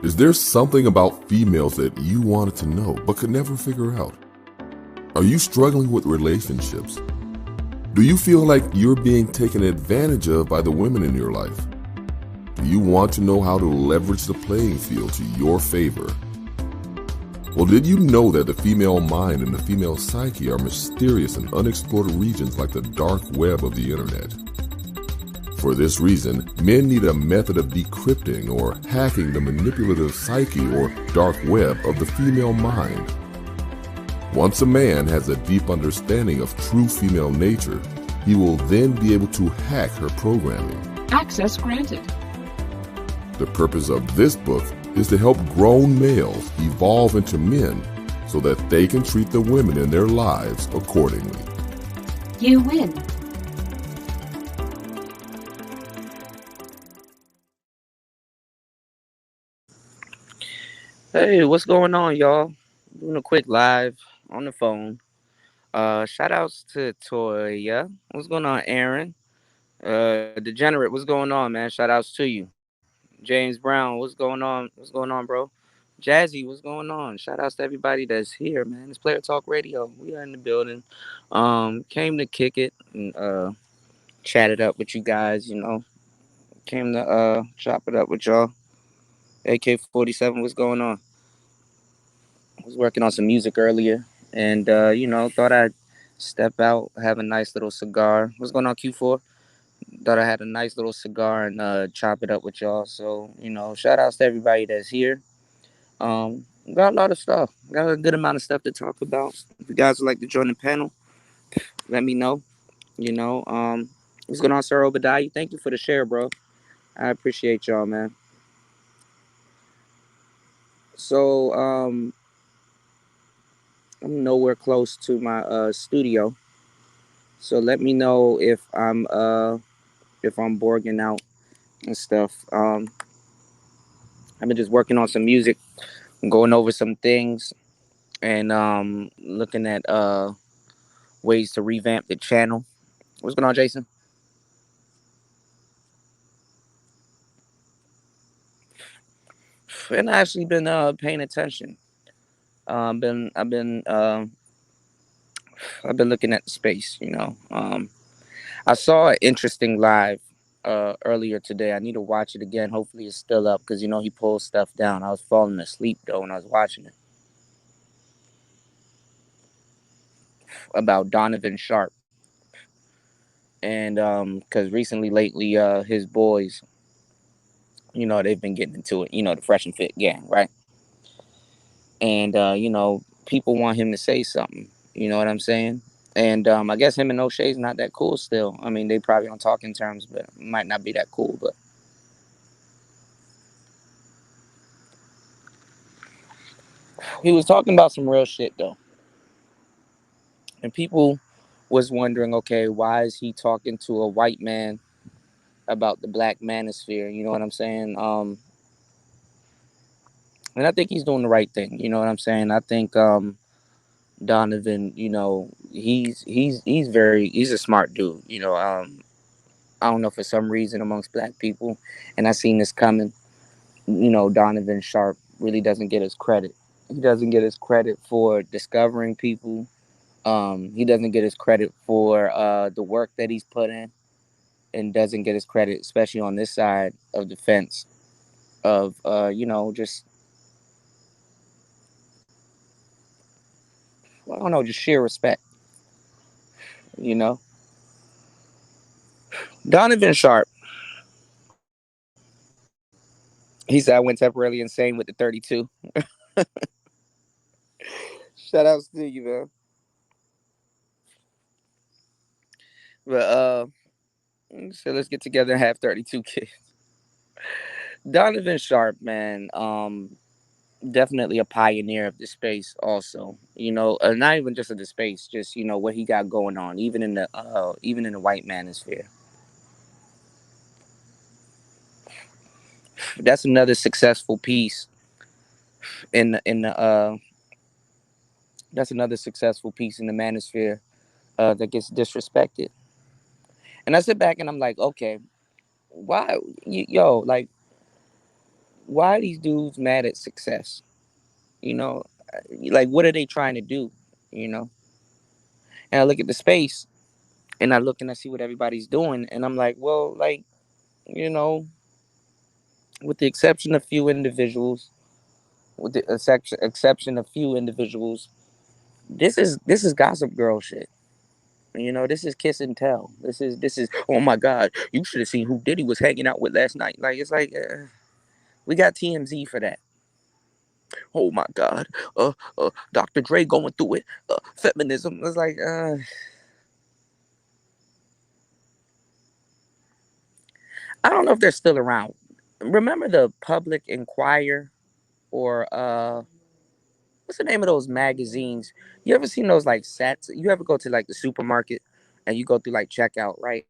Is there something about females that you wanted to know but could never figure out? Are you struggling with relationships? Do you feel like you're being taken advantage of by the women in your life? Do you want to know how to leverage the playing field to your favor? Well, did you know that the female mind and the female psyche are mysterious and unexplored regions like the dark web of the internet? For this reason, men need a method of decrypting or hacking the manipulative psyche or dark web of the female mind. Once a man has a deep understanding of true female nature, he will then be able to hack her programming. Access granted. The purpose of this book is to help grown males evolve into men so that they can treat the women in their lives accordingly. You win. Hey, what's going on, y'all? Doing a quick live on the phone. Shout outs to Toya. What's going on, Aaron? Degenerate, what's going on, man? Shout outs to you. James Brown, what's going on? What's going on, bro? Jazzy, what's going on? Shout outs to everybody that's here, man. It's Player Talk Radio. We are in the building. Came to kick it and chat it up with you guys, Came to chop it up with y'all. AK-47, what's going on? I was working on some music earlier and, thought I'd step out, have a nice little cigar. What's going on, Q4? Thought I had a nice little cigar and chop it up with y'all. So, shout outs to everybody that's here. Got a lot of stuff. Got a good amount of stuff to talk about. If you guys would like to join the panel, let me know. What's going on, Sir Obadiah? Thank you for the share, bro. I appreciate y'all, man. So, I'm nowhere close to my studio. So let me know if I'm borging out and stuff. I've been just working on some music, going over some things, and looking at ways to revamp the channel. What's going on, Jason? And I actually been paying attention. I've been looking at the space. I saw an interesting live earlier today. I need to watch it again. Hopefully it's still up because he pulls stuff down. I was falling asleep though when I was watching it. About Donovan Sharp. And because lately, his boys, they've been getting into it, the Fresh and Fit gang, right? And, people want him to say something, you know what I'm saying? And I guess him and O'Shea's not that cool still. I mean, they probably on talking terms, but it might not be that cool. But he was talking about some real shit, though. And people was wondering, okay, why is he talking to a white man about the black manosphere? You know what I'm saying? And I think he's doing the right thing. You know what I'm saying? I think Donovan, he's a smart dude. I don't know, for some reason amongst black people, and I seen this coming. Donovan Sharp really doesn't get his credit. He doesn't get his credit for discovering people. He doesn't get his credit for the work that he's put in, and doesn't get his credit, especially on this side of the fence, of just, I don't know, just sheer respect. Donovan Sharp. He said I went temporarily insane with the 32. Shout outs to you, man. But so let's get together and have 32 kids. Donovan Sharp, man, definitely a pioneer of the space also. Not even just of the space, just what he got going on, even in the white manosphere. That's another successful piece that's another successful piece in the manosphere that gets disrespected. And I sit back and I'm like, okay, why, like, why are these dudes mad at success? You know, like what are they trying to do? You know, and I look at the space and I look and I see what everybody's doing, and I'm like, well, like, you know, with the exception of few individuals, with the exception of few individuals, this is gossip girl shit. You know, this is kiss and tell. This is. Oh my God, you should have seen who Diddy was hanging out with last night. Like it's like we got TMZ for that. Oh my God, Dr. Dre going through it. Feminism. It's like I don't know if they're still around. Remember the Public Inquirer or what's the name of those magazines? You ever seen those like sets? You ever go to like the supermarket and you go through like checkout, right?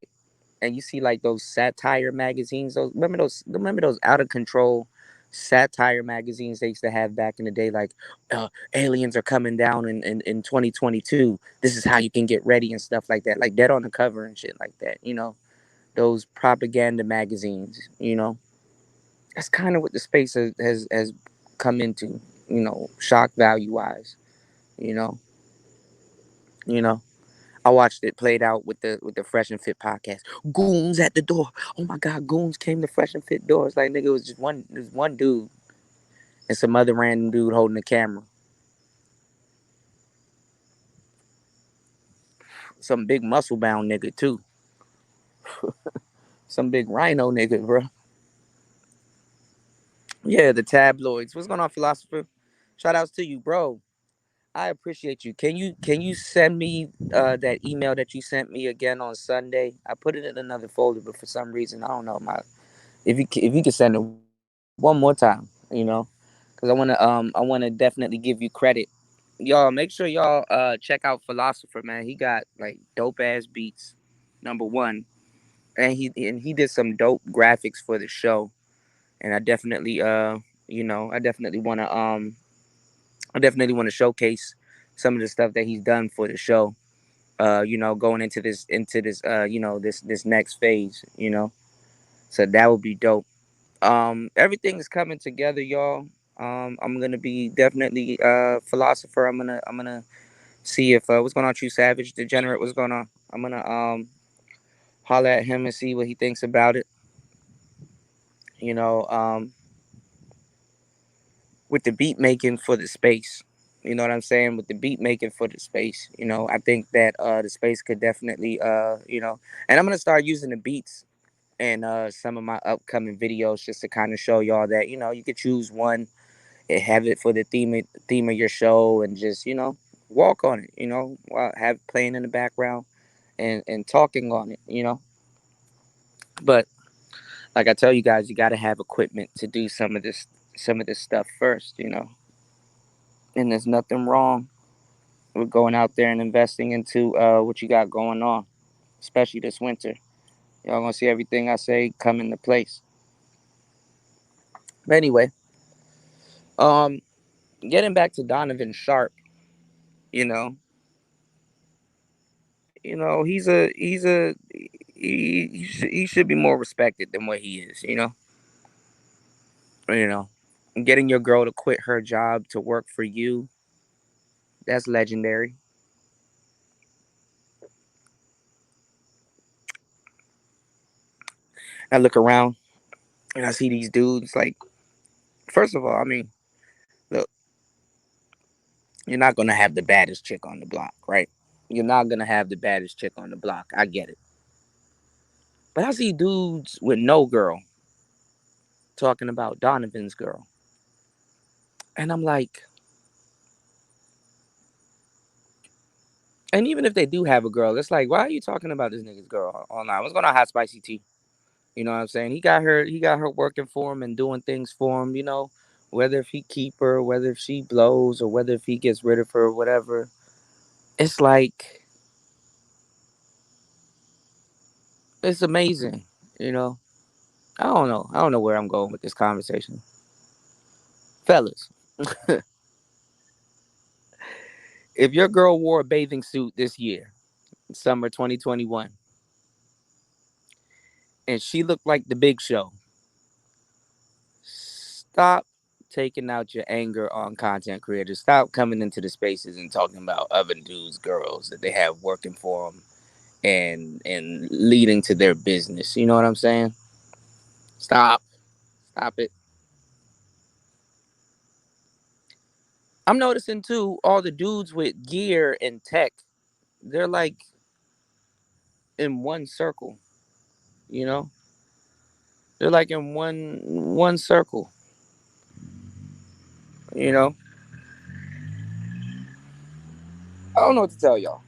And you see like those satire magazines. Those remember those out of control satire magazines they used to have back in the day, like aliens are coming down in 2022. This is how you can get ready and stuff like that. Like dead on the cover and shit like that, you know. Those propaganda magazines, you know. That's kind of what the space has come into, you know, shock value wise, you know. You know. I watched it played out with the Fresh and Fit podcast. Goons at the door. Oh my God, goons came to Fresh and Fit doors. Like nigga, it was one dude and some other random dude holding the camera. Some big muscle bound nigga too. Some big rhino nigga, bro. Yeah, the tabloids. What's going on, philosopher? Shout outs to you, bro. I appreciate you. Can you send me that email that you sent me again on Sunday? I put it in another folder, but for some reason I don't know my if you could send it one more time, you know, because I wanna definitely give you credit. Y'all make sure y'all check out Philosopher, man. He got like dope ass beats, number one, and he did some dope graphics for the show, and I definitely want to showcase some of the stuff that he's done for the show. You know, going into this this next phase, you know. So that would be dope. Everything is coming together, y'all. I'm gonna be definitely philosopher. I'm gonna see if what's going on, True Savage, Degenerate, what's going on. I'm gonna holler at him and see what he thinks about it. You know, with the beat making for the space. You know what I'm saying? With the beat making for the space. You know, I think that the space could definitely and I'm gonna start using the beats in some of my upcoming videos just to kind of show y'all that, you know, you could choose one and have it for the theme of your show and just, you know, walk on it, you know, while have it playing in the background and talking on it, you know. But like I tell you guys, you gotta have equipment to do some of this stuff first, you know. And there's nothing wrong with going out there and investing into what you got going on, especially this winter. Y'all gonna see everything I say come into place. But anyway, um, getting back to Donovan Sharp, you know, he should be more respected than what he is. You know, getting your girl to quit her job to work for you, that's legendary. I look around and I see these dudes. Like, first of all, I mean, look, you're not gonna have the baddest chick on the block, right? You're not gonna have the baddest chick on the block. I get it. But I see dudes with no girl talking about Donovan's girl. And I'm like, and even if they do have a girl, it's like, why are you talking about this nigga's girl online? What's going on, Hot Spicy Tea? You know what I'm saying? He got her working for him and doing things for him, you know, whether if he keep her, whether if she blows, or whether if he gets rid of her or whatever. It's like, it's amazing, you know. I don't know. I don't know where I'm going with this conversation. Fellas, if your girl wore a bathing suit this year, summer 2021, and she looked like the big show, Stop taking out your anger on content creators. Stop coming into the spaces and talking about other dudes, girls that they have working for them and leading to their business. You know what I'm saying? Stop. Stop it. I'm noticing too, all the dudes with gear and tech, they're like in one circle. You know, they're like in one circle. You know, I don't know what to tell y'all.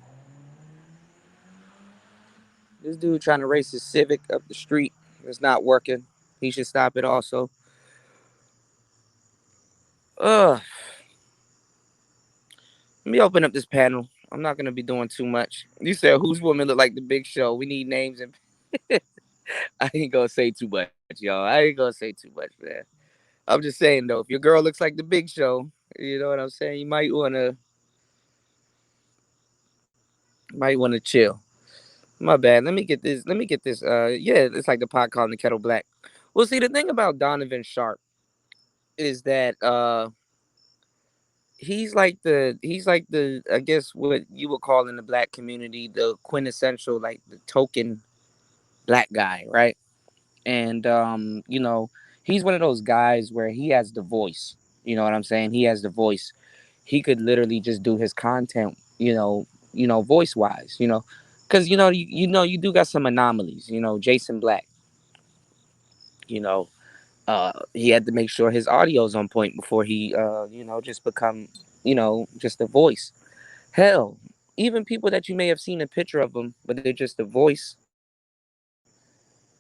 This dude trying to race his Civic up the street. It's not working. He should stop it also. Ugh. Let me open up this panel. I'm not gonna be doing too much. You said whose woman look like the Big Show? We need names and I ain't gonna say too much, y'all. I ain't gonna say too much, man. I'm just saying though, if your girl looks like the Big Show, you know what I'm saying? You might wanna chill. My bad. Let me get this. Let me get this. Yeah, it's like the pot calling the kettle black. Well, see, the thing about Donovan Sharp is that he's like the I guess what you would call in the black community the quintessential like the token black guy, right? And he's one of those guys where he has the voice. You know what I'm saying? He has the voice. He could literally just do his content, voice wise, because you do got some anomalies. Jason Black, you know, he had to make sure his audio's on point before he just become just a voice. Hell, even people that you may have seen a picture of them, but they're just a voice.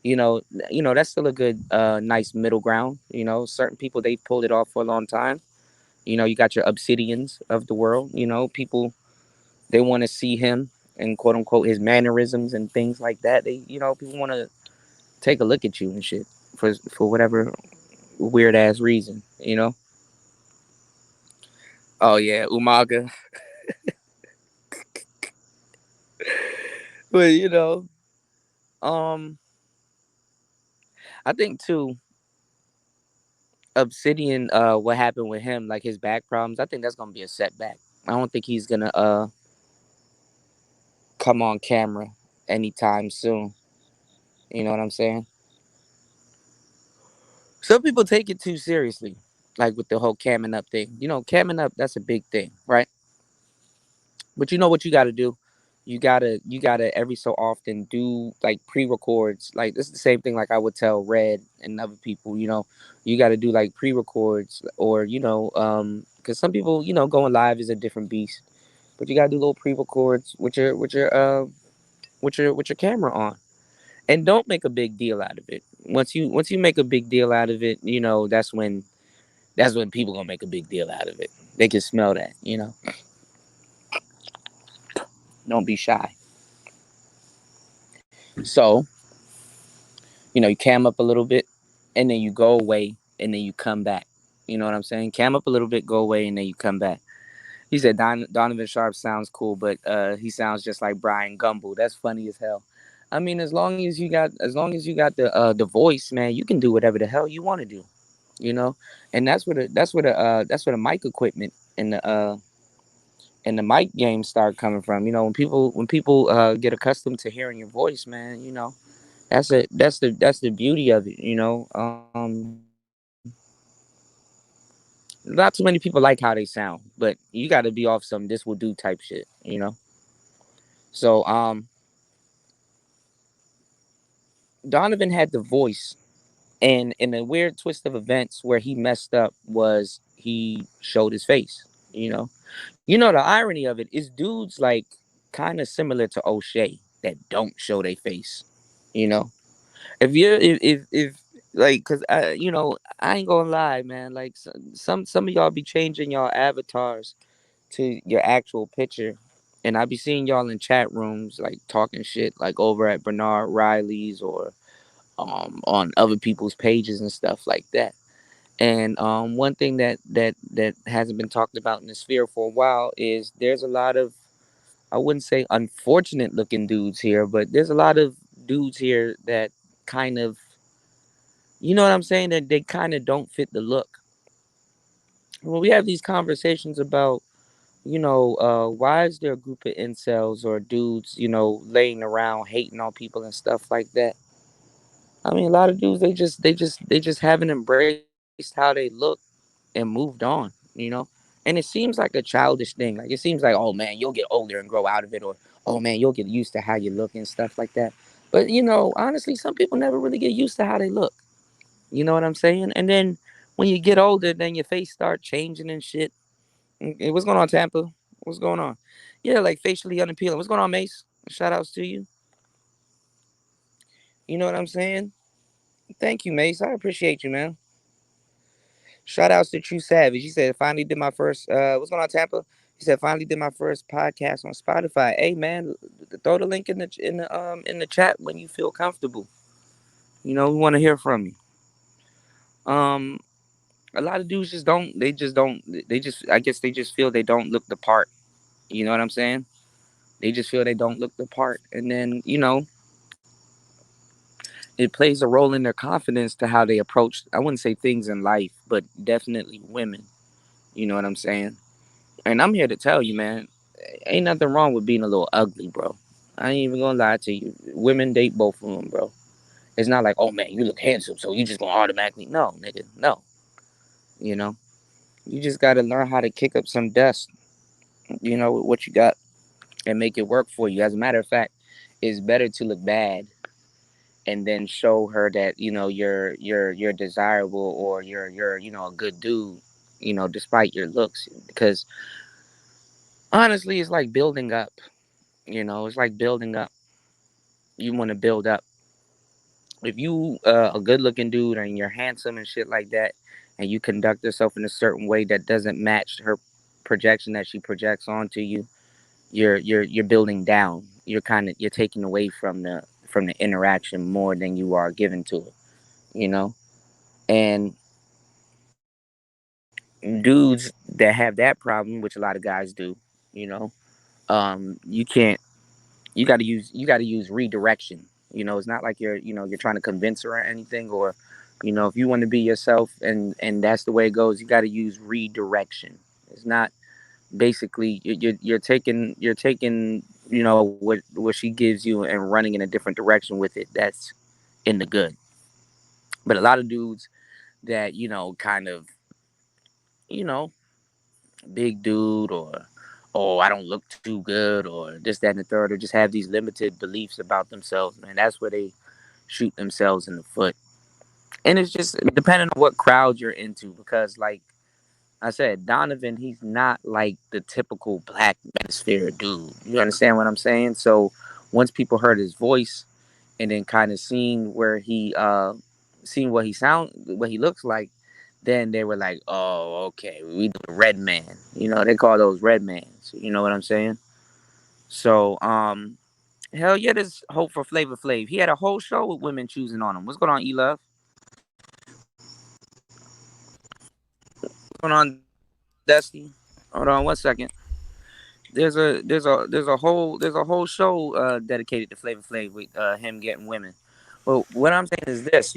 That's still a good, nice middle ground. Certain people they've pulled it off for a long time. You got your obsidians of the world. People they want to see him and quote unquote his mannerisms and things like that. People want to take a look at you and shit for whatever weird ass reason. Oh yeah, Umaga. But um, I think too Obsidian, what happened with him, like his back problems, I think that's gonna be a setback. I don't think he's gonna come on camera anytime soon. You know what I'm saying? Some people take it too seriously, like with the whole camming up thing. Camming up, that's a big thing, right? But you know what you gotta do? You gotta every so often do like pre-records. Like this is the same thing like I would tell Red and other people, you gotta do like pre-records or because some people, going live is a different beast. But you gotta do little pre-records with your camera on. And don't make a big deal out of it. Once you make a big deal out of it, that's when people gonna make a big deal out of it. They can smell that. Don't be shy. So, you cam up a little bit and then you go away and then you come back. You know what I'm saying? Cam up a little bit, go away, and then you come back. He said Donovan Sharp sounds cool, but he sounds just like Brian Gumble. That's funny as hell. I mean, as long as you got the voice, man, you can do whatever the hell you want to do. You know, and that's where the mic equipment and the mic games start coming from. When people get accustomed to hearing your voice, man, that's the beauty of it. Not too many people like how they sound, but you got to be off some this will do type shit. So Donovan had the voice, and in a weird twist of events where he messed up was he showed his face. The irony of it is dudes like kind of similar to O'Shea that don't show their face. You know, if like, cause I ain't gonna lie, man. Like some of y'all be changing y'all avatars to your actual picture, and I be seeing y'all in chat rooms like talking shit like over at Bernard Riley's or on other people's pages and stuff like that. And one thing that hasn't been talked about in the sphere for a while is there's a lot of, I wouldn't say unfortunate looking dudes here, but there's a lot of dudes here that kind of You know what I'm saying? That they kind of don't fit the look. When we have these conversations about, why is there a group of incels or dudes, laying around hating on people and stuff like that? I mean, a lot of dudes they just haven't embraced how they look and moved on, And it seems like a childish thing. Like it seems like, oh man, you'll get older and grow out of it, or oh man, you'll get used to how you look and stuff like that. But honestly, some people never really get used to how they look. You know what I'm saying? And then when you get older, then your face start changing and shit. What's going on, Tampa? What's going on? Yeah, like facially unappealing. What's going on, Mace? Shout outs to you. You know what I'm saying? Thank you, Mace. I appreciate you, man. Shout outs to True Savage. He said, finally did my first, what's going on, Tampa? He said, finally did my first podcast on Spotify. Hey, man, throw the link in the chat when you feel comfortable. We want to hear from you. Um, a lot of dudes just don't, I guess they just feel they don't look the part. You know what I'm saying? They just feel they don't look the part. And then, it plays a role in their confidence to how they approach, I wouldn't say things in life, but definitely women. You know what I'm saying? And I'm here to tell you, man, ain't nothing wrong with being a little ugly, bro. I ain't even gonna lie to you. Women date both of them, bro. It's not like, oh man, you look handsome, so you just gonna automatically. No, nigga, no. You know, you just gotta learn how to kick up some dust, with what you got and make it work for you. As a matter of fact, it's better to look bad and then show her that you're desirable, or you're a good dude, despite your looks. Because honestly, it's like building up. It's like building up. You want to build up. If you a good looking dude and you're handsome and shit like that, and you conduct yourself in a certain way that doesn't match her projection that she projects onto you, you're building down. You're taking away from the interaction more than you are giving to it. You know, and dudes that have that problem, which a lot of guys do, you know, you can't. You got to use redirection. It's not like you're trying to convince her or anything, or if you want to be yourself and that's the way it goes, you got to use redirection. It's not basically you're taking what she gives you and running in a different direction with it. That's in the good. But a lot of dudes that kind of you know big dude, or oh, I don't look too good, or this, that, and the third, or just have these limited beliefs about themselves, man. That's where they shoot themselves in the foot. And it's just depending on what crowd you're into, because like I said, Donovan, he's not like the typical black manosphere dude. You understand what I'm saying? So once people heard his voice and then kind of seen what he looks like, then they were like, oh, okay, we do the red man. They call those red mans. You know what I'm saying? So, hell yeah, there's hope for Flavor Flav. He had a whole show with women choosing on him. What's going on, E Love? What's going on, Dusty? Hold on one second. There's a whole show dedicated to Flavor Flav with him getting women. But what I'm saying is this,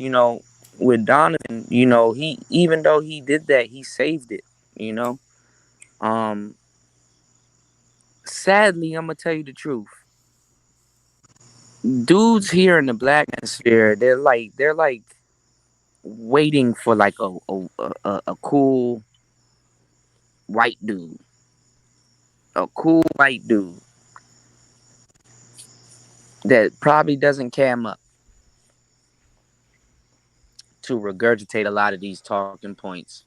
with Donovan, he, even though he did that, he saved it. You know, um, sadly, I'm gonna tell you the truth. Dudes here in the black sphere, they're like waiting for like a cool white dude, a cool white dude that probably doesn't cam up to regurgitate a lot of these talking points,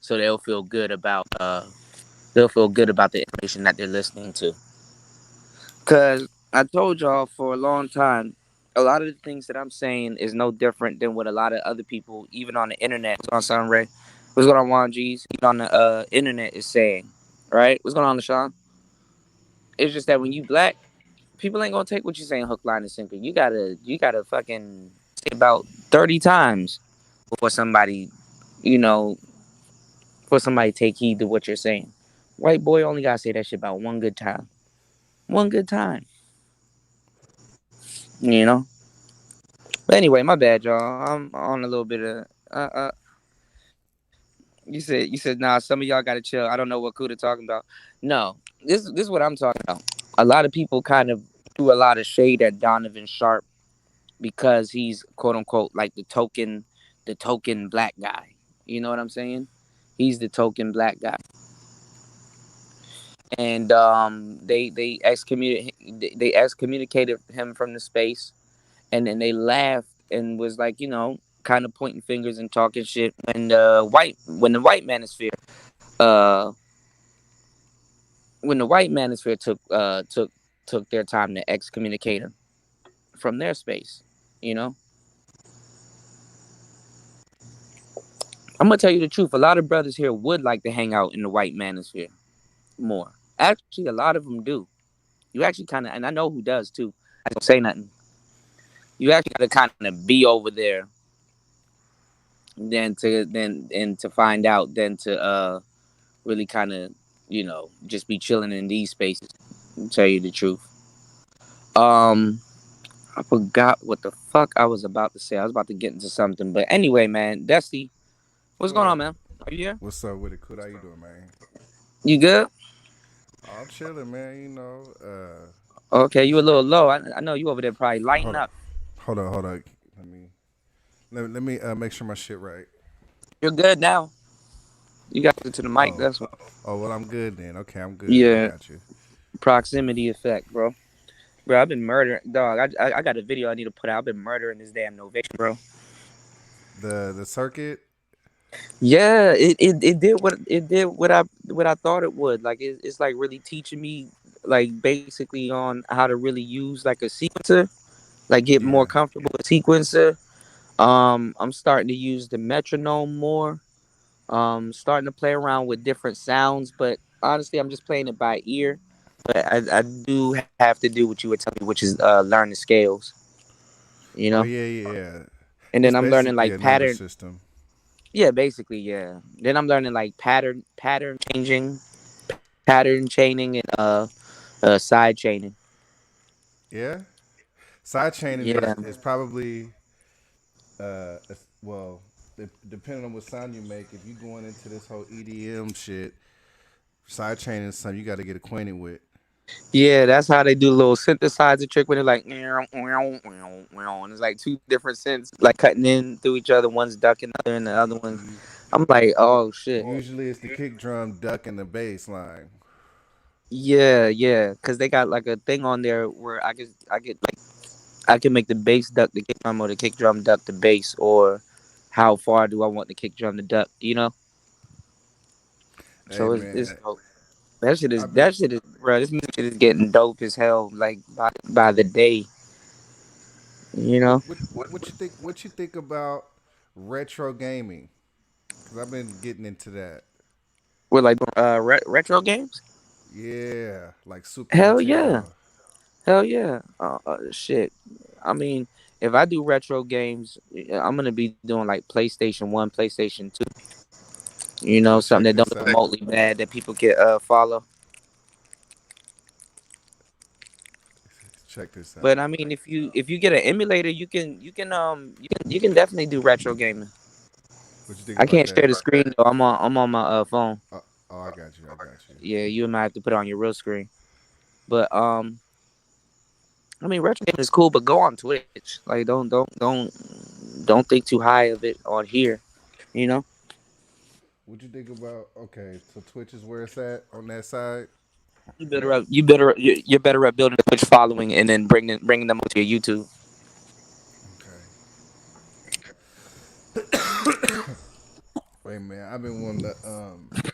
so they'll feel good about the information that they're listening to. Cause I told y'all for a long time, a lot of the things that I'm saying is no different than what a lot of other people, even on the internet, what's going on, Sunray? What's going on, Juan G's? Even on the internet is saying, right? What's going on, LaShawn? It's just that when you black, people ain't gonna take what you're saying hook, line, and sinker. You gotta fucking say about 30 times before somebody, you know, for somebody take heed to what you're saying. White boy only gotta say that shit about one good time. One good time. You know? But anyway, my bad, y'all. I'm on a little bit of. You said nah. Some of y'all gotta chill. I don't know what Kuda talking about. No, this is what I'm talking about. A lot of people kind of threw a lot of shade at Donovan Sharp because he's quote unquote like the token black guy. You know what I'm saying? He's the token black guy, and they excommunicated him from the space, and then they laughed and was like, kind of pointing fingers and talking shit when the white manosphere uh when the white manosphere took their time to excommunicate him from their space. You know, I'm gonna tell you the truth. A lot of brothers here would like to hang out in the white manosphere more. Actually, a lot of them do. You actually kind of, and I know who does too. I don't say nothing. You actually got to kind of be over there, then and to find out, then to really kind of just be chilling in these spaces. To tell you the truth. Um, I forgot what the fuck I was about to say. I was about to get into something, but anyway, man, Dusty, what's going on, What? man? Are you here? What's up with it? Cool. How you doing, man? You good? I'm chilling, man. Okay, you a little low. I know you over there probably lighting Hold on, up. hold on. Let me make sure my shit right. You're good now. You got it to the mic. Oh, That's what. oh, well, I'm good then. Okay, I'm good. I Yeah, got you. proximity effect, bro. Bro, I've been murdering, dog. I got a video I need to put out. I've been murdering this damn novation, bro. The circuit. Yeah, it did what I thought it would. Like it's like really teaching me like basically on how to really use like a sequencer, like get more Yeah. comfortable with sequencer. I'm starting to use the metronome more. Starting to play around with different sounds, but honestly, I'm just playing it by ear. But I do have to do what you were telling me, which is learn the scales. You Oh know, yeah, yeah. and then It's I'm learning basically like a number pattern. system. Yeah, basically, yeah. Then I'm learning like pattern chaining, and side chaining. Yeah. Side chaining Yeah, is probably well, depending on what sound you make. If you going into this whole EDM shit, side chaining is something you got to get acquainted with. yeah. That's how they do a little synthesizer trick when they're like, and it's like two different synths like cutting in through each other. One's ducking the other, and the other one's. You, I'm like, oh shit. Usually it's the kick drum ducking the bass line. Yeah, yeah, because they got like a thing on there where I get like I can make the bass duck the kick drum or the kick drum duck the bass, or how far do I want the kick drum to duck? Hey So it's man, dope. That shit is I've been. bro. This music shit is getting dope as hell. Like by the day, you What know. what what you think? What you think about retro gaming? Cause I've been getting into that. We're like retro games. Yeah, like Super Hell yeah, Nintendo. hell yeah. Shit. I mean, if I do retro games, I'm gonna be doing like PlayStation One, PlayStation Two. So Something check that don't this look out. remotely bad that people can follow. Check this But out. I mean, if you get an emulator, you can definitely do retro gaming. What you think I about can't share that? the screen though. I'm on my phone. Uh, oh, I got you. I got you. Yeah, you might have to put it on your real screen. But I mean, retro gaming is cool, but go on Twitch. Like, don't think too high of it on here. You know, What you think about? Okay, so Twitch is where it's at on that side. you're better at building a Twitch following and then bringing them to your YouTube. Okay. Wait, man, I've been wanting to.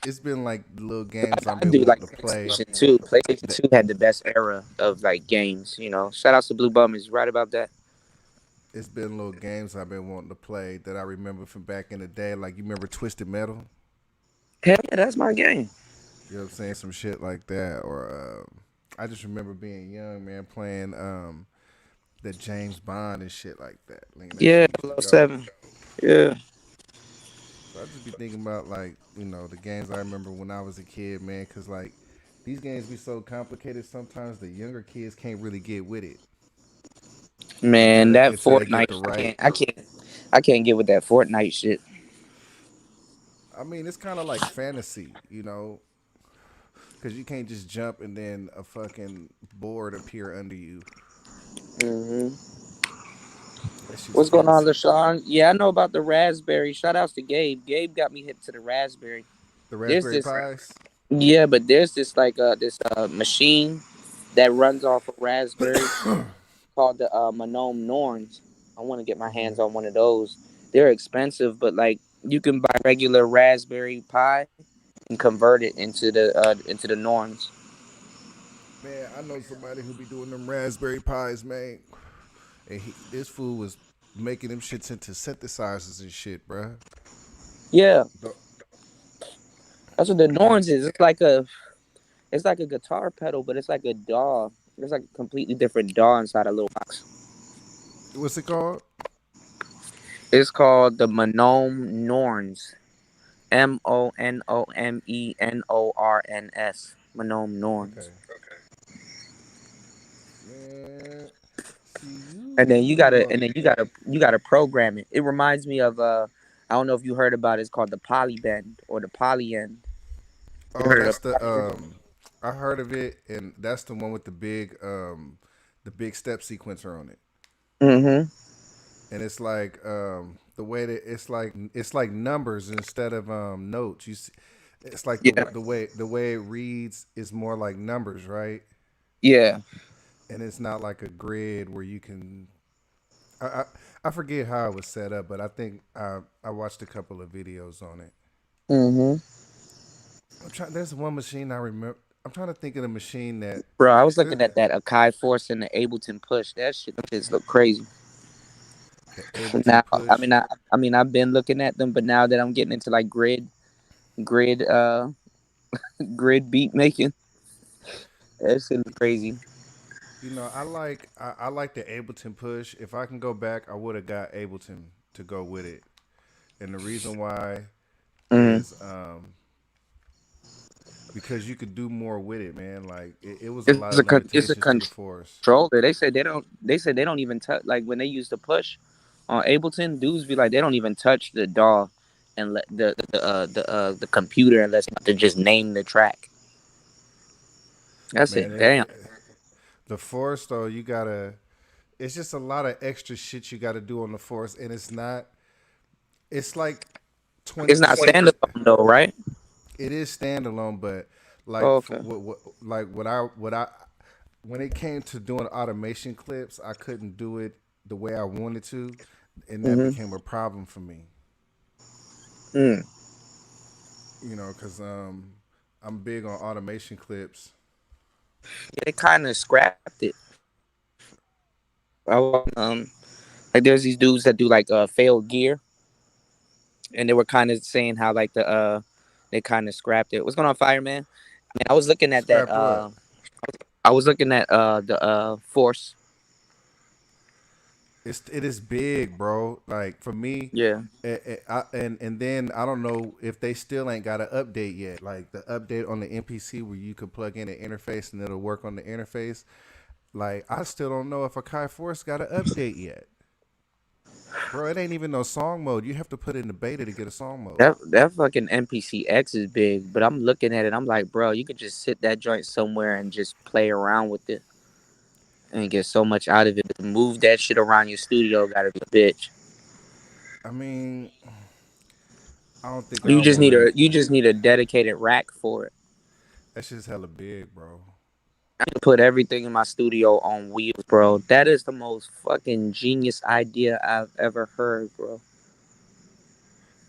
It's been like little games I've I been do like wanting to play. PlayStation Two. PlayStation That Two had the best era of like games. Shout outs to Blue Bum is right about that. it's been little games I've been wanting to play that I remember from back in the day. Like you remember Twisted Metal? Hell yeah, that's my game. You know what I'm saying? Some shit like that. Or I just remember being young, man, playing the James Bond and shit like that. Like that Yeah, shit used to go. 007. Yeah. So I just be thinking about like the games I remember when I was a kid, man. Cause like these games be so complicated. Sometimes the younger kids can't really get with it. Man, that until they get the Fortnite, right. I can't get with that Fortnite shit. I mean, it's kind of like fantasy, you know, because you can't just jump and then a fucking board appear under you. Hmm. That shit's What's going on, fantasy. LaShawn? Yeah, I know about the raspberry. Shout outs to Gabe. Gabe got me hip to the raspberry. The There's Raspberry this, Pis. yeah, but there's this like this machine that runs off of raspberry called the Monome Norns. I want to get my hands on one of those. They're expensive, but like you can buy regular Raspberry Pi and convert it into the Norns. Man, I know somebody who be doing them Raspberry Pis, man. And this fool was making them shits into synthesizers and shit, bruh. Yeah, The- that's what the Like, Norns is. It's like a guitar pedal, but it's like a DAW. It's like a completely different DAW inside a little box. what's it called? It's called the Monome Norns. Monomenorns. Monome Norns. Okay. Man, see And then you. you gotta program it. It reminds me of I don't know if you heard about it. It's called the polybend or the polyend. You Oh, heard that's of the I heard of it, and that's the one with the big step sequencer on it. it? Mm-hmm. And it's like the way that it's like numbers instead of notes. It's like Yeah. the way it reads is more like numbers, right? Yeah. And it's not like a grid where you can. I I, I forget how it was set up, but I think I watched a couple of videos on it. Mm-hmm. I'm trying. There's one machine I remember. I'm trying to think of the machine that Bro, I was the, looking at that Akai Force and the Ableton Push. That shit just look crazy. the Now, Ableton Push. I mean, I've been looking at them, but now that I'm getting into like grid, grid beat making, that shit look crazy. You know, I like the Ableton Push. If I can go back, I would have got Ableton to go with it. And the reason why Mm-hmm. is because you could do more with it, man. Like it was a lot It's of it's a limitations to the force. controller. They say they don't even touch like when they use the push on Ableton. Dudes be like they don't even touch the DAW and let the computer unless to just name the track. That's Man, it. Damn. the force though, you gotta. It's just a lot of extra shit you got to do on the force, and it's not. It's like It's not 20%. standalone though, right? It is standalone, but like Oh, for okay. what I when it came to doing automation clips, I couldn't do it the way I wanted to, and that Mm-hmm. became a problem for me. Mm. You know, because I'm big on automation clips. Yeah, they kind of scrapped it. Like there's these dudes that do like failed gear, and they were kind of saying how like they kind of scrapped it. What's going on, fireman? I mean, I was looking at that. Scrapped what? I was looking at the force. It is big, bro. Like for me, Yeah. and then I don't know if they still ain't got an update yet. Like the update on the MPC where you could plug in an interface and it'll work on the interface. Like I still don't know if a Kai Force got an update yet, bro. It ain't even no song mode. You have to put it in the beta to get a song mode. That fucking NPCX is big, but I'm looking at it. I'm like, bro, you could just sit that joint somewhere and just play around with it and get so much out of it. To move that shit around your studio, gotta be a bitch. I mean, I don't think I want to. You just need a dedicated rack for it. That's just hella big, bro. I need to put everything in my studio on wheels, bro. That is the most fucking genius idea I've ever heard, bro.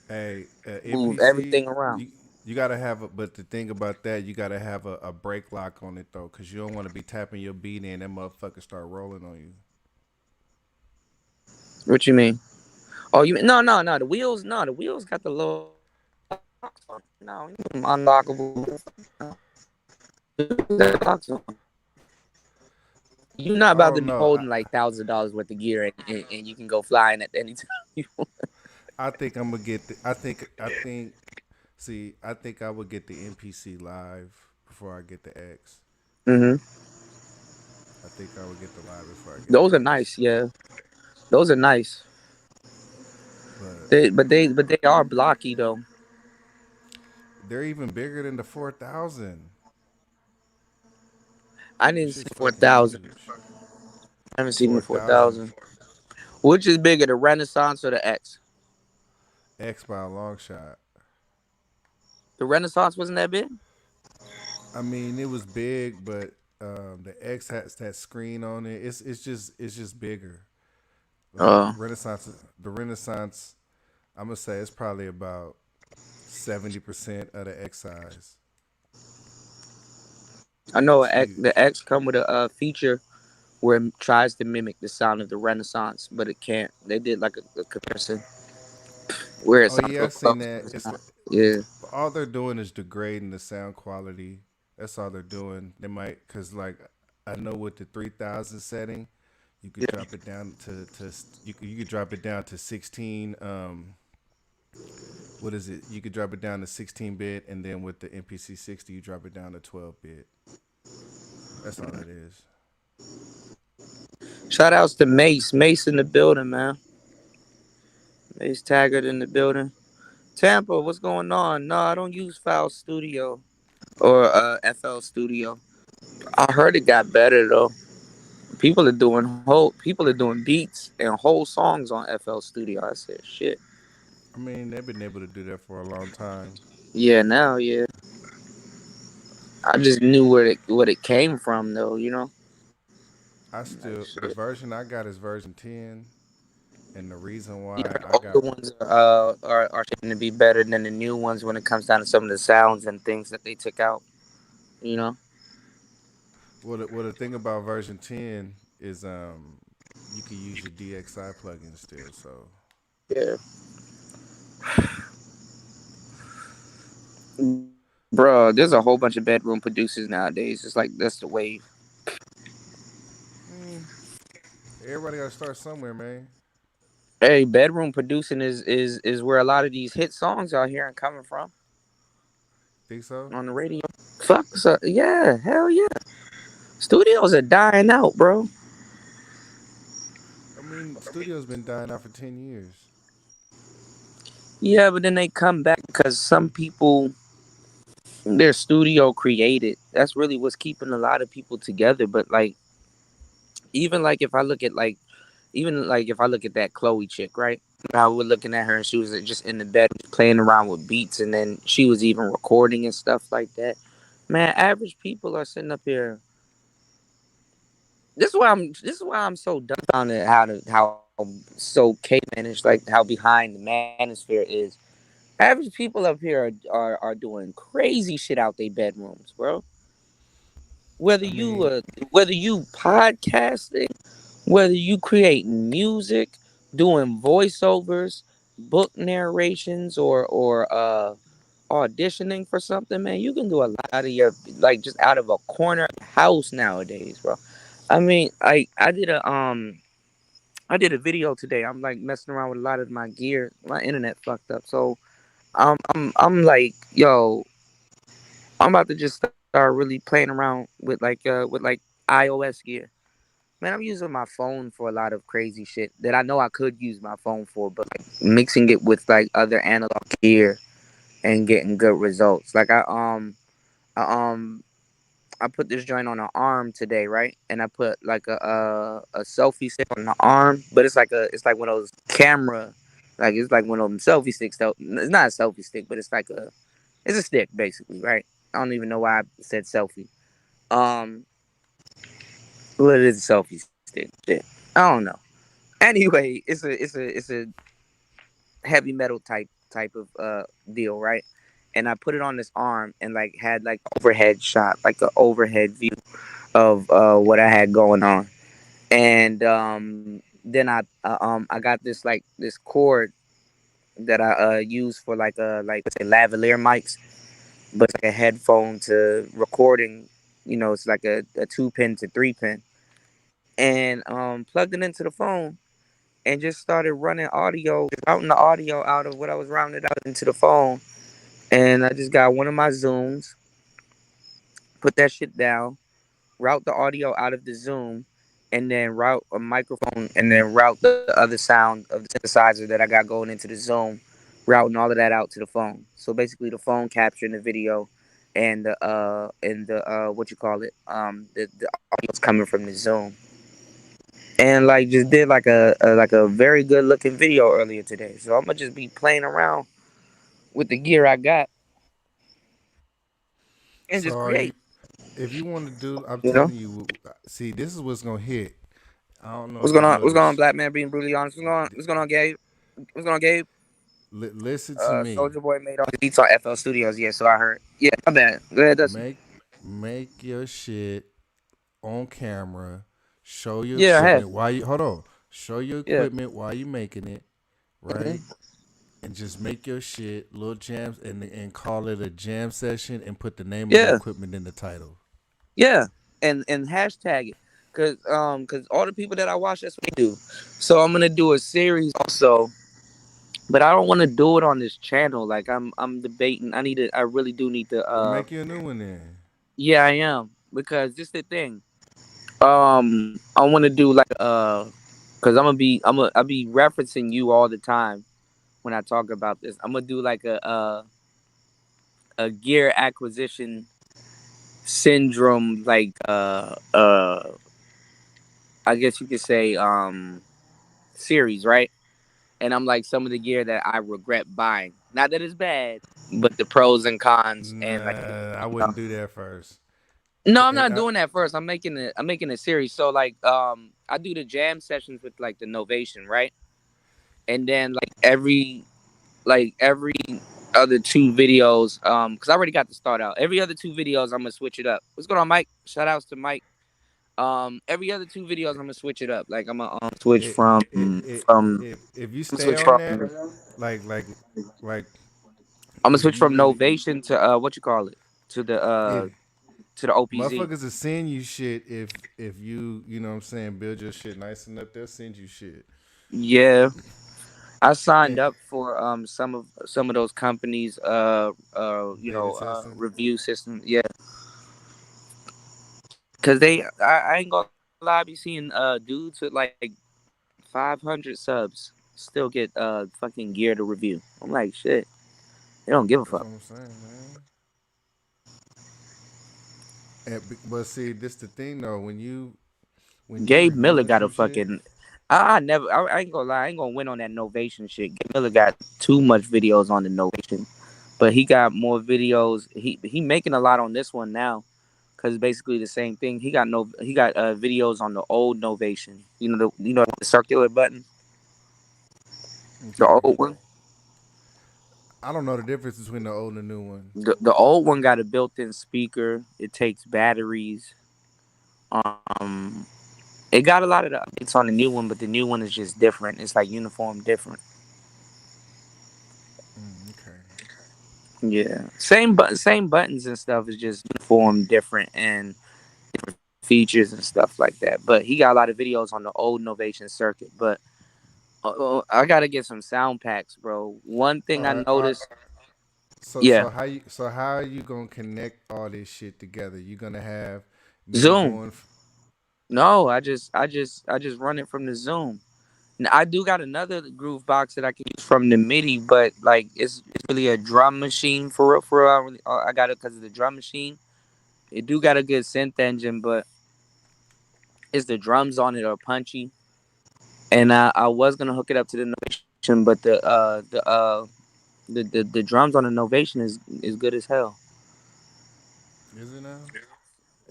Hey, Move MPC, everything around. you gotta have a. But the thing about that, you gotta have a brake lock on it though, cause you don't want to be tapping your beat in, that motherfucker start rolling on you. What you mean? Oh, you mean no. The wheels, no. The wheels got the little locks on. No, unlockable. Locks on. You're not I about to don't be know. holding like $1,000 worth of gear and you can go flying at any time. I think I'm gonna get. I think. See, I think I would get the MPC live before I get the X. Mm-hmm. I think I would get the live before I get the Those are X. nice, yeah. Those are nice. But But they are blocky though. they're even bigger than the 4000. I The didn't see shit's fucking 4,000. huge. I haven't The seen the 4000 4,000. Which is bigger, the Renaissance or the X? X by a long shot. The Renaissance wasn't that big. I mean, it was big, but the X has that screen on it. It's just bigger. Like Uh, the Renaissance, I'm gonna say it's probably about 70% of the X size. I know It's The huge. X come with a feature where it tries to mimic the sound of the Renaissance, but it can't. They did like a comparison where it Oh sounds yeah, so I've seen close, but that. it's It's not. Yeah, But all they're doing is degrading the sound quality. That's all they're doing. They might, cause like I know with the 3000 setting, you could yeah. drop it down to you could drop it down to 16. What is it? You could drop it down to 16 bit, and then with the MPC 60, you drop it down to 12 bit. That's all that is. Shout outs to Mace. Mace in the building, man. Mace Taggart in the building. Tampa, what's going on? No, I don't use Foul Studio or FL Studio. I heard it got better though. People are doing beats and whole songs on FL Studio. I said shit. I mean, they've been able to do that for a long time. Yeah, now yeah. I just knew what it came from though, you know? Like The shit. version I got is version 10, and the reason Yeah, why I the got older ones are shaping to be better than the new ones when it comes down to some of the sounds and things that they took out, you know? the thing about version 10 is you can use your DXI plugin still. So Yeah. Bro, there's a whole bunch of bedroom producers nowadays. It's like that's the wave. mm, everybody got to start somewhere, man. Hey, bedroom producing is where a lot of these hit songs out here are coming from Think so? on the radio. Fuck, so, yeah, hell yeah. Studios are dying out, bro. I mean, studio's been dying out for 10 years. Yeah, but then they come back because some people they're studio created. That's really what's keeping a lot of people together. But like, even like if I look at like, even like if I look at that Chloe chick, right? How we're looking at her and she was just in the bed playing around with beats, and then she was even recording and stuff like that. Man, average people are sitting up here. This is why I'm so dumbfounded how so caveman-ish, like how behind the manosphere is. Average people up here are doing crazy shit out their bedrooms, bro. Whether I you mean, whether you podcasting, whether you creating music, doing voiceovers, book narrations, or auditioning for something, man, you can do a lot out of your like just out of a corner of the house nowadays, bro. I mean, I did a video today. I'm like messing around with a lot of my gear. My internet fucked up, so I'm like, yo, I'm about to just start really playing around with iOS gear. Man, I'm using my phone for a lot of crazy shit that I know I could use my phone for, but like mixing it with like other analog gear and getting good results. Like I, um I put this joint on an arm today, right? And I put like a selfie stick on the arm, but it's like one of those camera, like it's like one of them selfie sticks though. It's not a selfie stick, but it's a stick basically, right? I don't even know why I said selfie. Um, well, it is a selfie stick. Shit, I don't know. Anyway, it's a heavy metal type of deal, right? And I put it on this arm and like had like overhead shot, like an overhead view of what I had going on. And then I got this cord that I use for like say lavalier mics, but it's like a headphone to recording. You know, it's like a 2 pin to 3 pin, and plugged it into the phone and just started running audio, routing the audio out of what I was rounding out into the phone. And I just got one of my Zooms, put that shit down, route the audio out of the Zoom, and then route a microphone, and then route the other sound of the synthesizer that I got going into the Zoom, routing all of that out to the phone. So basically, the phone capturing the video, and the what you call it, the audio's coming from the Zoom. And like just did like a very good looking video earlier today. So I'm gonna just be playing around with the gear I got and So just are create. you? If you want to do, I'm You know telling you. See, this is what's gonna hit. I don't know what's if you going on? What's going on, noticed. Black man? Being brutally honest. What's going on? What's going on, Gabe? What's going on, Gabe? Listen to me. Soldier Boy made all the beats on FL Studios. Yeah, so I heard. Yeah, my bad. Go ahead, Dustin. Make your shit on camera. Show your Yeah, I have. equipment while you hold on. Show your Yeah. equipment while you making it, hmm right? And just make your shit little jams and call it a jam session and put the name of the Yeah. equipment in the title. Yeah. And hashtag it. Cause all the people that I watch, that's what they do. So I'm gonna do a series also, but I don't want to do it on this channel. Like I'm debating. I really do need to. Make you a new one then. Yeah, I am because this the thing. I want to do like cause I'll be referencing you all the time when I talk about this. I'm gonna do like a gear acquisition syndrome, like I guess you could say series, right? And I'm like some of the gear that I regret buying. Not that it's bad, but the pros and cons and like Nah, I you wouldn't know. do that first. No, I'm Eh, not I- doing that first. I'm making a series. So like I do the jam sessions with like the Novation, right? And then like every other two videos, because I already got to start out. Every other two videos I'm gonna switch it up. What's going on, Mike? Shout outs to Mike. Every other two videos I'm gonna switch it up. Like I'm gonna switch it, from if you I'm stay switch on from that, like like like I'm gonna if switch you from really Novation to what you call it if to the OPZ. motherfuckers will send you shit if you know what I'm saying, build your shit nice enough, they'll send you shit. Yeah, I signed And up for some of those companies beta testing. review systems. Yeah, cause I ain't gonna lie, I be seeing dudes with like 500 subs still get fucking gear to review. I'm like shit. They don't give a That's fuck. what I'm saying, man. But see, this the thing though. When you Gabe Miller reviewing got a some shit, fucking. I ain't gonna lie. I ain't gonna win on that Novation shit. Gabe Miller got too much videos on the Novation, but he got more videos. He making a lot on this one now, cause basically the same thing. He got videos on the old Novation. The circular button, the okay. old one. I don't know the difference between the old and the new one. The old one got a built-in speaker. It takes batteries. Um, it got a lot of the updates on the new one, but the new one is just different. It's like uniform different. Okay. Yeah, same buttons and stuff is just uniform different and different features and stuff like that. But he got a lot of videos on the old Novation circuit. But I gotta get some sound packs, bro. One thing I All right. noticed, So yeah, how are you gonna connect all this shit together? You gonna have me Zoom. going? No, I just run it from the Zoom. Now, I do got another groove box that I can use from the MIDI, but like it's really a drum machine for real. For real, I got it because of the drum machine. It do got a good synth engine, but it's the drums on it are punchy. And I was gonna hook it up to the Novation, but the drums on the Novation is good as hell. Is it now?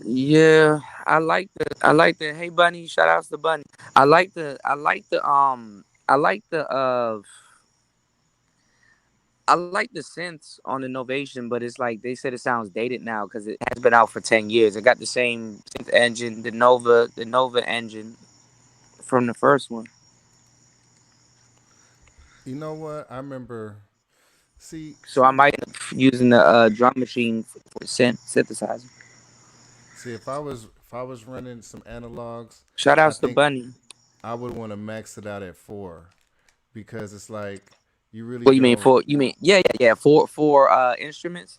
Yeah, I like the hey Bunny, shout outs to Bunny. I like the synths on the Novation, but it's like they said it sounds dated now because it has been out for 10 years. It got the same synth engine, the Nova engine from the first one. You know what? I remember. See, So I might end up using the drum machine for synthesizer. if I was running some analogs, Shout I outs to think Bunny. I would want to max it out at 4 because it's like you really What you mean don't for? You mean yeah. For instruments?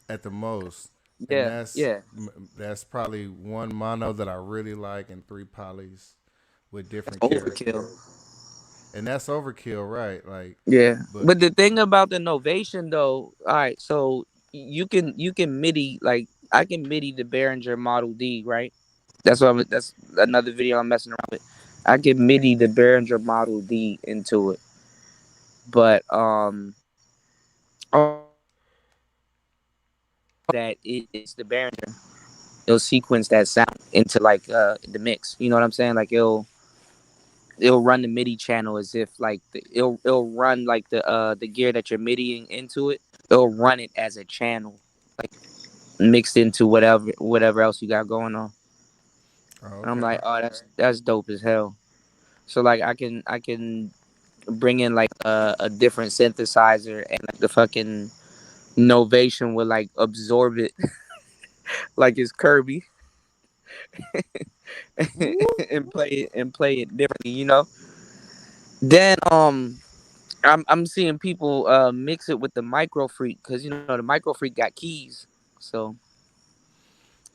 at the most. and Yeah, yeah. that's probably one mono that I really like, and three polys with That's different overkill. characters, and that's overkill, right? Like, Yeah. but But the thing about the Novation though, all right, so you can MIDI, like I can MIDI the Behringer Model D, right? That's another video I'm messing around with. I can MIDI the Behringer Model D into it. But that it's the Behringer. It'll sequence that sound into like the mix. You know what I'm saying? Like it'll run the MIDI channel as if like it'll run like the gear that you're MIDIing into it. It'll run it as a channel, like mixed into whatever else you got going on. oh, And I'm okay. like, oh, that's dope as hell. So like I can bring in like a different synthesizer and like the fucking Novation will like absorb it like it's Kirby Woo. and play it differently, you know. Then I'm seeing people mix it with the micro freak because you know the micro freak got keys. So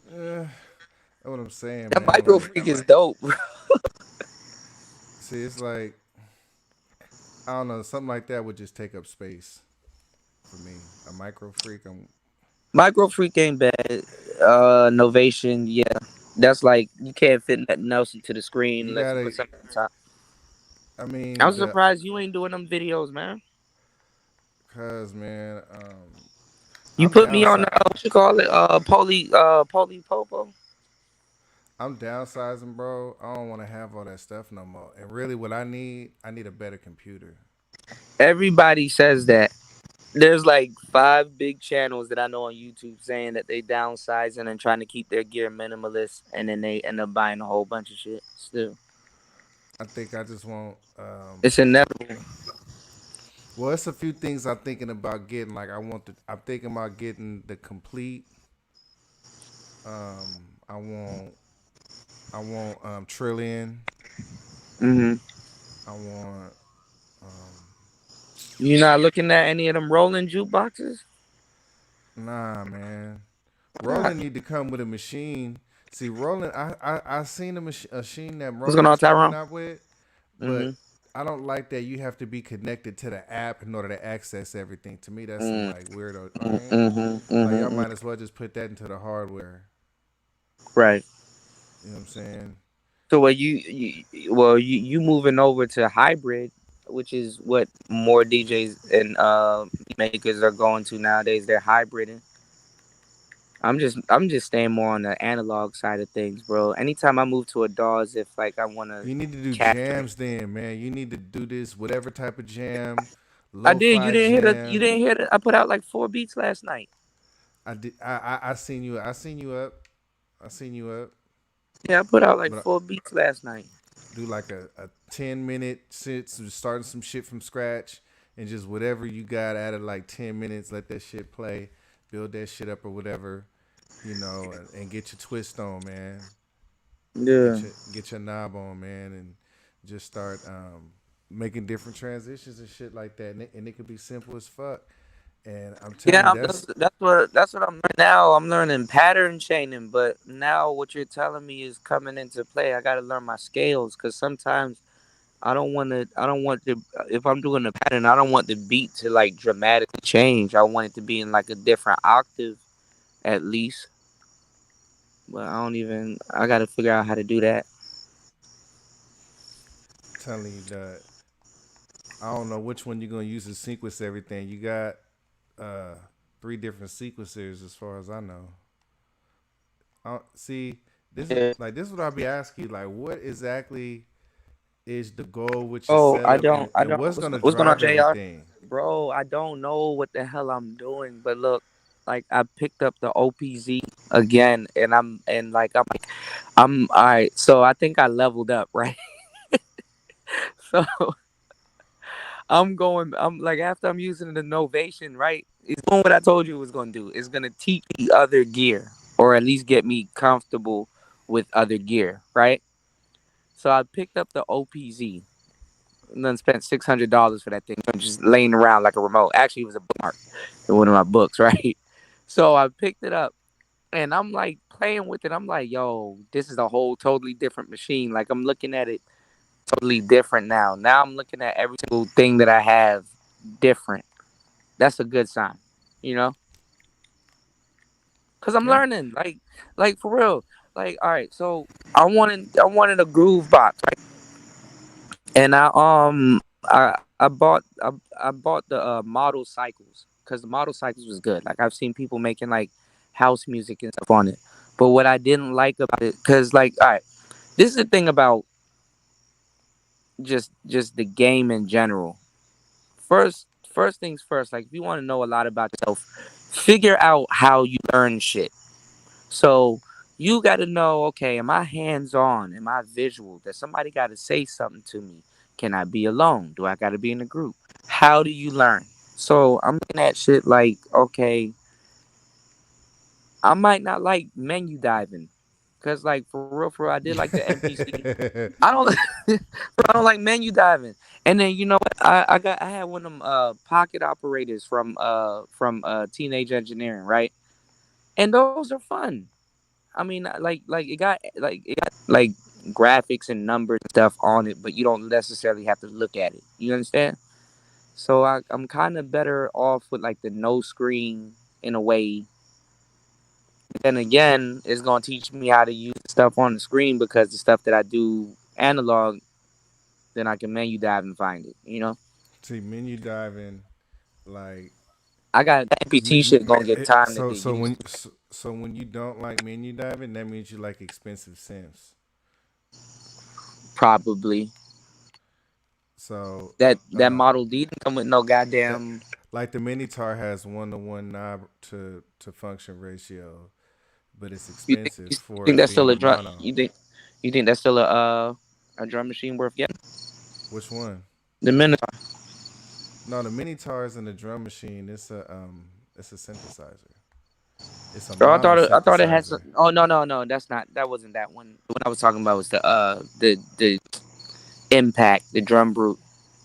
That's what I'm saying, that man. micro Like, freak is dope. see, it's like I don't know, something like that would just take up space for me. A micro freak, Micro freak ain't bad. Novation, yeah. That's like you can't fit nothing else into the screen you unless you gotta. put something on top. I mean, I'm the surprised you ain't doing them videos, man. cause man, You I'm put me on downside. what you call it, poly popo. I'm downsizing, bro. I don't want to have all that stuff no more. And really, what I need a better computer. Everybody says that. There's like 5 big channels that I know on YouTube saying that they downsizing and trying to keep their gear minimalist, and then they end up buying a whole bunch of shit. Still, I think I just want. it's inevitable. Well, it's a few things I'm thinking about getting. Like, I'm thinking about getting the complete. I want. I want Trillion. Hmm. I want. Um, You not looking at any of them rolling jukeboxes? nah, man. Nah. Roland need to come with a machine. See, Roland, I seen a machine that What's going Roland on, is coming Tyrone? out with, Hmm. but I don't like that you have to be connected to the app in order to access everything. To me, that's some Mm, like weirdo. mm-hmm, Like y'all mm-hmm. might as well just put that into the hardware. Right. You know what I'm saying? So what you moving over to hybrid, which is what more DJs and makers are going to nowadays. They're hybriding. I'm just staying more on the analog side of things, bro. Anytime I move to a DAW, as if like I want to You need to do capture it. jams then, man. You need to do this whatever type of jam, I did. You lo-fi didn't hear the. You jam. didn't hear the. I put out like 4 beats last night. I did. I seen you. I seen you up. I seen you up. Yeah, I put out like But 4 beats last night. do like a 10-minute sit, starting some shit from scratch, and just whatever you got out of like 10 minutes, let that shit play, build that shit up or whatever, and get your twist on, man. Yeah. Get your knob on, man, and just start making different transitions and shit like that, and it could be simple as fuck. And I'm telling Yeah, you, that's what I'm learning now. I'm learning pattern chaining, but now what you're telling me is coming into play. I got to learn my scales because sometimes I don't want to. I don't want to. If I'm doing a pattern, I don't want the beat to like dramatically change. I want it to be in like a different octave at least. But I don't even. I got to figure out how to do that. telling you that I don't know which one you're gonna use to sequence everything. You got uh three different sequencers as far as I know. See, Yeah. this is what I'll be asking you. Like, what exactly is the goal with your Oh, I setup, don't. and, I and don't. what's What's, gonna what's going on, drive Jr. everything? Bro, I don't know what the hell I'm doing, but look, like I picked up the OPZ again, and I'm all right. So I think I leveled up, right? So I'm going. I'm like after I'm using the Novation, right? It's doing what I told you it was gonna do. It's gonna teach me other gear, or at least get me comfortable with other gear, right? So I picked up the OPZ and then spent $600 for that thing, just laying around like a remote. Actually, it was a bookmark in one of my books, right? So I picked it up and I'm like playing with it. I'm like, yo, this is a whole totally different machine. Like I'm looking at it totally different now. Now I'm looking at every single thing that I have different. That's a good sign, you know, because I'm Yeah. learning. Like for real. Like, all right, so I wanted a groove box, right? And I bought the model cycles because the model cycles was good. Like I've seen people making like house music and stuff on it. But what I didn't like about it, because like, all right, this is the thing about just the game in general. First things first. Like if you want to know a lot about yourself, figure out how you learn shit. So you got to know, okay, am I hands on? Am I visual? Does somebody got to say something to me? Can I be alone? Do I got to be in a group? How do you learn? So I'm looking at shit like, okay, I might not like menu diving. Cause like for real, I did like the MPC. I don't, I don't like menu diving. And then you know what? I had one of them pocket operators from Teenage Engineering, right? And those are fun. I mean, like it got like graphics and numbers and stuff on it, but you don't necessarily have to look at it. You understand? So I'm kind of better off with like the no screen in a way. Then again, it's gonna teach me how to use the stuff on the screen because the stuff that I do analog, then I can menu dive and find it. You know, See, menu diving, like I got MPT shit gonna get time to so get used to. so when you don't like menu diving, that means you like expensive Sims. Probably So that uh, Model D didn't come with no that goddamn. like the Minitar has 1-to-1 knob to function ratio, but it's expensive You for think it that's being still a a drum? mono. You think that's still a drum machine worth getting? Which one? The Minotaur. No, the Minitar isn't a drum machine. It's a synthesizer. It's a Oh, mono I thought it had some. synthesizer. Oh no, that wasn't that one. What I was talking about was the impact, the drum brute.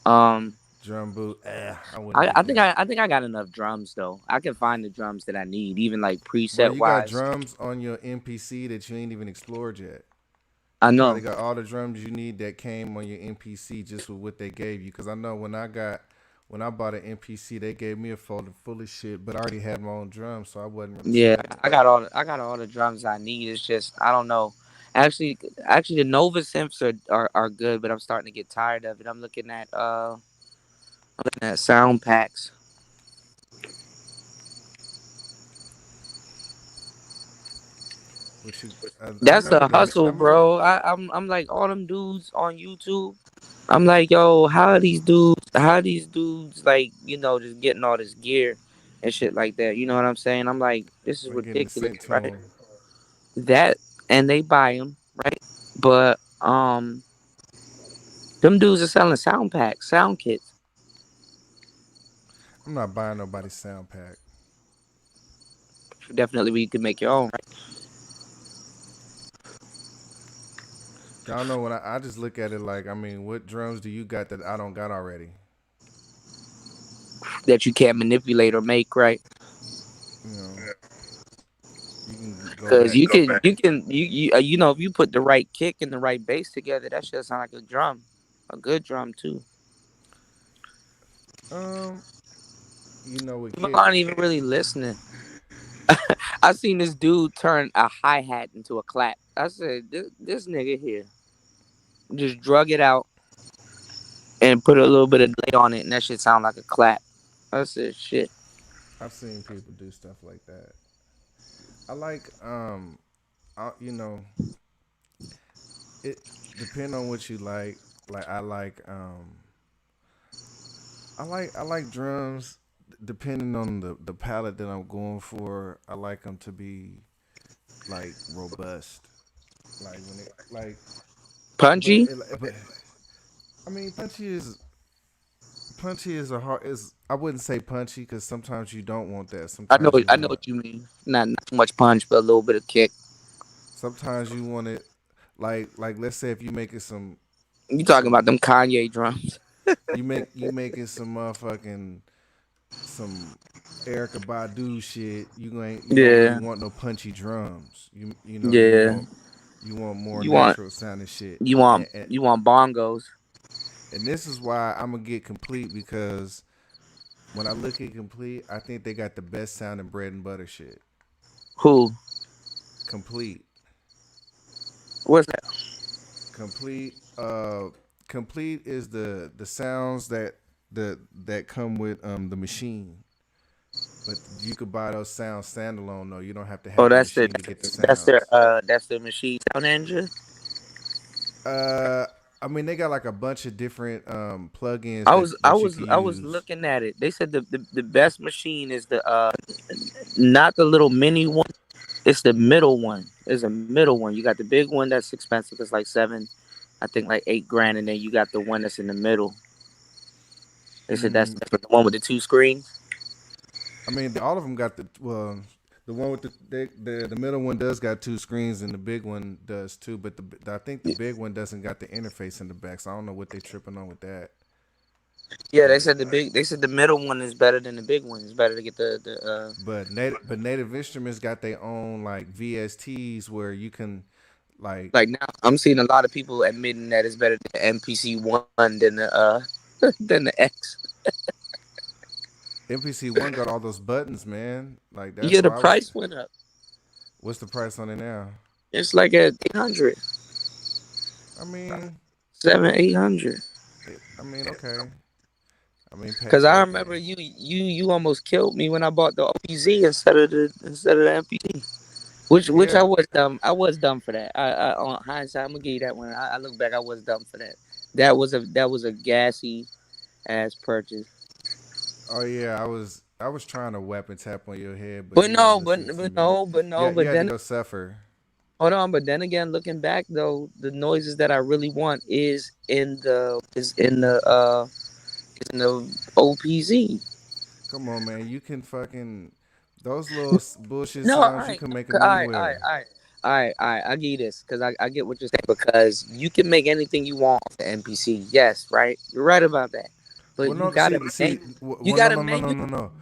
Um, Drum boot. I wouldn't get that. I think I got enough drums though. I can find the drums that I need, even like Bro, preset you got wise. drums on your MPC that you ain't even explored yet. I You probably know. got all the drums you need that came on your MPC just with what they gave you. Cause I know when I bought an MPC, they gave me a folder full of shit, but I already had my own drums, so I wasn't really Yeah, sweating it. I got all the drums I need. It's just I don't know. Actually, the Nova synths are good, but I'm starting to get tired of it. I'm looking at sound packs. Which you, I That's remember a them. I hustle, remember. bro. I'm like all them dudes on YouTube. I'm like, yo, how are these dudes like, just getting all this gear and shit like that. You know what I'm saying? I'm like, this is Like getting it ridiculous, sent to right? them. That and they buy them, right? But them dudes are selling sound packs, sound kits. I'm not buying nobody's sound pack. Definitely, where you can make your own, right? Y'all know when I just look at it like, I mean, what drums do you got that I don't got already? That you can't manipulate or make, right? You know, you can go Because back. if you put the right kick and the right bass together, that should sound like a drum, a good drum too. Um, with People kick, aren't even really listening. I seen this dude turn a hi hat into a clap. I said, this nigga here just drug it out and put a little bit of delay on it, and that shit sound like a clap. I said, shit. I've seen people do stuff like that. I like, you know, it depend on what you like. Like I like drums. Depending on the palette that I'm going for, I like them to be like robust. Like when it like, Punchy? but I mean, punchy is a hard is I wouldn't say punchy because sometimes you don't want that. Sometimes you I know want what you mean. Not too much punch, but a little bit of kick. sometimes you want it like let's say if you making You talking some about them Kanye drums? you making some motherfucking some Erica Badu shit, you don't really Yeah, want no punchy drums. You know yeah. you want more You want natural sounding shit. you want And, and, you want bongos. and this is why I'm gonna get Complete, because when I look at Complete, I think they got the best sounding bread and butter shit. Who? Complete, What's that? complete, complete is the sounds that come with the machine. But you could buy those sounds standalone though. You don't have to Oh, have the machine to get the sounds. that's their machine sound engine. Uh, I mean, they got like a bunch of different plugins I that was I that you was can I was use. looking at it. They said the best machine is the not the little mini one. It's the middle one. It's a middle one. You got the big one that's expensive. It's like seven, I think like 8 grand, and then you got the one that's in the middle. They said Mm, that's the one with the two screens. I mean, all of them got the one with the middle one does got two screens, and the big one does too. But I think the big one doesn't got the interface in the back, so I don't know what they tripping on with that. Yeah, they But said the middle one is better than the big one. It's better to get the. but Native Instruments got their own like VSTs where you can like Like now, I'm seeing a lot of people admitting that it's better than the MPC one than the than the X. MPC one got all those buttons, man. Like that's Yeah, the why I was. price went up. What's the price on it now? It's like at 800, I mean, 800. I mean, okay. I mean, pay Cause for I the remember game. you almost killed me when I bought the OPZ instead of the MPC. Which Yeah, I was dumb for that. I on hindsight, I'm gonna give you that one. I look back, I was dumb for that. That was a gassy ass purchase. oh yeah, I was trying to weapon tap on your head, but But you weren't no, listening to but me. no, but Yeah, no, you but had to then go suffer. hold on, but then again, looking back though, the noises that I really want is in the OPZ. Come on, man. You can fucking those little bullshit No, all sounds. You right, can make all them right, all right, anywhere. all right. All right, all right. I give you this because I get what you're saying because you can make anything you want off the NPC. Yes, right. You're right about that. But Well, you no, gotta you well, no, gotta no, no, no, menu no, no.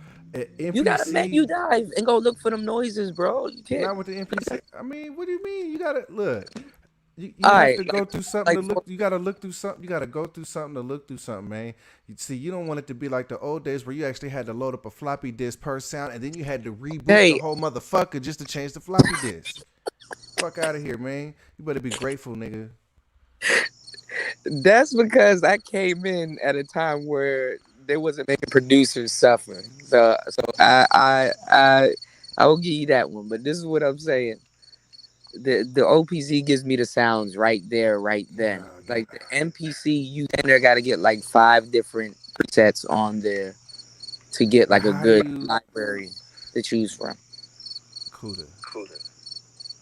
you gotta menu NPC, dive and go look for them noises, bro. You can't. not with the NPC. I mean, what do you mean? You gotta look. You All have right, to go through something to like look. You gotta look through something. You gotta go through something to look through something, man. You see, you don't want it to be like the old days where you actually had to load up a floppy disk per sound, and then you had to reboot the hey, whole motherfucker just to change the floppy disk. Fuck out of here, man. You better be grateful, nigga. that's because I came in at a time where they wasn't making producers suffer. So I will give you that one. But this is what I'm saying. The OPZ gives me the sounds right there, right then. Oh, Like the MPC, you in there got to get like 5 different presets on there to get but like a how do good you, library to choose from. Kuda?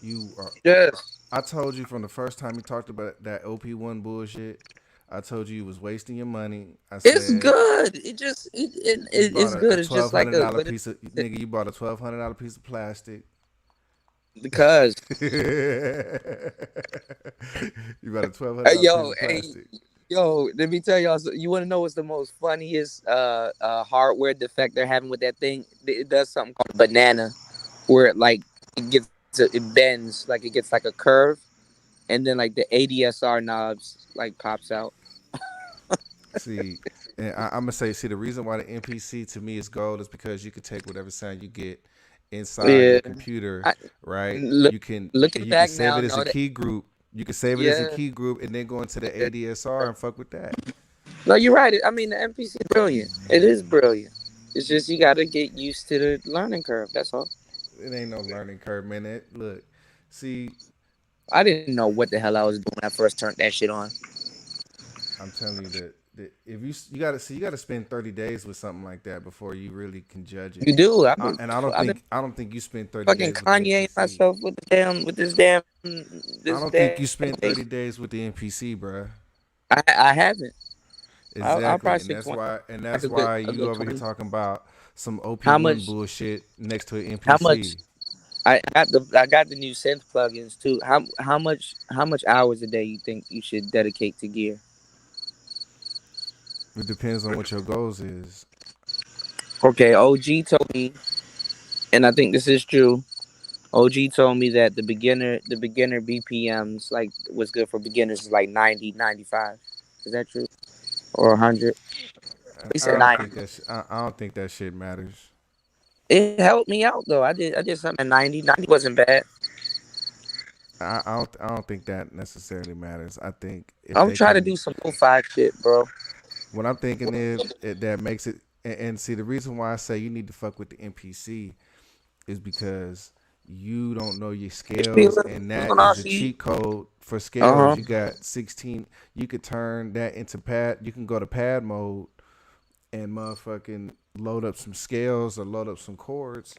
You are. Yes, I told you from the first time you talked about that OP1 bullshit. I told you was wasting your money. I it's said good. It just you bought it's a good. It's just twelve like hundred a dollar but piece of nigga. You bought a $1,200 piece of plastic. because You got a $1,200 piece yo of hey plastic. yo let me tell y'all. You want to know what's the most funniest hardware defect they're having with that thing? It does something called banana, where it bends like it gets like a curve, and then like the ADSR knobs like pops out. See, and I'm gonna say, see, the reason why the MPC to me is gold is because you can take whatever sound you get inside Yeah, your computer, I, right? look, And looking you can back save now, it as a no, that key group. You can save it as a yeah, key group and then go into the yeah. ADSR and fuck with that. No, you're right. I mean, the MPC is brilliant. It is brilliant. It's just you got to get used to the learning curve. That's all. It ain't no learning curve, man. Look, see, I didn't know what the hell I was doing when I first turned that shit on. I'm telling you that if you gotta see, you gotta spend 30 days with something like that before you really can judge it. You do. And I don't I've been think you spend 30 fucking days with the Kanye NPC. myself with I this don't think damn you spent thing. 30 days with the NPC, bruh. I haven't. I'll Exactly, probably and say that's 20, why like a you good over here 20. talking about some How OP1 much? bullshit next to an How much? NPC. I got the new synth plugins too. How much hours a day you think you should dedicate to gear? It depends on what your goals is. Okay, OG told me, and I think this is true. OG told me that the beginner BPMs like what's good for beginners is like 90, 95. Is that true? Or 100? He I said don't 90. think that. I don't think that shit matters. It helped me out though. I did something at 90. 90 wasn't bad. I don't think that necessarily matters. I think if I'm they trying to can, do some lo-fi shit, bro. what I'm thinking is that makes it. And see, the reason why I say you need to fuck with the MPC is because you don't know your HP scales, and Lil that is the Nas. cheat code for Uh scales. huh. You got 16. You could turn that into pad. You can go to pad mode and motherfucking load up some scales or load up some chords,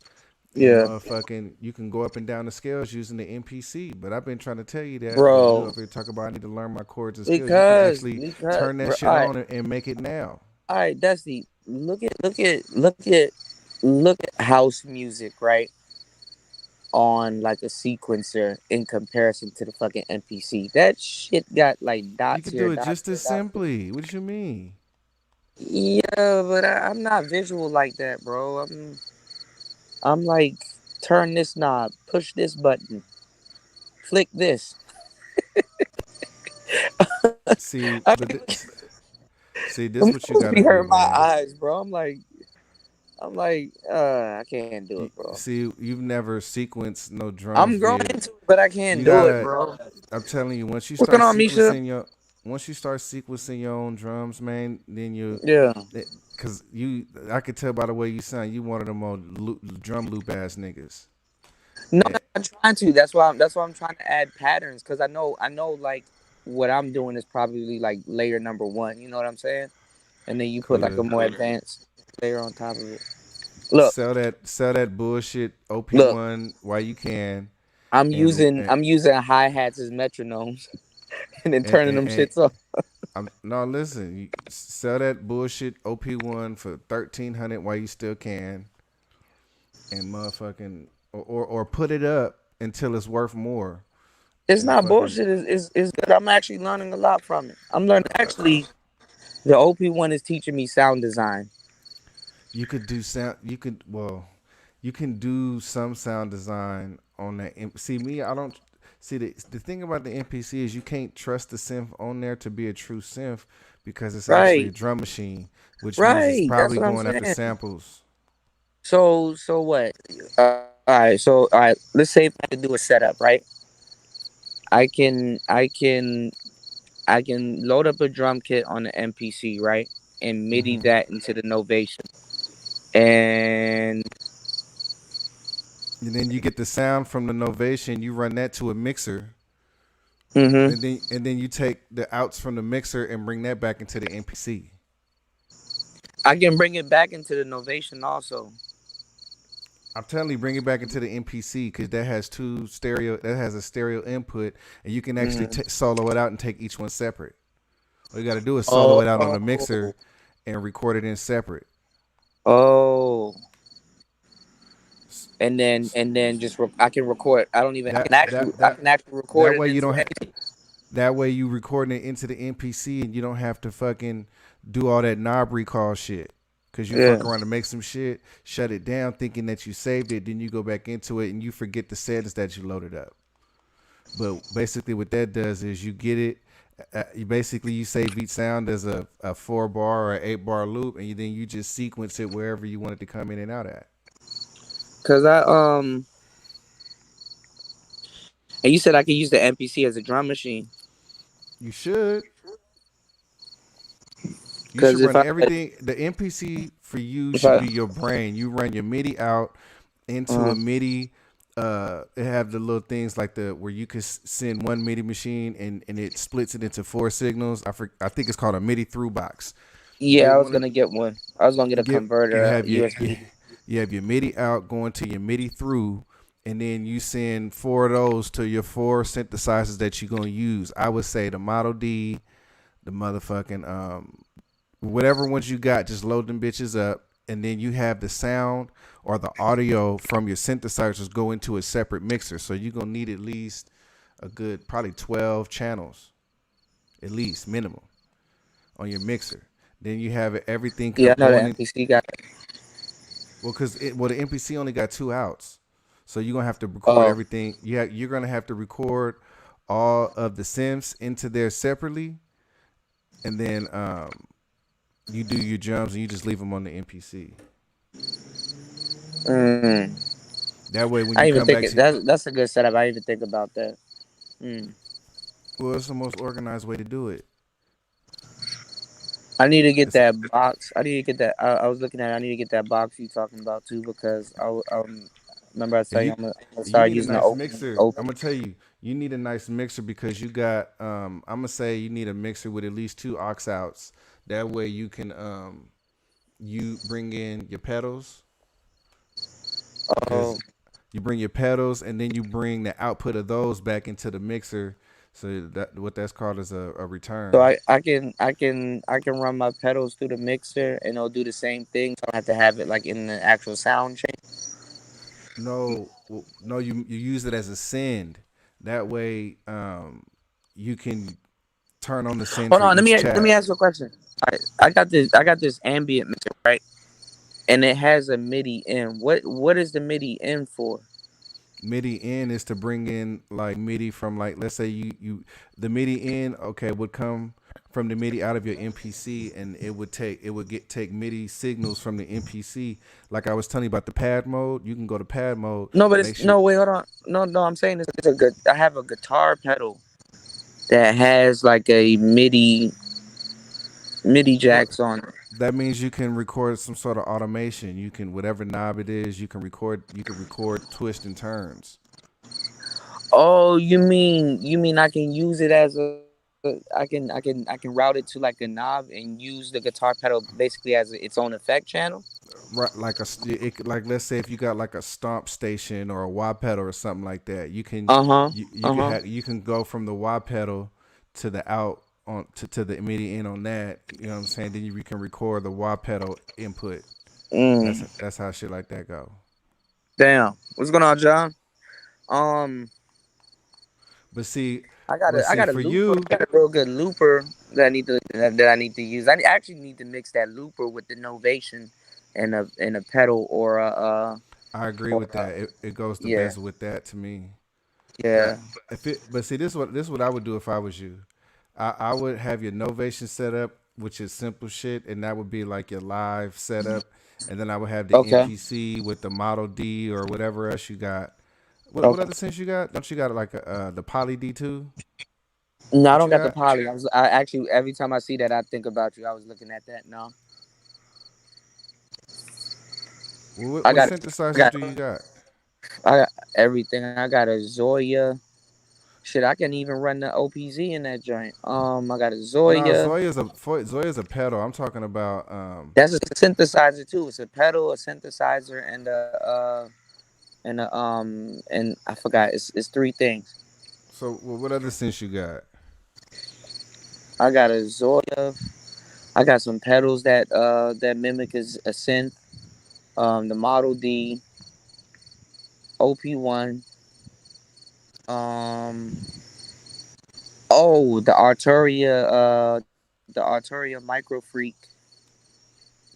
and Yeah, motherfucking you can go up and down the scales using the MPC. But I've been trying to tell you that, but you bro. over here talk about I need to learn my chords and scales. You can Because actually because turn that bro, shit on and make it now. all right, Dusty. Look at house music, right? On like a sequencer in comparison to the fucking NPC. That shit got like You dots can do here, it dots just here, as dots here. simply. What do you mean? Yeah, but I'm not visual like that, bro. I'm like turn this knob, push this button, flick this. See, I but be, see, this them is what you clothes got to be do, hurting my man. eyes, bro. I'm like, I can't do it, bro. See, you've never sequenced no drums I'm growing vid. into it, but I You can't do it, gotta. bro. I'm telling you, once you What's start going on, Misha? sequencing your, once you start sequencing your own drums, man, then you, Yeah. cause you, I could tell by the way you sound, you one of them old drum loop ass niggas. No, Eh, I'm trying to. That's why I'm trying to add patterns because I know like what I'm doing is probably like layer number one. You know what I'm saying? And then you put like a could more advanced layer on top of it. Look, sell that bullshit OP look. one while you can, I'm and using and I'm using hi hats as metronomes and then turning them and shits off. no, listen, you sell that bullshit OP one for 1,300 while you still can, and motherfucking or put it up until it's worth more, It's and not fucking bullshit. It's good. I'm actually learning a lot from it. I'm learning actually. The OP one is teaching me sound design. you could do sound. You can do some sound design on that. See me, I don't see the thing about the MPC is you can't trust the synth on there to be a true synth because it's actually a Right. drum machine, which means it's Right. That's probably what I'm going after saying. samples. So what? All right. So all right. Let's say if I had to do a setup, right? I can I can I can load up a drum kit on the MPC, right, and MIDI Hmm. that into the Novation, and And then you get the sound from the Novation. You run that to a mixer, hmm and then you take the outs from the mixer and bring that back into the MPC. I can bring it back into the Novation also. I'm telling you, bring it back into the MPC because that has two stereo. That has a stereo input, and you can actually hmm solo it out and take each one separate. All you got to do is solo it out on the Oh, mixer and record it in separate. oh, and then I can record. I don't even. That that I that can actually record that it way you into don't have. anything. That way you recording it into the MPC and you don't have to fucking do all that knob recall shit. Cause you Yeah. fuck around to make some shit, shut it down, thinking that you saved it, then you go back into it and you forget the settings that you loaded up. But basically, what that does is you get it. You save each sound as a 4 bar or 8 bar loop, and then you just sequence it wherever you want it to come in and out at. Cause and you said I could use the MPC as a drum machine. You should. You Cause should run everything. The MPC for you if should I be your brain. You run your MIDI out into uh a MIDI. It have the little things like the where you can send one MIDI machine and it splits it into four signals. I think it's called a MIDI through box. yeah, Get I was one of gonna get one. I was gonna get a get you converter, have USB. you have your MIDI out going to your MIDI through, and then you send four of those to your four synthesizers that you're gonna use. I would say the Model D, the motherfucking whatever ones you got, just load them bitches up, and then you have the sound or the audio from your synthesizers go into a separate mixer. So you're gonna need at least a good probably 12 channels, at least minimum, on your mixer. Then you have everything Yeah, I know the going in. MPC got it. Well, because the MPC only got 2 outs, so you're gonna have to record Oh, everything. Yeah, you're gonna have to record all of the synths into there separately, and then you do your drums and you just leave them on the MPC. mm. That way, when I you even come think back to, that's a good setup. I even think about that. Mm. well, it's the most organized way to do it. I need to get It's that box. I need to get that. I was looking at. I need to get that box you talking about too because remember I and said I'm gonna you start need a using the nice open mixer. I'm open. gonna tell you, you need a nice mixer because you got. I'm gonna say you need a mixer with at least 2 aux outs. That way you can you bring in your pedals Oh, because you bring your pedals and then you bring the output of those back into the mixer. So that what that's called is a so return. I can run my pedals through the mixer and it'll do the same thing. So I don't have to have it like in the actual sound chain. No, no, you use it as a send. That way, you can turn on the send Hold for on. Let each me let me track. ask you a question. I got this ambient mixer, right? And it has a MIDI in. What is the MIDI in for? MIDI in is to bring in like MIDI from like let's say the MIDI in would come from the MIDI out of your MPC and take MIDI signals from the MPC. Like I was telling you about the pad mode, you can go to pad mode. No, but Make it's sure no wait, hold on. No, I'm saying it's a good. I have a guitar pedal that has like a MIDI well, jacks on it. that means you can record some sort of automation. You can whatever knob it is, you can record twist and turns. Oh, you mean I can use it as a I can route it to like a knob and use the guitar pedal basically as its own effect channel. Right, like like let's say if you got like a stomp station or a wah pedal or something like that, Uh huh. you Uh can huh. have you can go from the wah pedal to the out on to the immediate in on that. You know what I'm saying? Then you can record the wah pedal input. Mm. That's how shit like that go. Damn. What's going on, John? Um, But see, I got a I got a for looper. you, I got a real good looper that I need to use. I actually need to mix that looper with the Novation and a pedal I agree or with that. It goes the yeah, best with that to me. yeah. But but see this is what I would do if I was you. I would have your Novation set up, which is simple shit, and that would be like your live setup. And then I would have the Okay. MPC with the Model D or whatever else you got. What Okay. other sense you got? Don't you got like the Poly D2? No, I What don't you got the got? poly. I actually every time I see that I think about you. I was looking at that. No, I What got I synthesizers got do you got? I got everything. I got a Zoya. Shit, I can even run the OPZ in that joint. I got a Oh no, Zoya. Zoya's a pedal. I'm talking about That's a synthesizer too. It's a pedal, a synthesizer, and I forgot. It's three things. so what other sense you got? I got a Zoya. I got some pedals that mimic as a synth. The Model D, OP1. Um. Oh, the Arturia Micro Freak.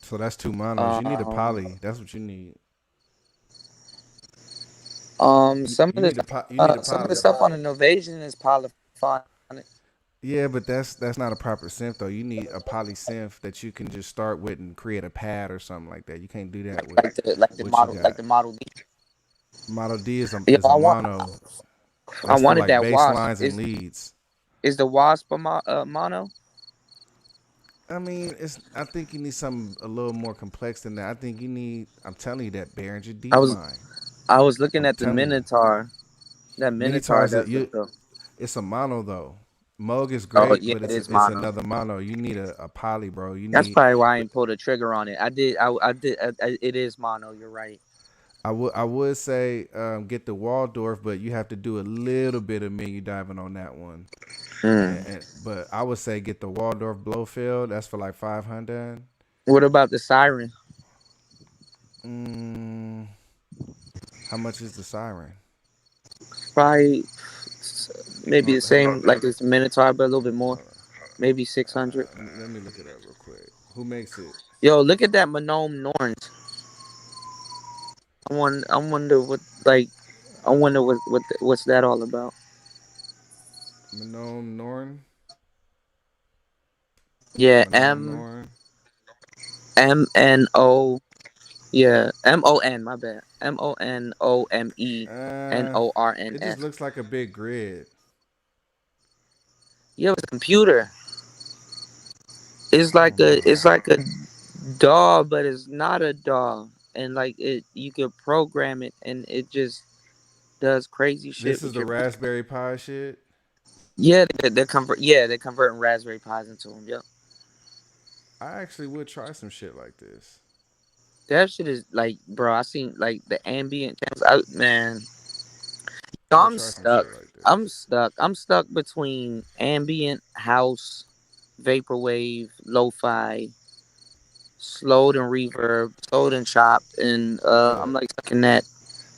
So that's 2 monos. You need a Um. poly. That's what you need. Some of You the need a you need a some of the poly. stuff on Innovation is polyphonic. Yeah, but that's not a proper synth though. You need a poly synth that you can just start with and create a pad or something like that. You can't do that with Like the what you model like got. the Model D. Model D Yo, is a mono. I That's for wanted like that bass Wasp. lines and leads. Is the Wasp mono? I mean, it's. I think you need something a little more complex than that. I think you need. I'm telling you that Behringer I D was line. I was looking I'm at the telling you, Minotaur. That Minotaur Minitar's does it though. it's a mono though. Moog is Oh great, yeah, but it is it's mono. another mono. You need a poly, bro. You That's need. probably why I ain't pulled a trigger on it. I did. I did. It is mono. You're right. I would say get the Waldorf, but you have to do a little bit of menu diving on that one. Mm. But I would say get the Waldorf Blowfield. That's for like 500. What about the Siren? Mm, how much is the Siren? Probably maybe Oh, the same like this Minotaur, but a little bit more. hold on. Maybe 600. Let me look it up real quick. Who makes it? Yo, look at that Monome Norns. I wonder what like I wonder what's that all about. Manon Norn. Yeah, Manon Norn. MNO. Yeah, MON. My bad. MONOME Uh, it just NORNS. looks like a big grid. Yeah, it's a computer. It's I like don't know. a DAW, but it's not a DAW. And like it, you could program it, and it just does crazy shit This is with the your. Raspberry Pi shit. Yeah, they're converting Raspberry Pis into them. Yep. I actually would try some shit like this. That shit is like, bro. I seen like the ambient channels. Man, I would I'm try some stuck. shit like I'm this. stuck. I'm stuck between ambient, house, vaporwave, lo-fi, slowed and reverb, slowed and chopped, and I'm Look, like stuck in that.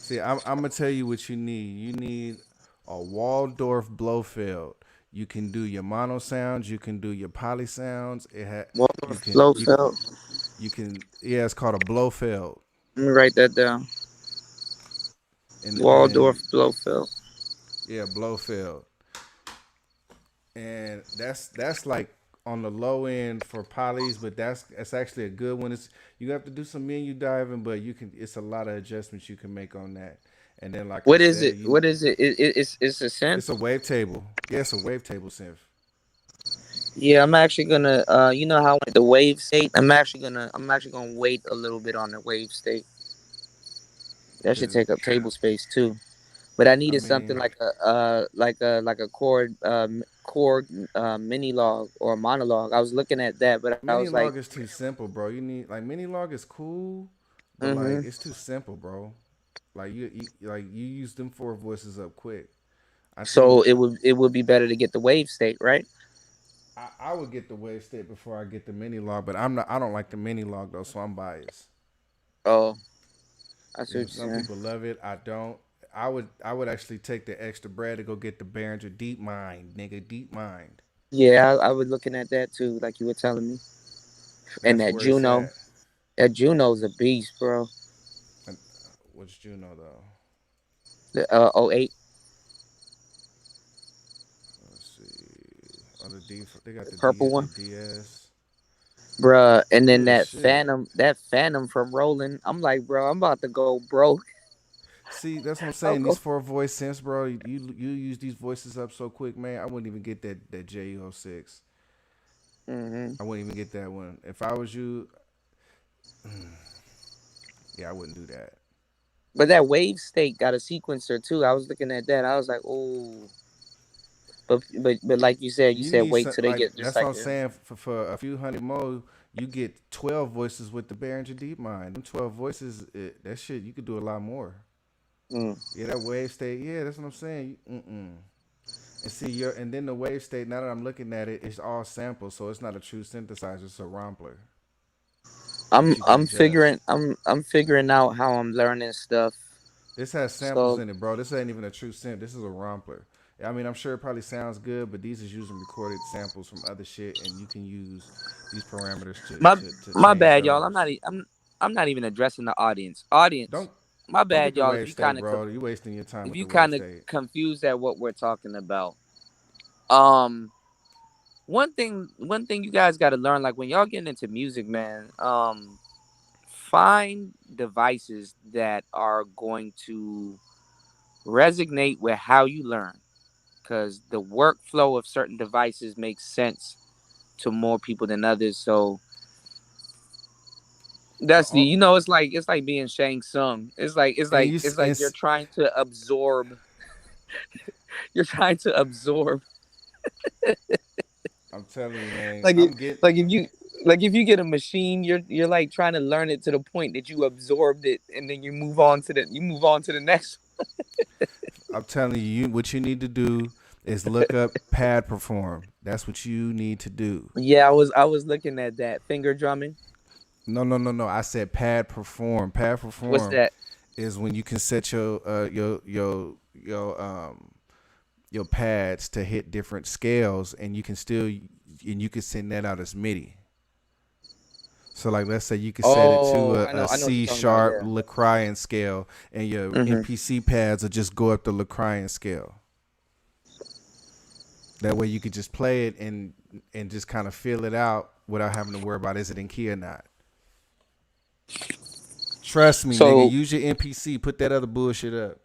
see, I'm gonna tell you what you need. You need a Waldorf Blofeld. You can do your mono sounds. You can do your poly sounds. You Waldorf can Blofeld. you can yeah. It's called a Blofeld, Let me write that down. and Waldorf then Blofeld. yeah, Blofeld, and that's like on the low end for polys, but that's actually a good one. It's you have to do some menu diving, but you can. It's a lot of adjustments you can make on that. And then, like I What is it? said, What is it? It's a it's synth. a wavetable. Yeah, it's a wavetable synth. Yeah, I'm actually gonna. You know how the wave state. I'm actually gonna wait a little bit on the wave state. That should Cause take up table space too. But I I needed something mean, like a chord mini log or monologue. I was looking at that, but I was mini like, log is too simple, bro. You need like mini log is cool, but like mm-hmm. it's too simple, bro. Like you use them four voices up quick. I So think it would be better to get the wave state, right? I would get the wave state before I get the mini log, but I'm not. I don't like the mini log though, so I'm biased. Oh, I see You know, what some you're saying. people love it. I don't. I would actually take the extra bread to go get the Behringer Deep Mind, nigga, Deep Mind. Yeah, I was looking at that too, like you were telling me. And That's that where it's Juno, at. that Juno's a beast, bro. And, what's Juno though? The oh 08 Let's see. Oh, the D. They got purple the one, DS. bruh. And then Good shit. That Phantom from Roland. I'm like, bro, I'm about to go broke. See, that's what I'm I'll saying. These go. four voice synths, bro. You use these voices up so quick, man. I wouldn't even get that JU06. Hmm. I wouldn't even get that one. If I was you, yeah, I wouldn't do that. But that wave state got a sequencer too. I was looking at that. I was like, oh, but like You you said need wait some till they like get just that's what like I'm saying. For a few hundred more, you get 12 voices with the Behringer DeepMind. Them 12 voices, that shit you could do a lot more. mm. Yeah, that wave state. Yeah, that's what I'm saying. Mm-mm. And see and then the wave state. Now that I'm looking at it, it's all samples, so it's not a true synthesizer. It's a rompler that you can adjust. I'm figuring out how I'm learning stuff. This has samples So in it, bro. This ain't even a true synth. This is a rompler. I mean, I'm sure it probably sounds good, but these is using recorded samples from other shit, and you can use these parameters my to my change bad, y'all. those. I'm not even addressing the audience. Audience, Don't my don't get bad, the y'all. wave state, bro. You wasting your time If with you the wave kind of state. confused at what we're talking about, um, one thing you guys got to learn, like when y'all getting into music, man, find devices that are going to resonate with how you learn, because the workflow of certain devices makes sense to more people than others. So The that's o- it's like being Shang Tsung. and you It's like you're trying to absorb. I'm telling you, man. like it, I'm getting. like if you get a machine, you're like trying to learn it to the point that you absorbed it, and then you move on to the next. I'm telling you. What you need to do is look up pad perform. That's what you need to do. Yeah, I was looking at that finger drumming. No, no, no, no. I said pad perform. Pad What's perform that? is when you can set your pads to hit different scales, and you can send that out as MIDI. So like, let's say you could set it to Oh, a I know what you're C talking about. sharp Yeah. Locrian scale, and your Hmm. MPC pads will just go up the Locrian scale. That way you could just play it and just kind of feel it out without having to worry about is it in key or not. Trust me, nigga. So Use your MPC. Put that other bullshit up.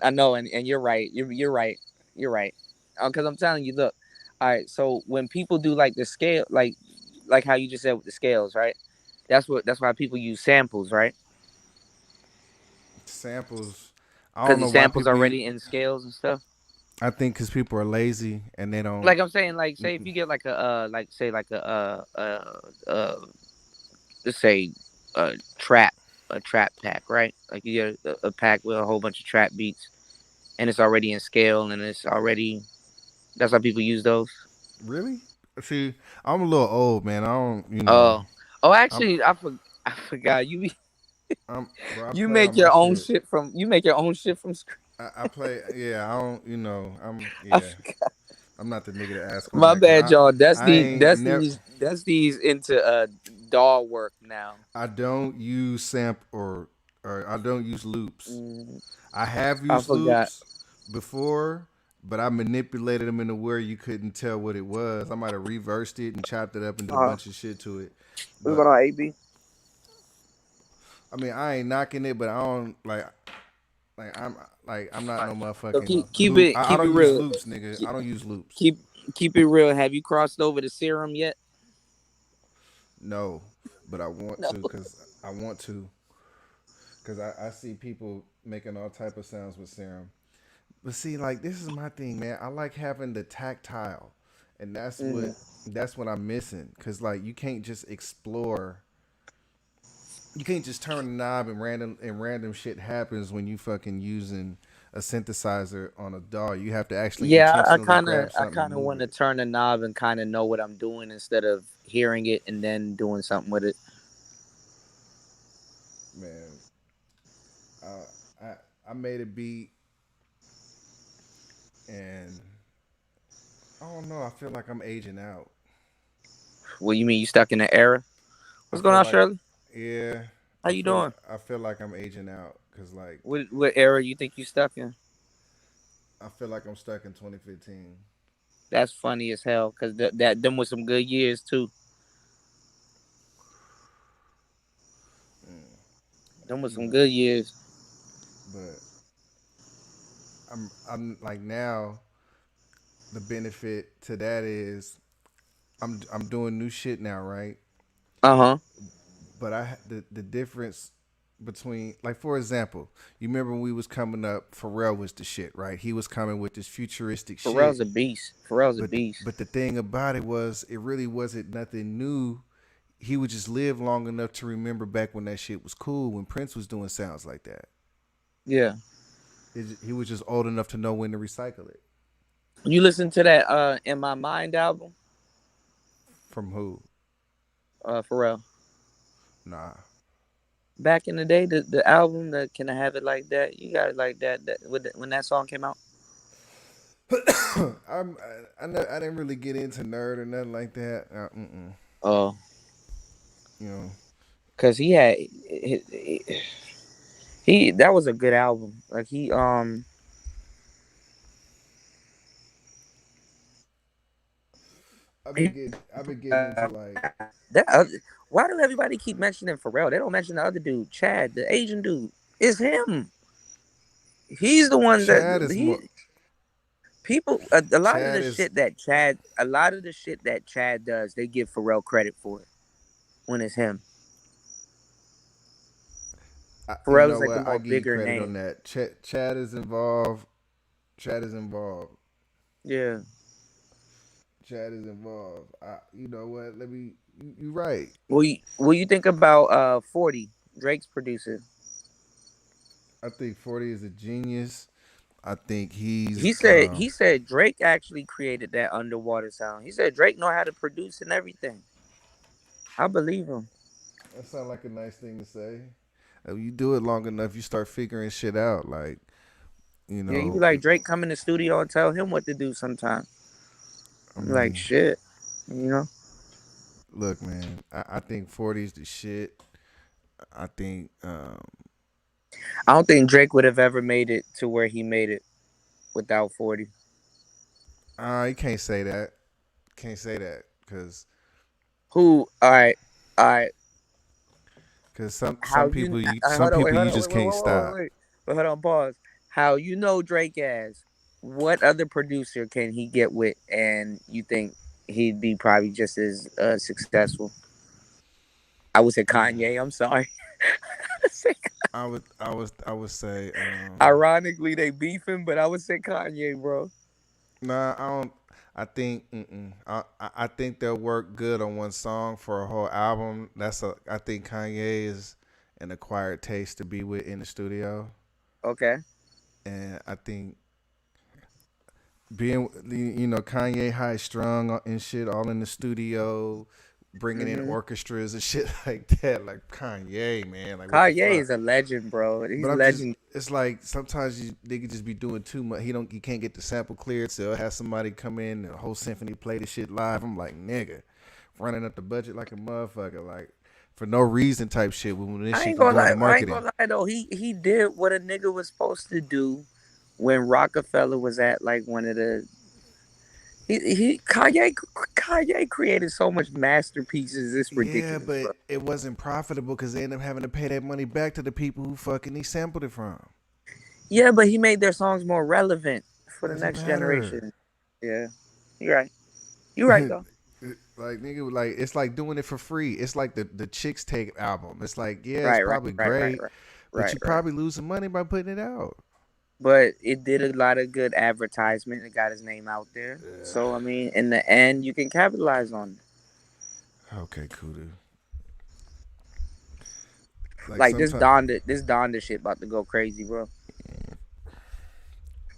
I know, and you're right. You're right. You're right. Because I'm telling you, look. All right. So when people do like the scale, like how you just said with the scales, right? That's why people use samples, right? Samples. I Because don't the know why samples people. already in scales and stuff. I think because people are lazy and they don't. Like I'm saying, like say if you get like a like say like let's say a trap a trap pack, right? Like you get a pack with a whole bunch of trap beats, and it's already in scale, and it's already that's why people use those. Really? See, I'm a little old, man. I don't. Oh, oh, I'm. actually, I forgot Bro, I you play all make my your own shit. shit from you make your own shit from scratch. I play. Yeah, I don't. I Yeah. forgot. I'm not the nigga to ask on My that because bad, y'all. I ain't never. That's these into doll work now. I don't use or I don't use loops. Mm, I have I used forgot. loops before, but I manipulated them in a way you couldn't tell what it was. I might have reversed it and chopped it up and did a Uh, bunch of shit to it. what's But going on, AB? I mean, I ain't knocking it, but I don't I'm not no So motherfucking loop. I keep it don't use real. loops, nigga. Keep I don't use loops. keep keep it real. Have you crossed over to Serum yet? No, but I want No. to because I see people making all type of sounds with serum. But see, like this is my thing, man. I like having the tactile, and Mm. that's what I'm missing. Cause like you can't just explore. You can't just turn a knob and random shit happens when you fucking using a synthesizer on a DAW. You have to actually Yeah, intentionally grab I something and kind of move want to it. turn the knob and kind of know what I'm doing instead of hearing it and then doing something with it. Man, I I, I made a beat and I don't know. I feel like I'm aging out. What you mean you stuck in the era? I What's going feel on, like Shirley? yeah. How you doing? I feel like I'm aging out because like What era you think you stuck in? I feel like I'm stuck in 2015. That's funny as hell because that them was some good years too. Mm, Them was you some know, good years. but I'm like now the benefit to that is I'm doing new shit now, right? Uh huh. But the difference between like for example, you remember when we was coming up, Pharrell was the shit, right? He was coming with this futuristic shit. Pharrell's a beast. Pharrell's a But beast. but the thing about it was it really wasn't nothing new. He would just live long enough to remember back when that shit was cool when Prince was doing sounds like that. Yeah. He was just old enough to know when to recycle it. You listen to that In My Mind album? From who? Pharrell. Nah. Back in the day, the album that Can I Have It Like That? You got it like when that song came out. I didn't really get into nerd or nothing like that. Oh, You know, cause he that was a good album. Like I've been getting into like that other, why do everybody keep mentioning Pharrell? They don't mention the other dude, Chad, the Asian dude. It's him. He's the one that Chad is more. he people a lot of Chad the is. shit that Chad a lot of the shit that Chad does, they give Pharrell credit for it when it's him. You Pharrell is know like the what? I more give you bigger credit on name. that. Chad is involved. Chad is involved. Yeah. Chad is involved. You know what? Let me. You right. What you think about 40, Drake's producer? I think 40 is a genius. I think he's. He said Drake actually created that underwater sound. He said Drake know how to produce and everything. I believe him. That sounds like a nice thing to say. You do it long enough, you start figuring shit out. Like you Yeah, you be know, like Drake come in the studio and tell him what to do sometimes. I I'm like mean, shit, you know. Look, man, I think 40's the shit. I think I don't think Drake would have ever made it to where he made it without 40. you can't say that. Can't say that Who? All right, all right. because some How some you? people you some Hold on, wait, people hold you on, just wait, wait, can't wait, wait, stop. wait, wait. But hold on, pause. How you know Drake as? What other producer can he get with, and you think he'd be probably just as successful? I would say Kanye. I'm sorry. I would say Ironically, they beefing, but I would say Kanye, bro. nah, I don't. I think I think they'll work good on one song for a whole album. I think Kanye is an acquired taste to be with in the studio, Okay. and I think being Kanye high strung and shit all in the studio, bringing in hmm orchestras and shit like that, like Kanye, man, like what the Kanye fuck. is a legend, bro. He's But I'm just, legend. it's like sometimes they could just be doing too much. He can't get the sample cleared, so he'll have somebody come in and the whole symphony play the shit live. I'm like, nigga, running up the budget like a motherfucker, like for no reason type shit when this I shit ain't can gonna go lie. into I ain't marketing. gonna lie though. He did what a nigga was supposed to do when Rockefeller was at like one of the. He Kanye created so much masterpieces. It's Yeah, ridiculous, but bro. it wasn't profitable because they end up having to pay that money back to the people who fucking he sampled it from. Yeah, but he made their songs more relevant for the Doesn't next matter. generation. Yeah, you're right. You're right though. Like nigga, like it's like doing it for free. It's like the Chicks Tape album. It's like yeah, it's Right, right, probably right, right, great, right, but right, you right. probably losing money by putting it out. But it did a lot of good advertisement. It got his name out there. So I mean, in the end, you can capitalize on it. Okay, cool. Like Like sometimes This Donda shit about to go crazy, bro.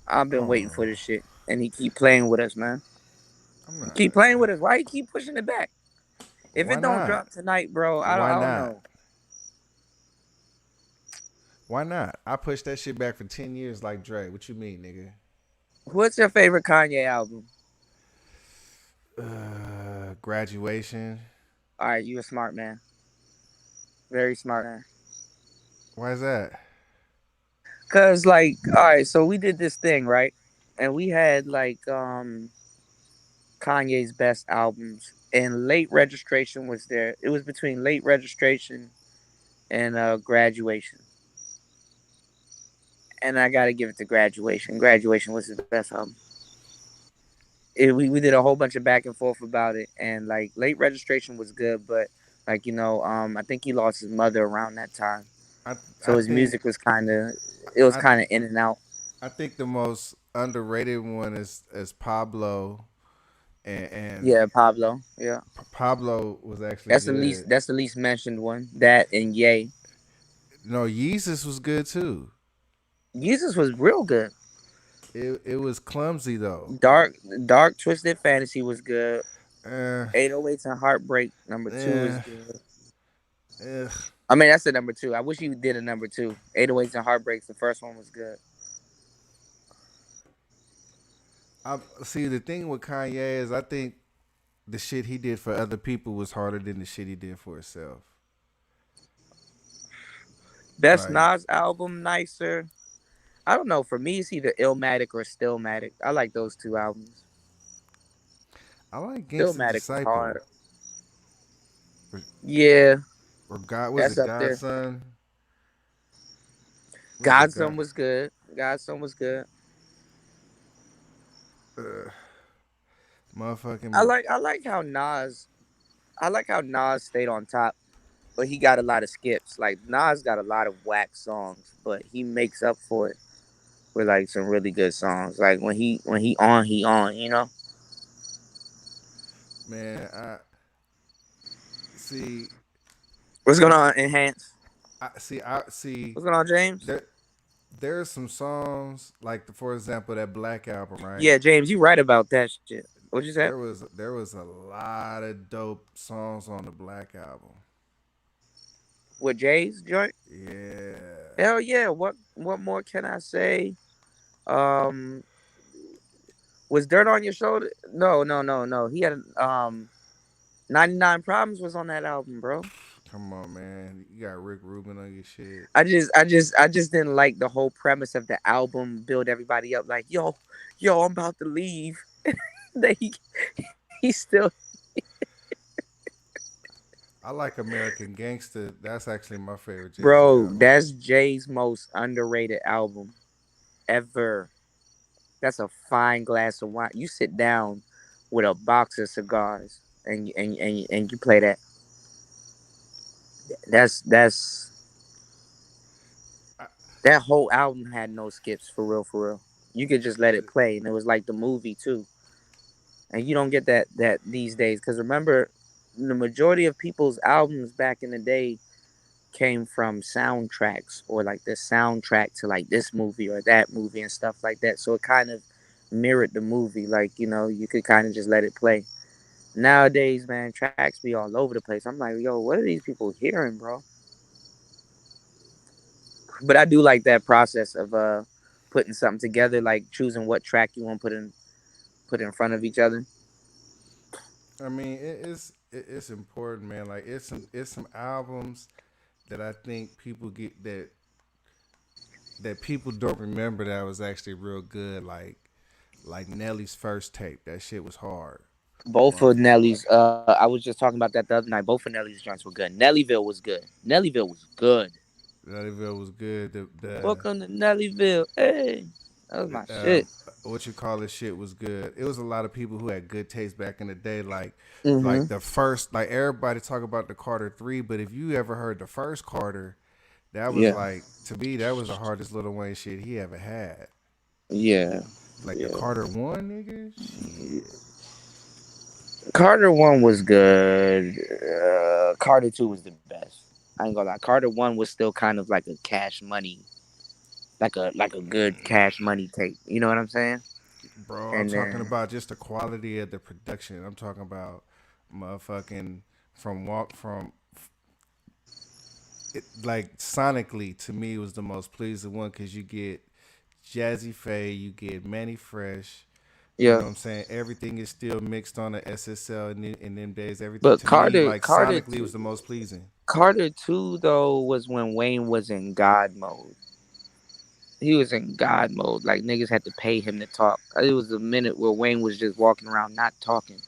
I've I been don't waiting know. for this shit, and he keep playing with us, man. I'm He not. keep playing with us. Why he keep pushing it back? If Why it don't not? drop tonight, bro, Why I don't not? know. Why not? I pushed that shit back for 10 years, like Dre. What you mean, nigga? What's your favorite Kanye album? Graduation. All right, you a smart man, very smart man. Why is that? Cause like, all right, so we did this thing, right? And we had like Kanye's best albums, and Late Registration was there. It was between Late Registration and Graduation, and I gotta give it to Graduation. Graduation was his best album. We did a whole bunch of back and forth about it, and like Late Registration was good, but like I think he lost his mother around that time, I I so his think music was kind of in and out. I think the most underrated one is Pablo, and Yeah, Pablo. Yeah, Pablo was actually good. that's the least mentioned one. That and Yay. No, Yeezus was good too. Jesus was real good. It was clumsy though. Dark Dark Twisted Fantasy was good. Uh, 808s and Heartbreak #2 is eh, good. ugh. I mean, that's the #2. I wish you did a #2. 808s and Heartbreaks. The first one was good. I see the thing with Kanye is I think the shit he did for other people was harder than the shit he did for himself. Best Like Nas album, Nicer. I don't know. For me, it's either Illmatic or Stillmatic. I like those two albums. I like Gangsta Stillmatic was Disciple hard. or, Yeah, or God was that's it up there. Godson? Was it Godson God? was good. Godson was good. Uh, motherfucking I like how Nas stayed on top, but he got a lot of skips. Like Nas got a lot of whack songs, but he makes up for it with like some really good songs. Like he on. man. I see. What's going on, Enhance? I see. What's going on, James? There there's some songs like for example that Black album, right? Yeah, James, you right about that shit. What'd you say? There was a lot of dope songs on the Black album. With Jay's joint? Yeah. Hell yeah. What more can I say? Um was Dirt on Your Shoulder? No, no, no, no. He had 99 Problems was on that album, bro. Come on, man. You got Rick Rubin on your shit. I just didn't like the whole premise of the album. Build everybody up like, yo, I'm about to leave. that he still, I like American Gangster. That's actually my favorite Jay-Z bro. album. That's Jay's most underrated album ever. That's a fine glass of wine. You sit down with a box of cigars and you play that. That's I, that whole album had no skips for real, for real. You could just let it play, and it was like the movie too. And you don't get that these days because remember, the majority of people's albums back in the day came from soundtracks or like the soundtrack to like this movie or that movie and stuff like that. So it kind of mirrored the movie. Like you could kind of just let it play. Nowadays, man, tracks be all over the place. I'm like, yo, what are these people hearing, bro? But I do like that process of putting something together, like choosing what track you want to put in front of each other. I mean, it's important, man. Like it's some albums that I think people get that people don't remember that was actually real good. Like Nelly's first tape. That shit was hard. Both of Motherfucker. Nelly's, I was just talking about that the other night. Both of Nelly's joints were good. Nellyville was good. Nellyville was good. Nellyville was good. Welcome to Nellyville. Hey, that was my The shit. what you call it shit was good. It was a lot of people who had good taste back in the day. Like Hmm. the first, like everybody talk about the Carter 3, but if you ever heard the first Carter, that was Yeah, like to me that was the hardest Lil Wayne shit he ever had. yeah, Like the yeah. Carter 1, nigga, shit. Carter 1 was good. Carter 2 was the best. I ain't gonna lie. Carter 1 was still kind of like a cash money, like a good cash money tape. You know what I'm saying? Bro, I'm And talking then about just the quality of the production. I'm talking about motherfucking from walk from it, like sonically to me was the most pleasing one because you get Jazzy Faye, you get Manny Fresh. You yeah, know what I'm saying? Everything is still mixed on the SSL in them days. Everything but to me, Carter like Carter sonically, was the most pleasing. Carter 2 though was when Wayne was in God mode. He was in God mode. Like niggas had to pay him to talk. It was a minute where Wayne was just walking around not talking,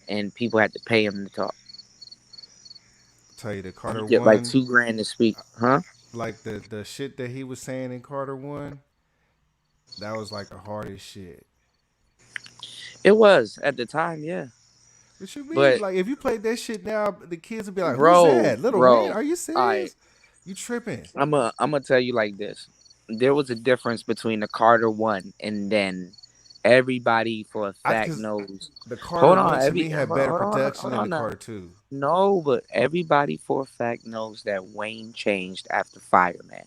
and people had to pay him to talk. I'll tell you, the You Carter get like one, 2 grand to speak, huh? like the shit that he was saying in Carter 1, that was like the hardest shit. It was at the time, yeah. What you mean? But Like if you played that shit now, the kids would be like, "Who's bro, that? Little Wayne? bro, Are you I serious? You tripping?" I'm gonna tell you like this. There was a difference between the Carter 1 and then everybody for a I fact because knows. the Carter Hold on, one to me had better hold on, production hold than the on now. Carter 2. No, but everybody for a fact knows that Wayne changed after Fireman.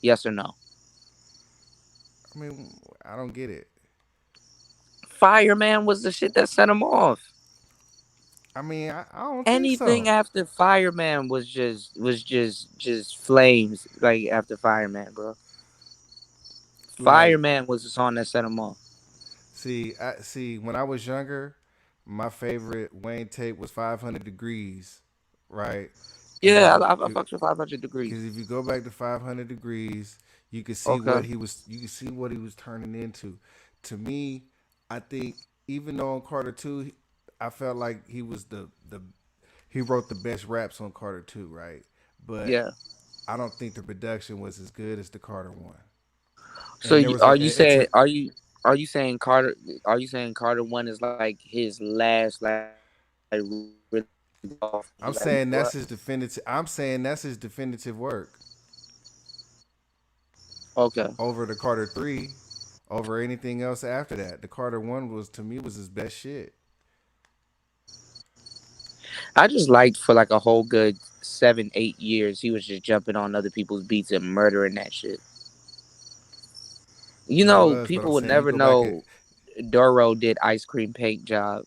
Yes or no? I mean, I don't get it. Fireman was the shit that set him off. I mean, I don't think Anything so. after Fireman was just flames. Like after Fireman, bro. Like, Fireman was the song that set him off. see when I was younger, my favorite Wayne tape was 500 Degrees, right? And Yeah, I fucked with 500 because degrees. if you go back to 500 Degrees, you can see Okay. what he was. You can see what he was turning into. To me, I think even though on Carter 2, I felt like he was the he wrote the best raps on Carter 2, right? But Yeah. I don't think the production was as good as the Carter 1. So And there was are a you it's saying a saying Carter? Are you saying Carter 1 is like his last like really off? Like blew up. I'm saying that's his definitive. I'm saying that's his definitive work Okay. over the Carter 3, over anything else after that. The Carter 1 was to me was his best shit. I just liked for like a whole good 7, 8 years. He was just jumping on other people's beats and murdering that shit. He was, but I'm People would saying you never go back at know Doro did ice cream paint job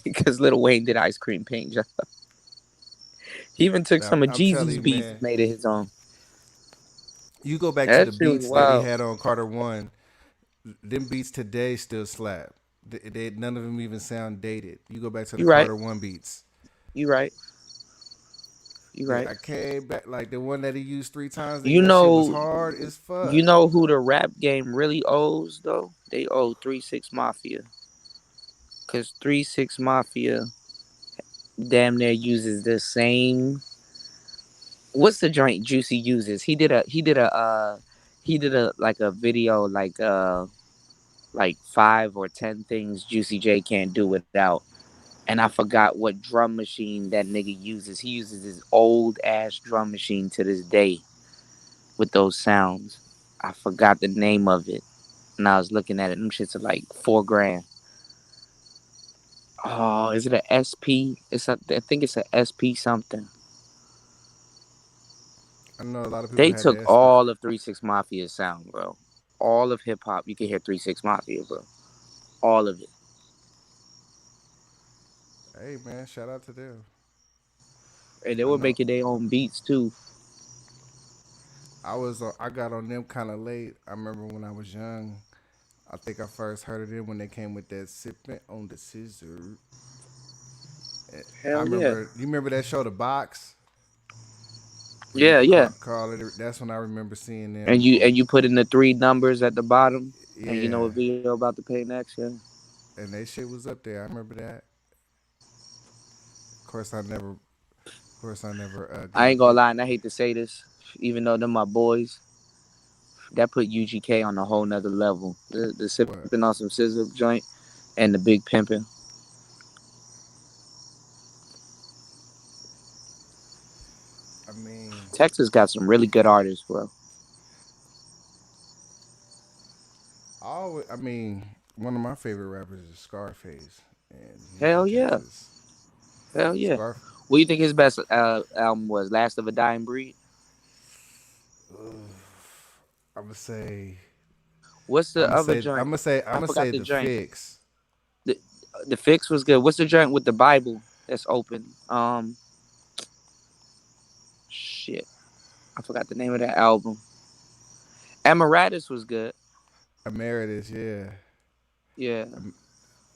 because Lil Wayne did ice cream paint job. He even took now. some of I'm telling Jeezy's you, beats man. and made it his own. You go back to That the shit was beats that he wild. had on Carter 1. Them beats today still slap. None of them even sound dated. You go back to the You right. Carter One beats. You right. You Yeah, right. I came back like the one that he used 3 times. You That shit was know. hard as You fuck. know who the rap game really owes though? They owe 3 6 Mafia, cause 3 6 Mafia damn near uses the same. What's the joint Juicy uses? He did a like a video like 5 or 10 things Juicy J can't do without. And I forgot what drum machine that nigga uses. He uses his old ass drum machine to this day with those sounds. I forgot the name of it. And I was looking at it. Them shits are like 4 grand. Oh, is it a SP? I think it's a SP something. I know a lot of people They had the took SP. all of 3 6 Mafia's sound, bro. All of hip hop, you can hear 3 6 Mafia, bro. All of it. Hey man, shout out to them. And they I were know. making their own beats too. I got on them kind of late. I remember when I was young. I think I first heard of them when they came with that sipping on the scissor. I Hell yeah. remember. You remember that show, The Box? Where you Yeah, could yeah. call it. That's when I remember seeing And them. you put in the 3 numbers at the bottom, and you know Yeah, what video about to pay next. Yeah. and that shit was up there. I remember that. Of course, I never. Of course, I never I got ain't gonna deep. lie, and I hate to say this, even though they're my boys, that put UGK on a whole nother level. The sipping What? on some scissor joint and the big pimping. I mean, Texas got some really good artists, bro. I mean, one of my favorite rappers is Scarface, and he's from Hell yeah. Texas. Hell yeah. Scarf. What do you think his best album was? Last of a Dying Breed? I'm gonna say. What's the other I'm joint? gonna say. I'm I gonna forgot say the the joint. fix. The, the Fix was good. What's the joint with the Bible that's open? Shit. I forgot the name of that album. Emeritus was good. Emeritus, yeah. Yeah. Um,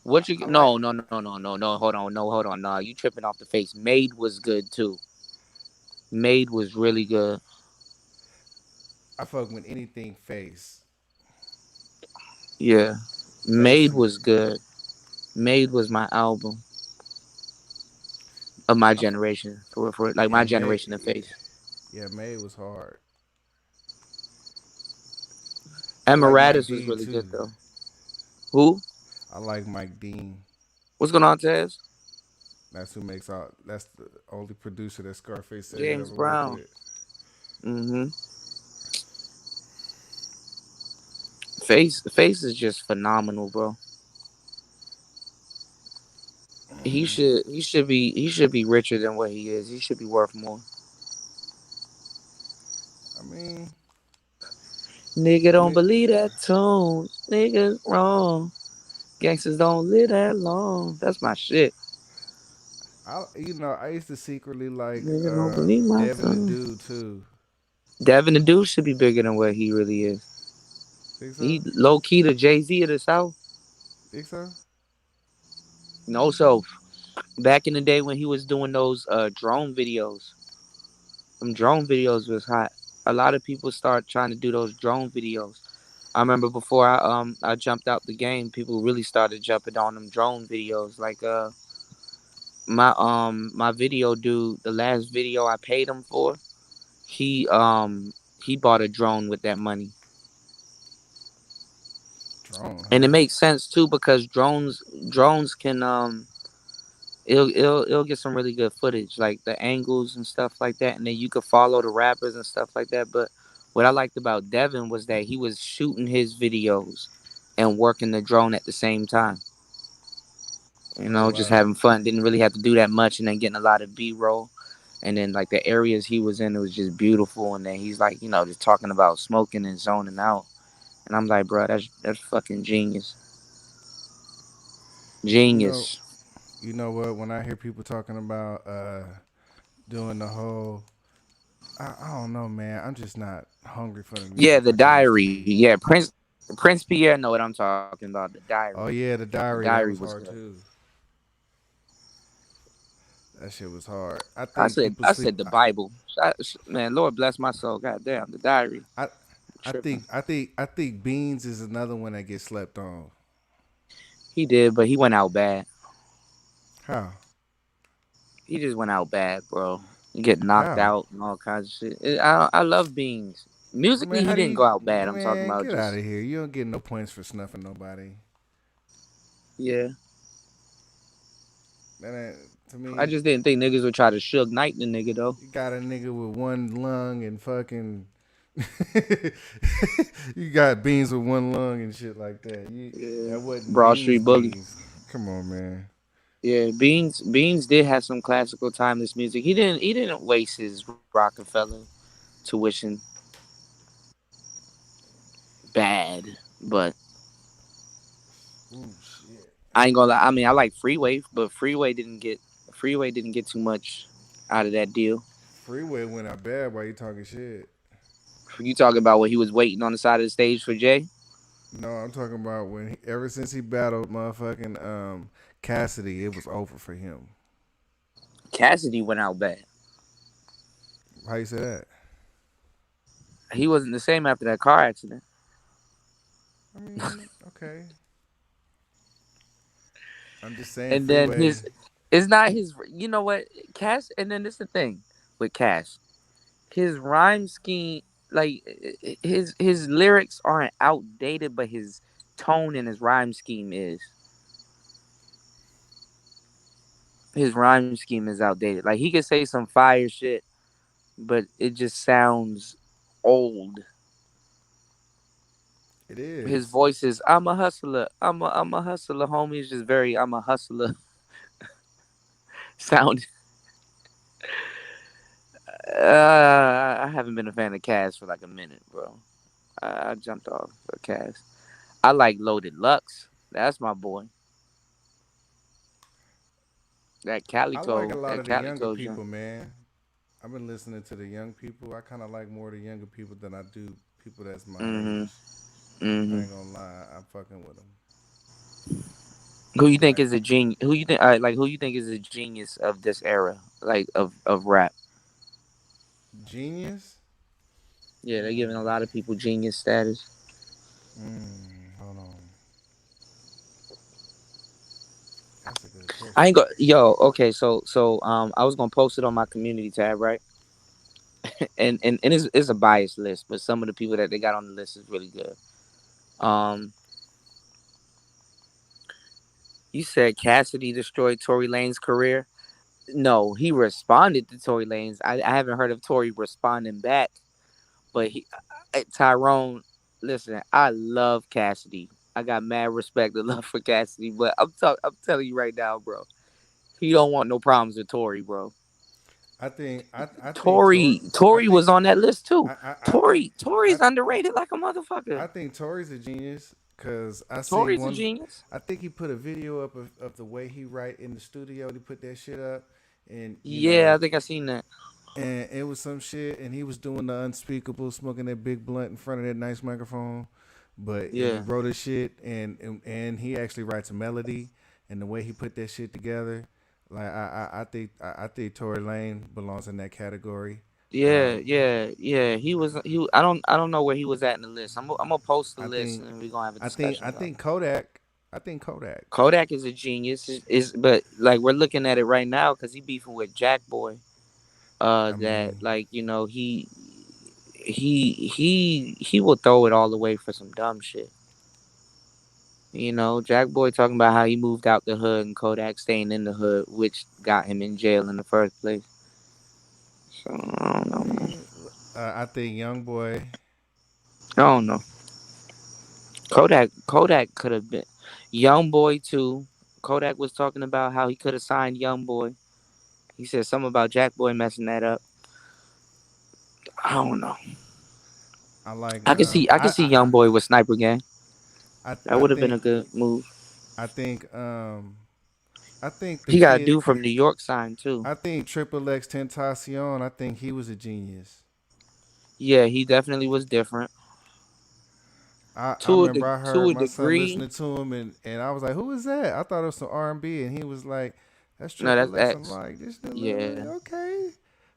What you I like. no no no no no no no hold on no hold on no you tripping off the face. Made was good too. Made was really good. I fuck with anything face. Yeah. Face. Made was good. Made was my album of my I fuck, generation for like yeah, my May. generation of face. Yeah, May was hard. I like Mike Emeritus was Dean really good too. though. Who? I like Mike Dean. What's going on, Tez? That's who makes all. That's the only producer that Scarface said he James ever worked Brown. with. Mm-hmm. Face is just phenomenal, bro. He should be richer than what he is. He should be worth more. I mean, Nigga don't me, believe that tune. Nigga wrong. Gangsters don't live that long. That's my shit. I used to secretly like Nigga don't believe my Devin the tune. Dude too. Devin the Dude should be bigger than what he really is. Think so? He low key to Jay-Z of the South. Think so? No, so back in the day when he was doing those drone videos, them drone videos was hot. A lot of people start trying to do those drone videos. I remember before I jumped out the game, people really started jumping on them drone videos. Like my video dude, the last video I paid him for, he um he bought a drone with that money. Drone, And it huh? makes sense too because drones can it'll get some really good footage, like the angles and stuff like that, and then you could follow the rappers and stuff like that. But what I liked about Devin was that he was shooting his videos and working the drone at the same time. Oh Just wow. having fun. Didn't really have to do that much, and then getting a lot of B-roll. And then like the areas he was in, it was just beautiful. And then he's like, just talking about smoking and zoning out. And I'm like, bro, that's fucking genius, You know, genius. you know what? When I hear people talking about doing the whole, I don't know, man. I'm just not hungry for the Yeah, music the like I used to diary. be. Yeah, Prince. Prince Pierre know what I'm talking about. The Diary. Oh yeah, the The diary that Diary was was hard good. too. That shit was hard. I I think said people I sleep. said the Bible. Man, Lord bless my soul. God damn, the Diary. I, Tripping. I think Beans is another one that gets slept on. He did, but he went out bad. How? He just went out bad, bro. He get knocked How? out and all kinds of shit. I love Beans. Musically, Man, he how do didn't you? go out bad. I'm talking Man, about get out just of here. You don't get no points for snuffing nobody. yeah. That ain't, to I me. just didn't think niggas would try to Suge Knight the nigga though. You got a nigga with one lung and fucking. You got beans with one lung and shit like that. Yeah. That wasn't Broad Street Bully. beans. Come on, man. Yeah, Beans did have some classical timeless music. He didn't waste his Rockefeller tuition bad, but Ooh shit. I ain't gonna lie. I mean, I like Freeway, but Freeway didn't get too much out of that deal. Freeway went out bad while you talking shit. You talking about when he was waiting on the side of the stage for Jay? No, I'm talking about ever since he battled motherfucking Cassidy, it was over for him. Cassidy went out bad. How you say that? He wasn't the same after that car accident. I mean, okay. I'm just saying, And then Freeway. it's not his. You know what, Cash? And then this the thing with Cash. His rhyme scheme, like his lyrics aren't outdated, but his tone and his rhyme scheme is. His rhyme scheme is outdated. Like he could say some fire shit, but it just sounds old. It His is. voice is I'm a hustler. I'm a hustler, homie. It's just very I'm a hustler sound. I haven't been a fan of Cass for like a minute, bro. I jumped off of Cass. I like Loaded Lux. That's my boy. That I like a Calico, lot that of the younger Calico people, joint. man. I've been listening to the young people. I kind of like more of the younger people than I do people that's my Mhm. age. I Mhm. ain't gonna lie, I'm fucking with them. Who you think Like is a genius? Who you think? Like who you think is a genius of this era, like of rap? genius. Yeah, they're giving a Mm, lot of people genius status. hold on, that's a good I question. ain't go. Yo, okay. So I was gonna post it on my community tab, right? And it's a biased list, but some of the people that they got on the list is really good. Um, you said Cassidy destroyed Tory Lane's career. No, he responded to Tory Lanez. I haven't heard of Tory responding back, but Tyrone, listen, I love Cassidy. I got mad respect and love for Cassidy, but I'm telling you right now, bro. He don't want no problems with Tory, bro. I think Tor. I Tory think was on that list too. I think Tory's I underrated like a motherfucker. I think Tory's a genius because I see Tory's a one. genius. I think he put a video up of the way he write in the studio. He put that shit up, and Yeah, I think I seen that. and it was some shit, and he was doing the unspeakable, smoking that big blunt in front of that nice microphone. But and he Yeah. wrote his shit, and he actually writes a melody, and the way he put that shit together, like I think Tory Lane belongs in that category. Yeah, Um, yeah, yeah. I don't know where he was at in the list. I'm gonna post the I list think and we're gonna have a I discussion about it. think Kodak. I think Kodak. Kodak is a genius, but like we're looking at it right now because he beefing with Jack Boy. I That mean, like he will throw it all away for some dumb shit. Jack Boy talking about how he moved out the hood and Kodak staying in the hood, which got him in jail in the first place. So I don't I know, man. mean, I think Young Boy. I don't know. Kodak could have been Young Boy too. Kodak was talking about how he could have signed Young Boy. He said something about Jack Boy messing that up. I don't know. I like. I can see Young Boy with Sniper Gang. That I would have been think a good move. I think I think the He got a kid. dude from New York signed too. I think Triple X Tentacion. I think he was a genius. Yeah, he definitely was different. I to a remember I to heard a my son degree. listening to him, and I was like, "Who is that?" I thought it was some R&B, and he was like, "That's No, that's Triple X." I'm X. like, "This the Yeah, little okay."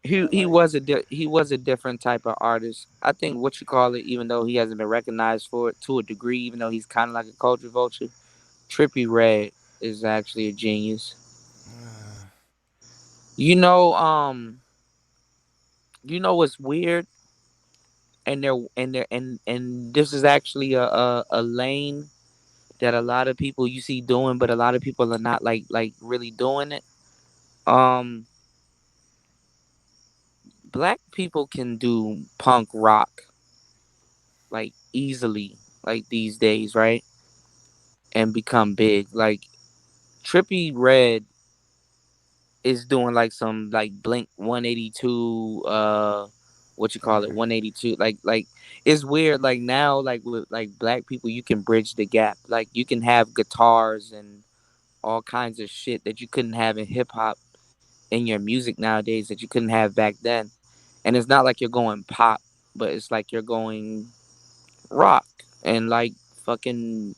he I he like. was he was a different type of artist. I think what you call it, even though he hasn't been recognized for it to a degree, even though he's kind of like a culture vulture. Trippy Red is actually a genius. You know, what's weird, and this is actually a lane that a lot of people you see doing, but a lot of people are not like really doing it. Um, Black people can do punk rock like easily, like these days, right? And become big. Like Trippy Red is doing like some like Blink 182, what you call it, Okay. 182. Like it's weird. Like now, like with like Black people, you can bridge the gap. Like you can have guitars and all kinds of shit that you couldn't have in hip hop in your music nowadays that you couldn't have back then. And it's not like you're going pop, but it's like you're going rock, and like fucking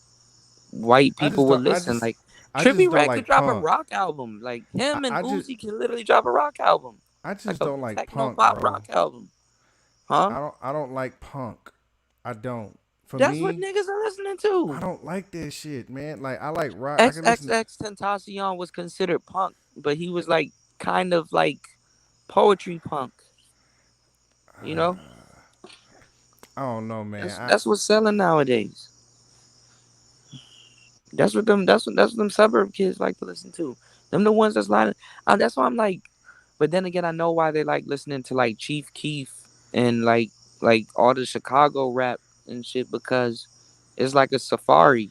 white I people just will don't. listen. Like I Trippy just don't Red could like drop a punk. rock album. Like him and I just Uzi can literally drop a rock album, I like just a don't like techno punk, pop bro. rock album, huh? I don't like punk. I don't. For That's what me, niggas are listening I to. don't like that shit, man. Like I like rock. I can listen. XXX Tentacion was considered punk, but he was like kind of like poetry punk. You know, I don't know, man. that's what's selling nowadays. That's what them suburb kids like to listen to. Them the ones that's lining. That's why I'm like. But then again, I know why they like listening to like Chief Keef and like all the Chicago rap and shit, because it's like a safari.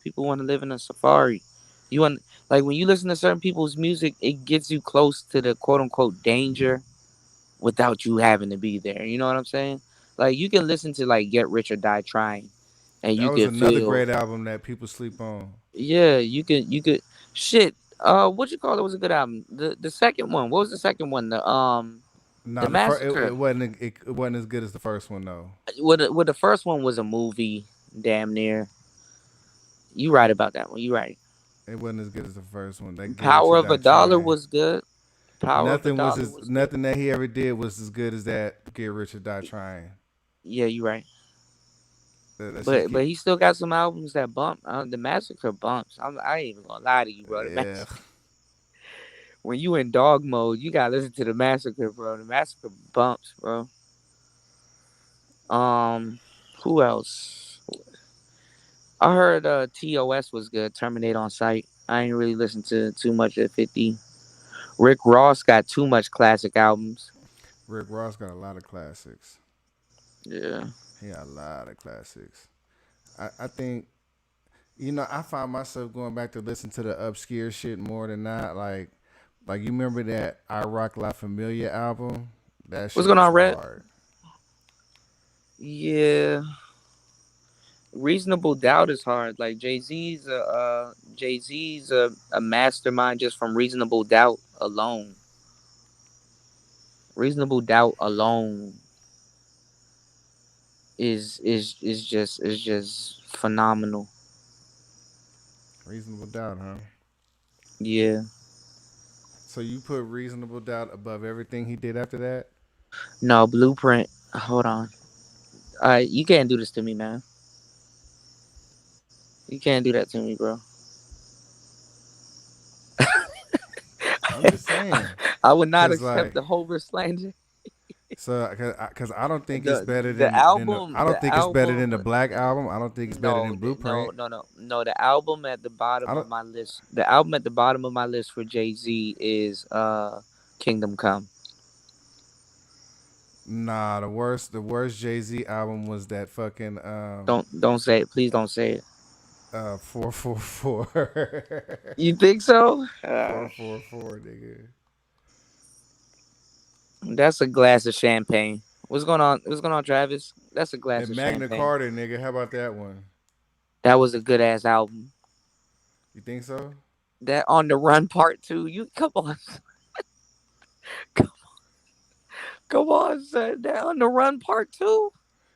People want to live in a safari. You want like when you listen to certain people's music, it gets you close to the quote unquote danger without you having to be there. You know what I'm saying? Like you can listen to like Get Rich or Die Trying, and that you was can another feel. great album that people sleep on. Yeah, you could shit. What you call it was a good album. The second one. What was the second one? The Nah, the first Massacre. it wasn't as good as the first one though. The first one was a movie, damn near. You right about that one. You right. It wasn't as good as the first one. That Get Rich or Power of a Die Dollar Trying. was good. Power of a Dollar was good. Nothing that he ever did was as good as that Get Rich or Die Trying. Yeah, you right. Let's just But keep he still got some albums that bump. The Massacre bumps. I ain't even gonna lie to you, bro. The yeah. Massacre. When you in dog mode, you gotta listen to the Massacre, bro. The Massacre bumps, bro. Um, who else? I heard TOS was good. Terminate on Sight. I ain't really listened to too much of 50. Rick Ross got too much classic albums. Rick Ross got a lot of classics. Yeah. He got a lot of classics. I think I find myself going back to listen to the obscure shit more than not. Like you remember that I Rock La Familia album? That What's shit going was on, Red? hard. Yeah. Reasonable Doubt is hard. Like Jay Z's a mastermind just from Reasonable Doubt alone. Reasonable Doubt alone is just phenomenal. Reasonable Doubt, huh? Yeah. So you put Reasonable Doubt above everything he did after that? No, Blueprint. Hold on. You can't do this to me, man. You can't do that to me, bro. I'm just saying. I would not Cause accept like the Hover slander. so, cause I don't think it's The better the than album I don't the think it's better album than the Black album. I don't think it's better no than no Blueprint. no no no the album at the I bottom of don't. my list. The album at the bottom of my list for Jay-Z is Kingdom Come. Nah, the worst Jay Z album was that fucking Don't say it. Please don't say it. 444. You think so? 444, nigga. That's a glass of champagne. What's going on? What's going on, Travis? That's a glass And of Magna champagne. Carta, nigga. How about that one? That was a good ass album. You think so? That On the Run Part Two. You come on, come, come on, son. That On the Run Part Two.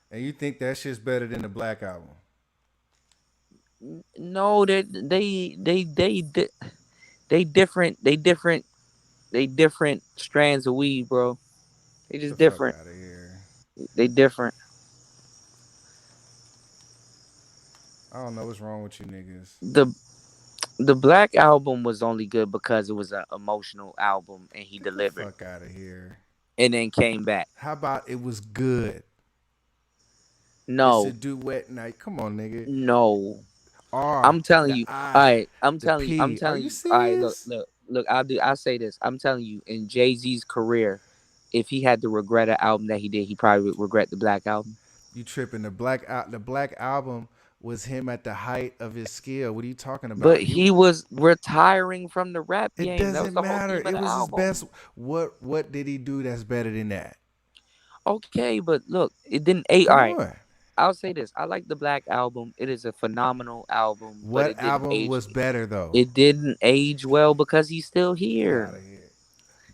And you think that shit's better than the Black album? No, they different. They different strands of weed, bro. They Get the just fuck different. out of here. They different. I don't know what's wrong with you niggas. The the Black album was only good because it was an emotional album and he Get the delivered, fuck out of here. and then came back. How about it was good? It's a No, duet night. Come on, nigga. no. R, I'm telling the you. All I, right, the I'm P. Are telling you you. All right, look, serious? look, look. I say this. I'm telling you. In Jay-Z's career, if he had to regret an album that he did, he probably would regret the Black album. You tripping? The Black album was him at the height of his skill. What are you talking But about? He. he was retiring from the rap It game. That was doesn't the whole matter. theme of It the was his best. album. What did he do that's better than that? Okay, but look, it didn't age. All Come right, on. I'll say this. I like the Black album. It is a phenomenal album, but What album was better though? it didn't age well because he's still Get out here. of here.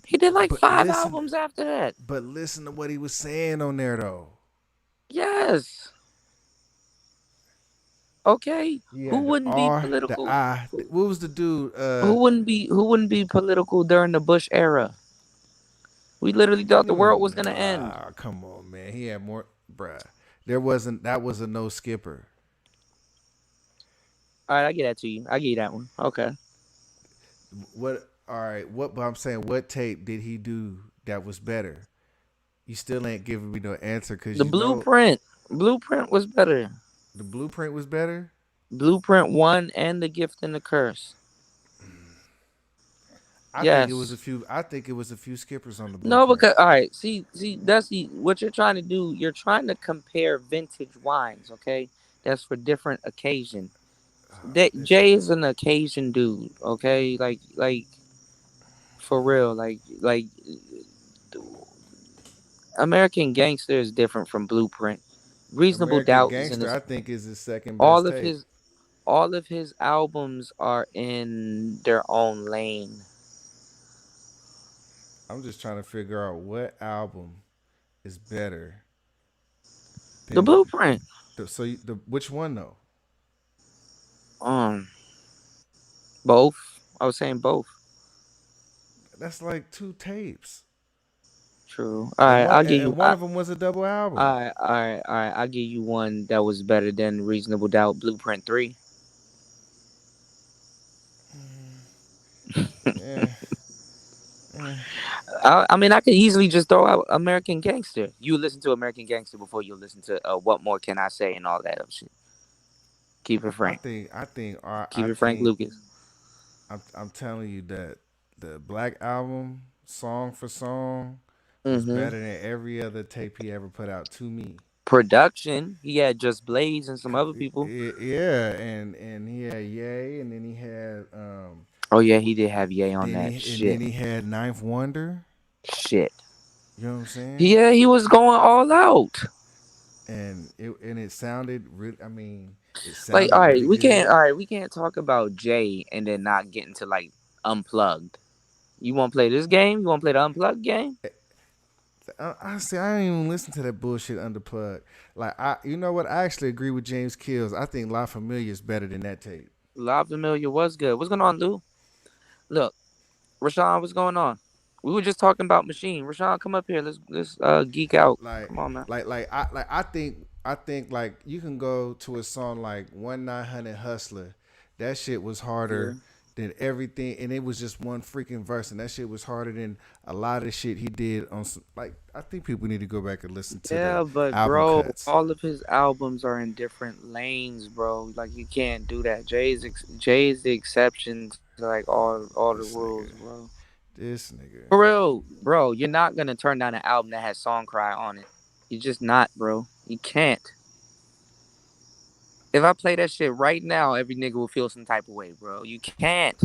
He did like But 5 albums after that. listen to what he was saying on there though. Yes. Okay. You Who had the wouldn't be R, the political? I. What was the dude? Who wouldn't be political during the Bush era? We literally thought the world was gonna end. Come on, man. He had more, bruh. There wasn't. That was a no skipper. All right, I get that to you. I give you that one. Okay. What? All right. What? But I'm saying, what tape did he do that was better? You still ain't giving me no answer because The you know Blueprint. Blueprint was better. the blueprint was better. Blueprint 1 and The Gift and the Curse. I think it was a Yes. few. I think it was a few skippers on the No, blueprint. because all right, that's what you're trying to do. You're trying to compare vintage wines, okay? That's for different occasion. That This Jay nigga. is an occasion dude, okay? Like for real, American Gangster is different from Blueprint. Reasonable American Doubt is in Gangster, his I think, is his second all best of tape. his all of his albums are in their own lane. I'm just trying to figure out what album is better The than Blueprint. the which one though? Um both. I was saying both. That's like two tapes, True. All right, I'll give you. and one of them was a double album. All right. I'll give you one that was better than Reasonable Doubt. Blueprint 3. Yeah, yeah. I mean, I could easily just throw out American Gangster. You listen to American Gangster before you listen to What More Can I Say and all that other shit. Keep it frank. I Keep it Frank think Lucas. I'm telling you that the Black album, song for song, was Mm-hmm. better than every other tape he ever put out to me. Production. He had Just Blaze and some other people. Yeah, and he had Ye, and then he had Oh yeah, he did have Ye on that then shit. he had Ninth Wonder. Shit. You know what I'm saying? Yeah, he was going all out. And it sounded really. I mean, it Like, sounded really good. all right, we can't talk about Jay and then not get into like Unplugged. You want to play this game? You want to play the Unplugged game? Honestly, I didn't even listen to that bullshit underplug. Like you know what? I actually agree with James Kills. I think La Familia is better than that tape. La Familia was good. What's going on, Lou? Look, Rashawn, what's going on? We were just talking about Machine. Rashawn, come up here. Let's geek out. Like, Come on, man. I think like you can go to a song like 1-900 Hustler. That shit was Yeah. harder than everything, and it was just one freaking verse, and that shit was harder than a lot of the shit he did on some, like I think people need to go back and listen to the Yeah, but album bro, cuts. all of his albums are in different lanes, bro. Like you can't do that. Jay's the exception to like all the This rules, nigga, bro. this nigga. For real, bro. You're not gonna turn down an album that has Song Cry on it. You're just not, bro. You can't. If I play that shit right now, every nigga will feel some type of way, bro. You can't.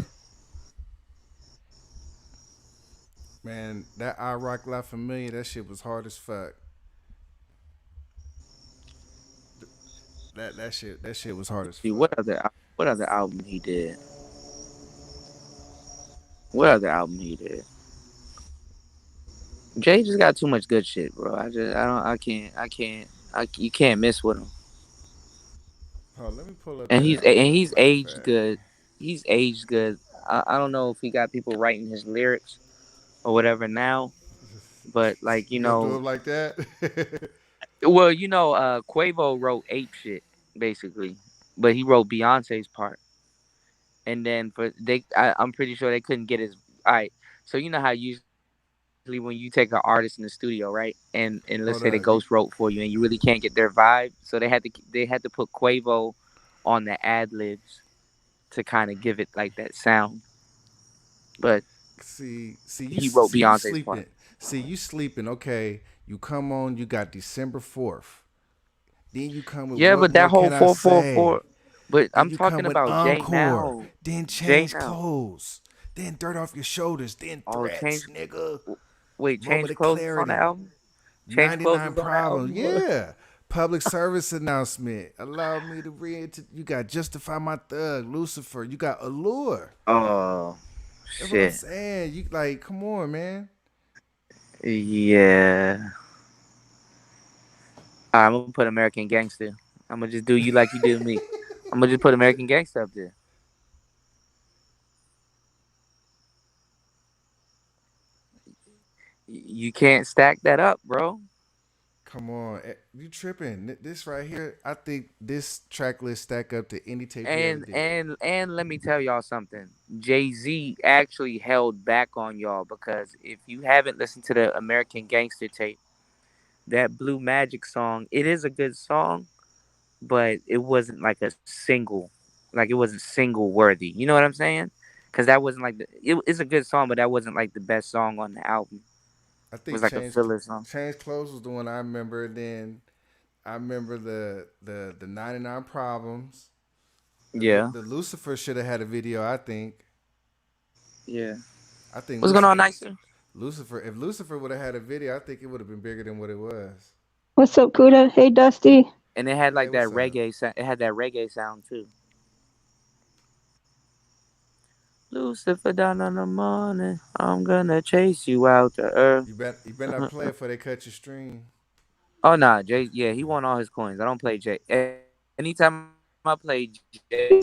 Man, that I Rock La Familia, that shit was hard as fuck. That shit was hard as See fuck. what other album he did? What other album he did? Jay just got too much good shit, bro. I can't. You can't miss with him. Oh, let me pull up and that album. he's Matter of aged fact, good. He's aged good. I don't know if he got people writing his lyrics or whatever now, but like you gonna do him like that? Quavo wrote Ape Shit basically, but he wrote Beyonce's part, and then I'm pretty sure they couldn't get his. All right, so you know how usually when you take an artist in the studio, right, and let's say they ghost Hold wrote up. for you, and you really can't get their vibe, so they had to put Quavo on the ad libs to kind of give it like that sound, but he wrote See you Beyonce's sleeping. part. See you sleeping. Okay, you come on. You got December 4th. Then you come with Yeah, what but more that whole can I four four say? four. But Then I'm you come talking with about Jay encore. now. Then Jay change now. clothes. Then dirt off your shoulders. Then Oh, threats, nigga. wait, Moment Change of Clothes was on the clarity. album. Change Clothes 99 was on that problems. album. What? Yeah. Public service announcement. Allow me to read. You got Justify My Thug, Lucifer. You got Allure. Oh That's what I'm shit. saying. You like, come on, man. Yeah. I'm gonna put American Gangster. I'm gonna just do you like you did me. I'm gonna just put American Gangster up there. You can't stack that up, bro. Come on. You tripping. This right here, I think this track list stack up to any tape he ever And did. and and let me tell y'all something. Jay-Z actually held back on y'all because if you haven't listened to the American Gangster tape, that Blue Magic song, it is a good song, but it wasn't like a single, like it wasn't single worthy. You know what I'm saying? Because that wasn't like it's a good song, but that wasn't like the best song on the album. I It was think like a filler song. Change Clothes was the one I remember. Then I remember the 99 Problems. Yeah, The Lucifer should have had a video. yeah. I think What's going on, Nicer? Lucifer. If Lucifer would have had a video, I think it would have been bigger than what it was. What's up, Kuda? Hey, Dusty. And it had Hey, like that what's up? reggae. It had that reggae sound too. Lucifer down on the morning, I'm gonna chase you out to earth. You better not play it before they cut your stream. Oh nah, Jay. Yeah, he won all his coins. I don't play Jay. Anytime I play Jay,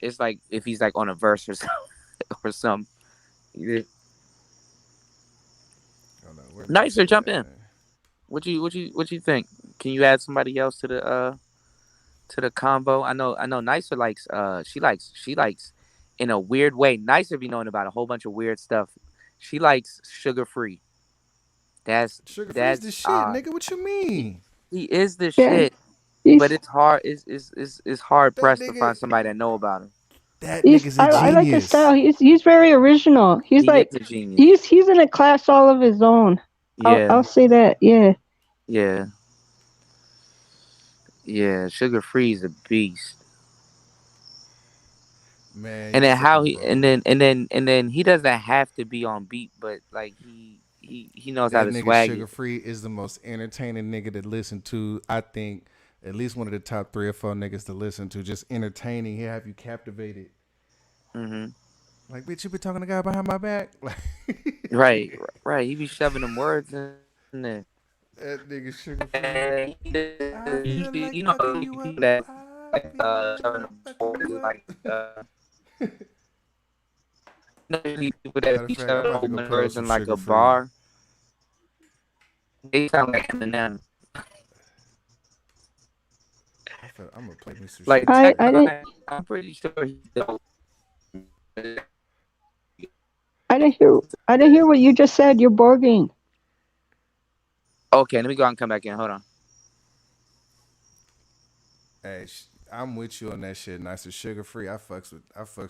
it's like if he's like on a verse or something, or some. Yeah. Hold on, where Nicer, Nicer jump at, in. man? What you think? Can you add somebody else to the combo? I know. Nicer likes she likes in a weird way. Nicer be knowing about a whole bunch of weird stuff. She likes sugar free. That's Sugar Free's the that's shit, odd. nigga. What you He, mean? he is the Yeah, shit, but he's it's hard. It's hard That pressed to nigga, find somebody that know about him. that he's. nigga's a I like his style. genius. He's very original. He's He like is a genius. he's in a class all of his own. Yeah, I'll say that. Yeah. yeah, yeah. Sugar free is a beast. Man, And you then how tripping, he bro. and then he doesn't have to be on beat, but like he knows how That to nigga swag Sugar it. Free is the most entertaining nigga to listen to. I think at least one of the top 3 or 4 niggas to listen to. Just entertaining. He have you captivated. Hmm. Like, bitch, you been talking to the guy behind my back? Like, Right, right. He be shoving them words in there. that nigga Sugar And Free. he I feel usually, like you fucking know, you up. people that I feel shoving like them fucking words you is up. like usually people that Matter of be fact, I'm shoving a about whole to go bunch of put on words some in like Sugar a Free. bar. They sound like Eminem. I'm gonna play me some Like Sugar I Free. I didn't I'm pretty sure he's dope. I didn't hear I didn't hear what you just said. You're borging. Okay, let me go out and come back in. Hold on. Hey, I'm with you on that shit. Nice and Sugar Free. I fucks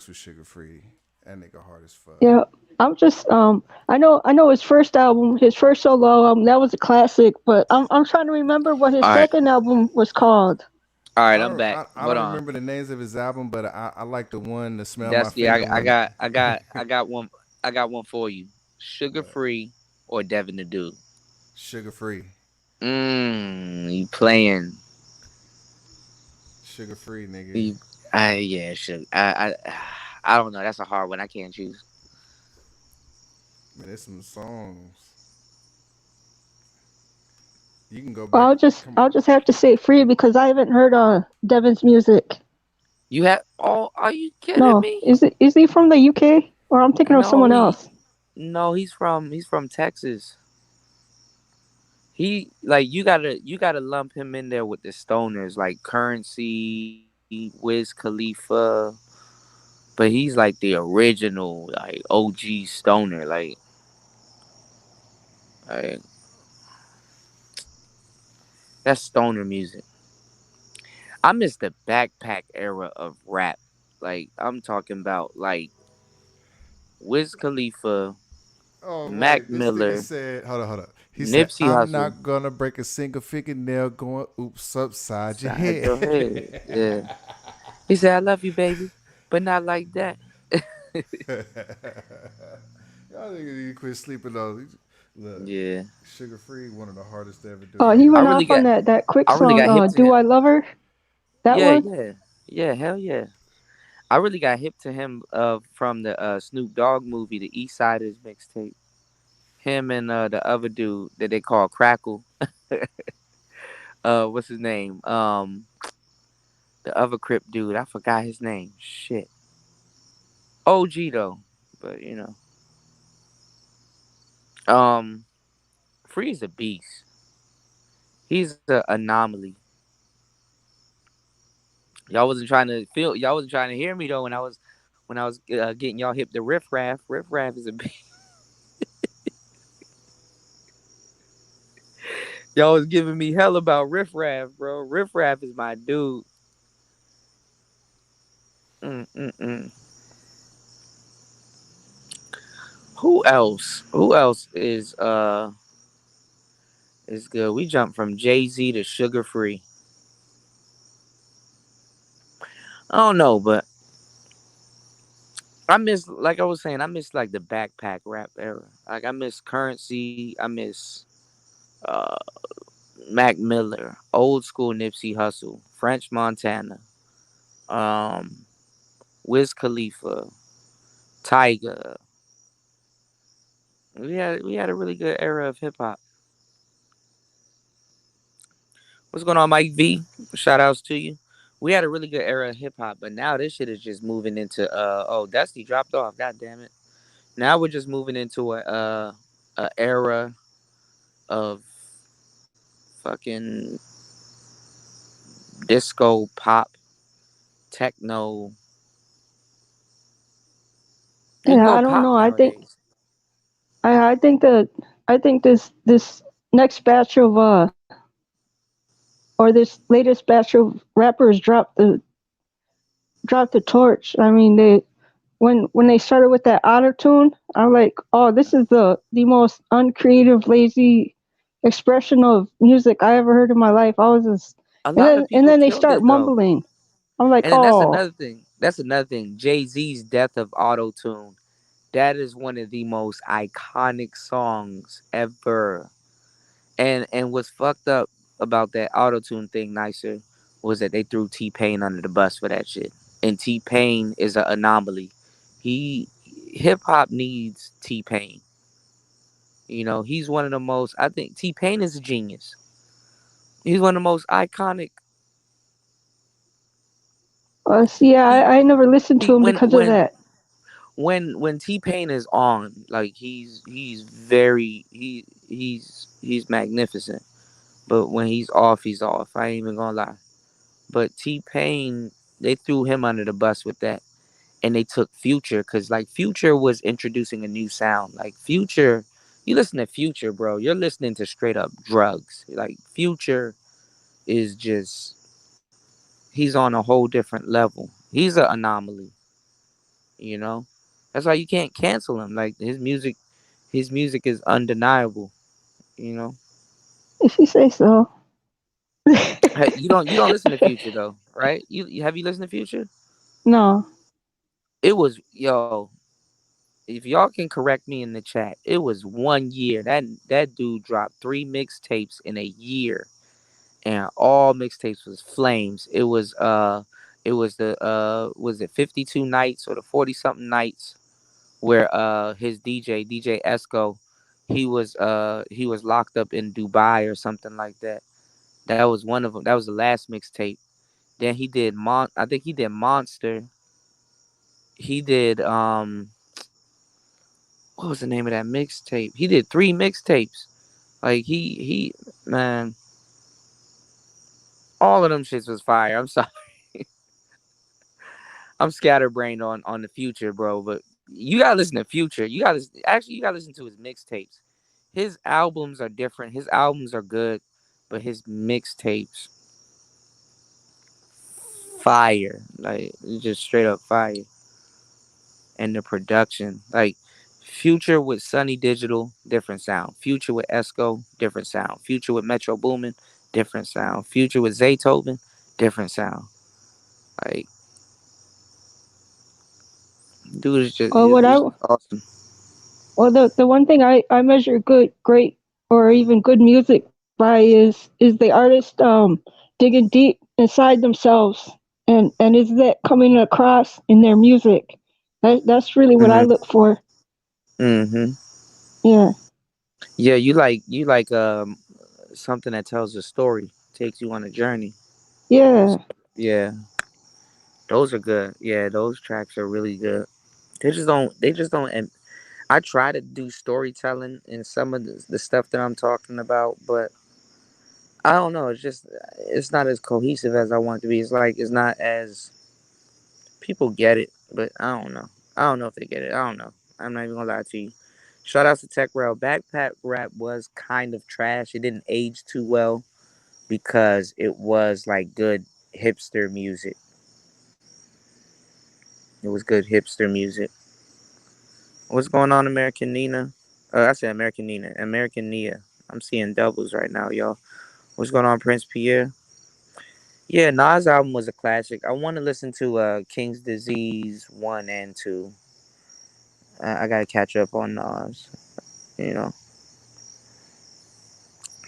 with Sugar Free. That nigga hard as fuck. Yeah. I'm just I know his first album, his first solo album, that was a classic, but I'm trying to remember what his All right, second album was called. all right. I'm back. I Hold don't on. remember the names of his album, but I like the one, the Smell My Dusty, Finger one. I got one. I got one for you. Sugar What? free or Devin the Dude. Sugar Free. You playing? Sugar Free, nigga. You, yeah, sugar. I don't know. That's a hard one. I can't choose. Man, there's some songs. You can go Well, back. Come I'll just have to say free because I haven't heard Devin's music. You have oh, are you kidding No, me? is he from the UK or I'm thinking of No, someone else? no, he's from Texas. He like you gotta lump him in there with the stoners like Currency, Wiz Khalifa, but he's like the original like OG stoner. Like that's stoner music. I miss the backpack era of rap. Like I'm talking about like Wiz Khalifa, Oh Mac wait, this nigga Miller, said, hold up. He said, Nipsey "I'm Hussle. not gonna break a single fingernail going oops upside your Side your head." head. Yeah. He said, I love you, baby, but not like that. Y'all niggas need to quit sleeping on. Look, Yeah. Sugar Free, one of the hardest to ever do Oh, it. he I went really off on got that quick I really song. got hip to Do him. I love her? That Yeah, one. yeah. Yeah, hell yeah. I really got hip to him from the Snoop Dogg movie, the East Siders mixtape. Him and the other dude that they call Crackle. What's his name? The other Crip dude, I forgot his name. Shit. OG though. But um Free is a beast. He's an anomaly. Y'all wasn't trying to hear me though when I was getting y'all hip to Riff Raff. Riff Raff is a y'all was giving me hell about Riff Raff, bro. Riff Raff is my dude. Mm-mm-mm. Who else? Who else is good? We jumped from Jay-Z to Sugar Free. I don't know, but I miss like I was saying, I miss like the backpack rap era. Like I miss Currency. I miss uh Mac Miller, old school Nipsey Hussle, French Montana, um, Wiz Khalifa, Tyga. We had a really good era of hip hop. What's going on, Mike V? Shout outs to you. We had a really good era of hip hop, but now this shit is just moving into oh Dusty dropped off. God damn it. Now we're just moving into a era of fucking disco pop, techno. It Yeah, go I don't pop know. nowadays. I think that I think this next batch of or this latest batch of rappers dropped the torch. I mean, they when they started with that autotune, I'm like, oh, this is the most uncreative, lazy expression of music I ever heard in my life. I was just, A lot of and people then they killed start it though. mumbling. I'm like, And then that's oh, another thing. That's another thing. Jay Z's Death of Auto Tune. That is one of the most iconic songs ever. And what's fucked up about that auto tune thing, nicer, was that they threw T Pain under the bus for that shit. And T Pain is an anomaly. He hip hop needs T Pain. He's one of the most. I think T Pain is a genius. He's one of the most iconic. see, He, I never listened he to him when because of when that. when T Pain is on, like he's very he's magnificent. But when he's off, he's off. I ain't even gonna lie. But T Pain, they threw him under the bus with that, and they took Future because like Future was introducing a new sound. Like Future, you listen to Future, bro. You're listening to straight up drugs. Like Future is just he's on a whole different level. He's an anomaly. You know, that's why you can't cancel him. Like his music is undeniable. You know, If you say so. hey, you don't listen to Future though, right? You have you listened to Future? No. It was yo. If y'all can correct me in the chat, it was 1 year. That dude dropped 3 mixtapes in a year, and all mixtapes was flames. It was the was it 52 nights or the 40 something nights where his DJ Esco he was locked up in Dubai or something like that. That was one of them. That was the last mixtape. Then he did I think he did Monster. He did what was the name of that mixtape? He did 3 mixtapes. Like he man, all of them shits was fire. I'm sorry. I'm scatterbrained on the Future, bro. But you gotta listen to Future. You gotta listen to his mixtapes. His albums are different. His albums are good, but his mixtapes fire. Like it's just straight up fire. And the production, like Future with Sunny Digital, different sound. Future with Esco, different sound. Future with Metro Boomin, different sound. Future with Zaytoven, different sound. Like dude is just Well, what I it's just awesome. well the one thing I measure good, great, or even good music by is the artist digging deep inside themselves, and is that coming across in their music? That's really what I Mhm. look for. Mhm. Yeah, Yeah, you like something that tells a story, takes you on a journey. yeah. Yeah, those are good. Yeah, those tracks are really good. They just don't. And I try to do storytelling in some of the stuff that I'm talking about, but I don't know. It's not as cohesive as I want it to be. It's like it's not as people get it, but I don't know. I don't know if they get it. I don't know. I'm not even gonna lie to you. Shout out to Tech Rail. Backpack rap was kind of trash. It didn't age too well because it was like good hipster music. It was good hipster music. What's going on, American Nina? I said American Nina. American Nia. I'm seeing doubles right now, y'all. What's going on, Prince Pierre? Yeah, Nas album was a classic. I want to listen to King's Disease 1 and 2. I gotta catch up on Nas, you know.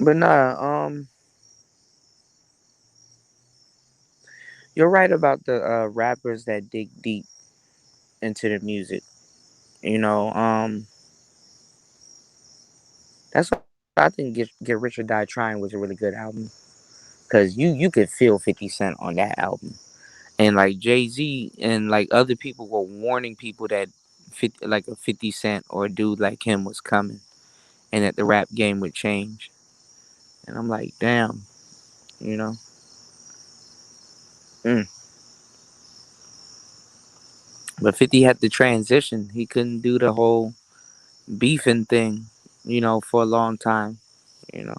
But nah, you're right about the rappers that dig deep into the music. You know, that's why I think Get Rich or Die Trying was a really good album. Cause you could feel 50 Cent on that album. And like Jay-Z and like other people were warning people that like a 50 Cent or a dude like him was coming and that the rap game would change. And I'm like, damn, you know. Mm. But 50 had to transition. He couldn't do the whole beefing thing, for a long time, you know.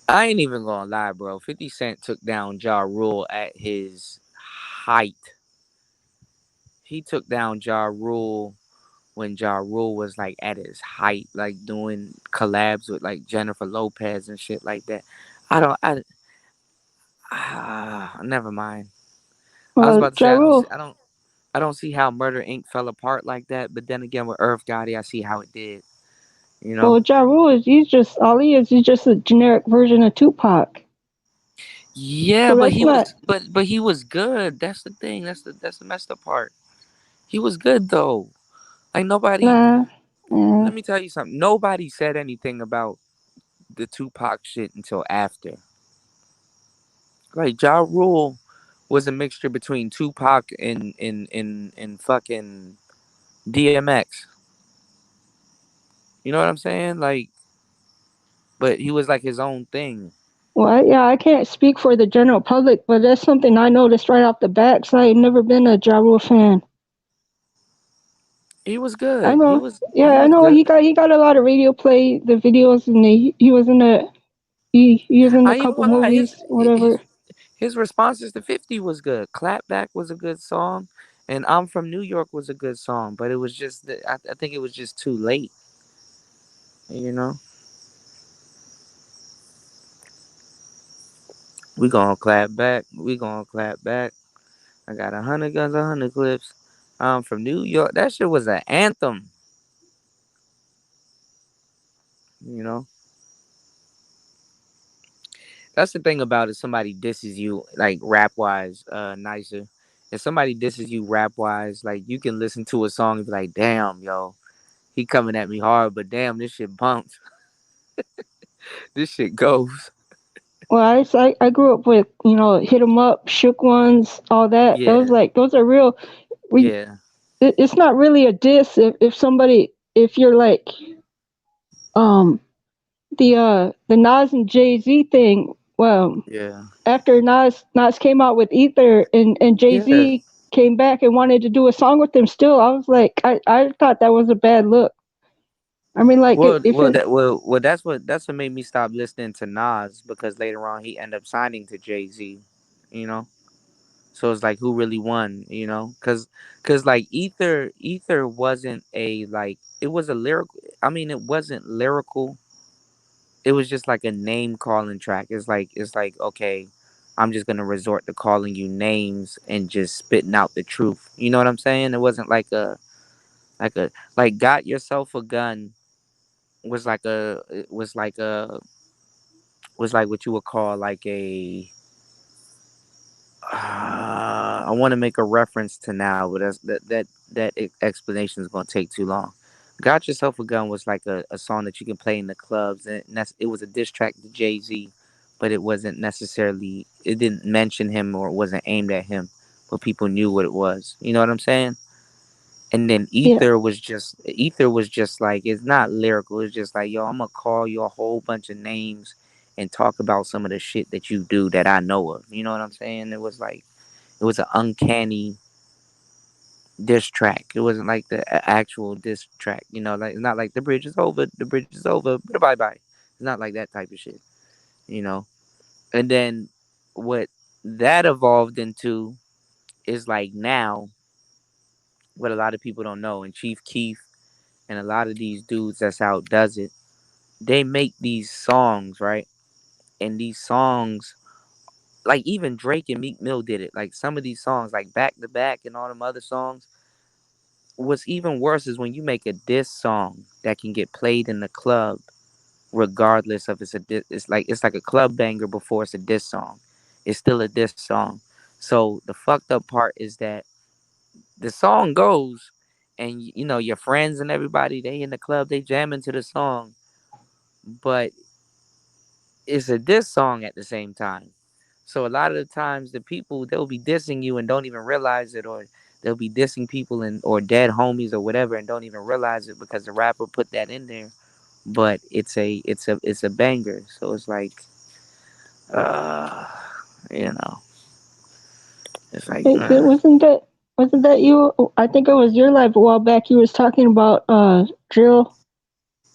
I ain't even gonna lie, bro. 50 Cent took down Ja Rule at his height. He took down Ja Rule when Ja Rule was like at his height, like doing collabs with like Jennifer Lopez and shit like that. I don't never mind. I was about to say Ja Rule. I don't see how Murder Inc. fell apart like that, but then again with Earth Gotti I see how it did, you know? Well, Ja Rule is he's just all he is. He's just a generic version of Tupac. Yeah, So but that's he not was but he was good. That's the thing. That's the messed up part. He was good though. Like nobody nah. Yeah. let me tell you something. Nobody said anything about the Tupac shit until after. Like Ja Rule was a mixture between Tupac and fucking DMX. You know what I'm saying? Like, but he was like his own thing. Well, yeah, I can't speak for the general public, but that's something I noticed right off the bat. So I ain't never been a Ja Rule fan. He was I good. know. Yeah, He I was know. good. He got a lot of radio play. The videos, and he was in a he was in a I ain't couple gonna lie. movies, whatever. His responses to 50 was good. Clapback was a good song, and I'm from New York was a good song. But it was just I think it was just too late. You know, we gonna clap back. We gonna clap back. I got 100 guns, 100 clips. I'm from New York. That shit was an anthem. You know, that's the thing about it. Somebody disses you like rap wise, nicer. if somebody disses you rap wise, like you can listen to a song and be like, damn, yo, he coming at me hard, but damn, this shit bumps. This shit goes. Well, I grew up with, hit 'em up, shook ones, all that. Yeah, Those are real. We yeah, it's not really a diss if you're like um the Nas and Jay-Z thing. Well, yeah, after Nas came out with Ether and yeah. Jay-Z came back and wanted to do a song with him still, I was like, I thought that was a bad look. I mean, like, if it That's what made me stop listening to Nas because later on he ended up signing to Jay-Z, you know. So it's like who really won, you know? Cause like Ether wasn't a like it was a lyrical. I mean, it wasn't lyrical. It was just like a name calling track. It's like okay, I'm just gonna resort to calling you names and just spitting out the truth. You know what I'm saying? It wasn't like got yourself a gun was like a was like what you would call like a I want to make a reference to now, but that explanation is going to take too long. Got Yourself a Gun was like a song that you can play in the clubs, and it was a diss track to Jay-Z, but it wasn't necessarily, it didn't mention him or it wasn't aimed at him, but people knew what it was. You know what I'm saying? And then yeah, Ether was just like, it's not lyrical. It's just like, yo, I'm gonna call you a whole bunch of names and talk about some of the shit that you do that I know of. You know what I'm saying? It was an uncanny diss track. It wasn't like the actual diss track. You know, like it's not like the bridge is over, bye bye. It's not like that type of shit. You know. And then what that evolved into is like now what a lot of people don't know, and Chief Keef and a lot of these dudes that's out does it. They make these songs, right? And these songs, like even Drake and Meek Mill did it. Like some of these songs, like Back to Back and all them other songs. What's even worse is when you make a diss song that can get played in the club, regardless of it's like a club banger before it's a diss song. It's still a diss song. So the fucked up part is that the song goes, and you know your friends and everybody they in the club they jamming to the song, but it's a diss song at the same time. So a lot of the times the people they'll be dissing you and don't even realize it, or they'll be dissing people and or dead homies or whatever and don't even realize it because the rapper put that in there. But it's a banger. So it's like uh you know, it's like it wasn't that you? I think it was your live a while back. You was talking about drill.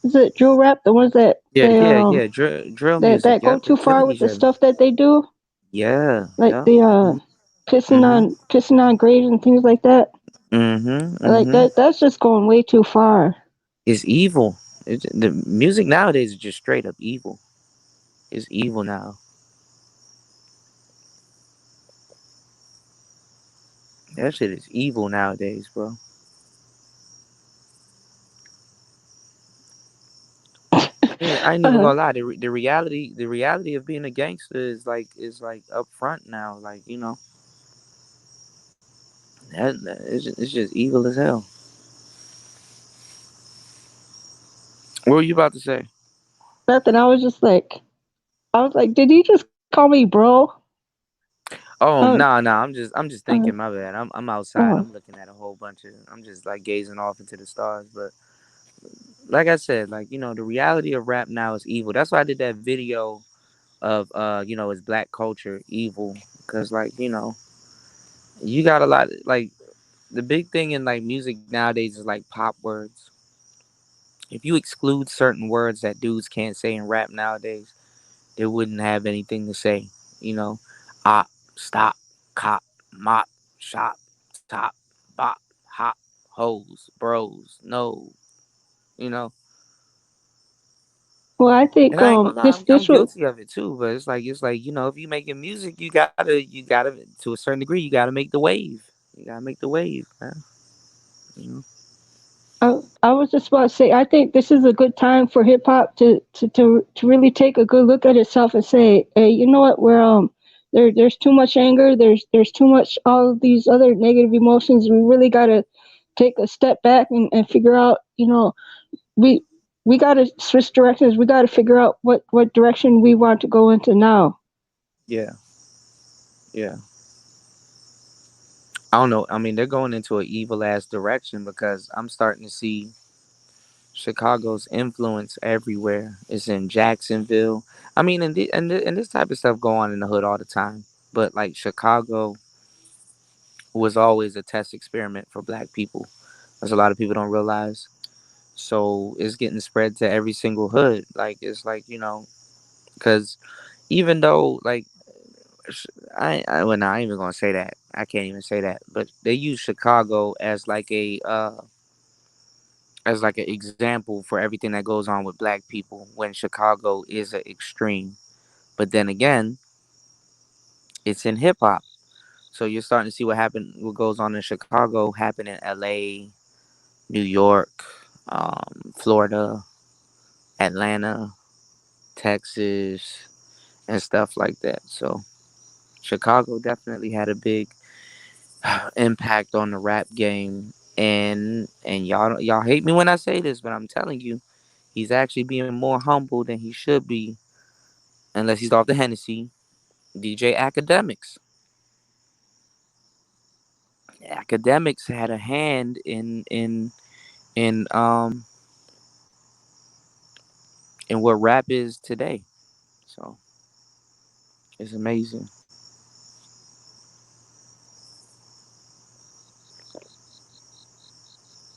Is it drill rap? The ones that yeah, yeah, yeah. Drill music. that go Yep, too it's far definitely with the driven. stuff that they do, Yeah, like yeah. the Mhm. pissing on graves and things like that. Mhm. Like Mhm. that's just going way too far. It's evil. The music nowadays is just straight up evil. It's evil now. That shit is evil nowadays, bro. I ain't even Uh, gonna lie. The reality of being a gangster is like up front now. Like you know, it's just evil as hell. What were you about to say? Nothing. I was like, did he just call me bro? Oh Uh, no, no. I'm just uh, thinking. My bad. I'm outside. uh, I'm looking at a whole bunch of. I'm just like gazing off into the stars. But like I said, like you know, the reality of rap now is evil. That's why I did that video of is black culture evil because like you got a lot like the big thing in like music nowadays is like pop words. If you exclude certain words that dudes can't say in rap nowadays, they wouldn't have anything to say. You know, op, stop, cop, mop, shop, top, bop, hop, hoes, bros, no, you know. well, I think And I ain't gonna lie, I'm this was guilty of it too. But it's like if you making music, you gotta to a certain degree, you gotta make the wave. You gotta make the wave, man. You know. I was just about to say I think this is a good time for hip hop to really take a good look at itself and say, hey, you know what, There's too much anger. There's too much all of these other negative emotions. We really gotta take a step back and figure out, we we gotta switch directions. We gotta figure out what direction we want to go into now. Yeah, yeah. I don't know. I mean, they're going into an evil ass direction because I'm starting to see Chicago's influence everywhere. It's in Jacksonville. I mean, and this type of stuff go on in the hood all the time. But like Chicago was always a test experiment for Black people. As a lot of people don't realize. So it's getting spread to every single hood. Like it's like because even though like I well, no, I ain't even gonna say that. I can't even say that. But they use Chicago as like an example for everything that goes on with Black people when Chicago is an extreme. But then again, it's in hip hop. So you're starting to see what goes on in Chicago happen in LA, New York, Florida, Atlanta, Texas, and stuff like that. So Chicago definitely had a big impact on the rap game. And y'all hate me when I say this, but I'm telling you, he's actually being more humble than he should be, unless he's off the Hennessy. DJ Academics. Academics had a hand in in what rap is today. So it's amazing.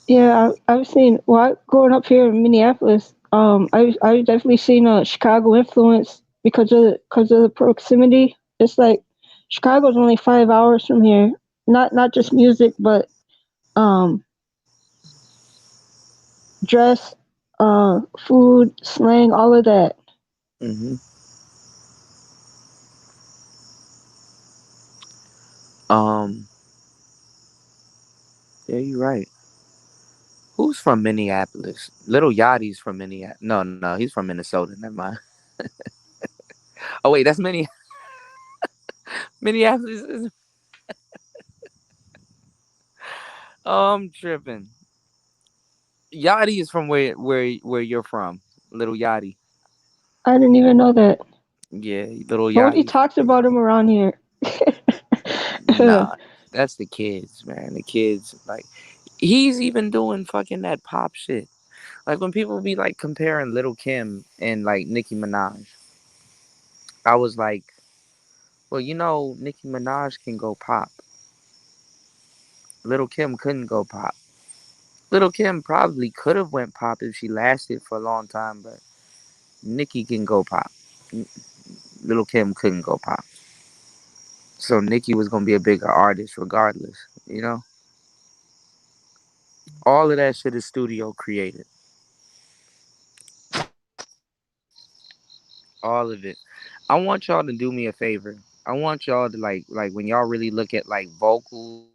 Yeah, I've seen. Well, growing up here in Minneapolis, I've definitely seen a Chicago influence because of the proximity. It's like Chicago's only 5 hours from here. Not just music, but um, dress, food, slang, all of that. hmm Um, yeah, you're right. Who's from Minneapolis? Little Yachty's from Minneapolis. No, he's from Minnesota. Never mind. Oh wait, that's Minneapolis. I'm tripping. Yachty is from where you're from. Little Yachty. I didn't even know that. Yeah, little Nobody Yachty's talks about him around here. nah. That's the kids, man. The kids like he's even doing fucking that pop shit. Like when people be like comparing Little Kim and like Nicki Minaj, I was like, well, Nicki Minaj can go pop. Little Kim couldn't go pop. Little Kim probably could have went pop if she lasted for a long time, but Nicki can go pop. Little Kim couldn't go pop. So Nicki was gonna be a bigger artist regardless. All of that shit is studio created. All of it. I want y'all to do me a favor. I want y'all to like when y'all really look at like vocals,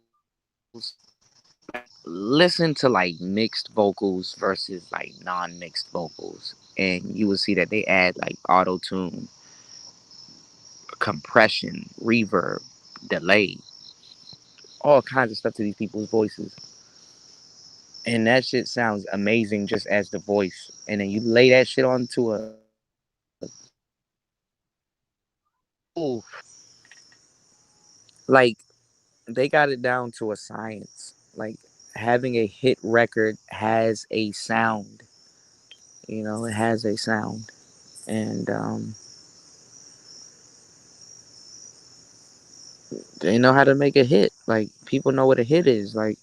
like listen to like mixed vocals versus like non-mixed vocals. And you will see that they add like auto tune, compression, reverb, delay, all kinds of stuff to these people's voices. And that shit sounds amazing just as the voice. And then you lay that shit onto a ooh, like they got it down to a science. Like having a hit record has a sound. It has a sound. And they know how to make a hit. Like people know what a hit is. Like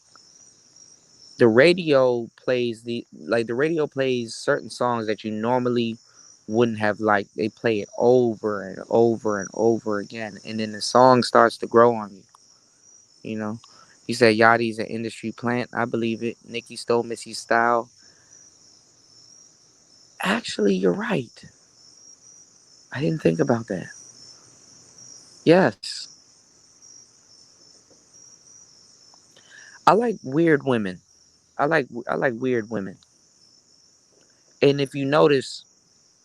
the radio plays certain songs that you normally wouldn't have liked. They play it over and over and over again. And then the song starts to grow on you. You know? You said Yachty's an industry plant. I believe it. Nicki stole Missy's style. Actually, you're right. I didn't think about that. Yes. I like weird women. I like weird women. And if you notice,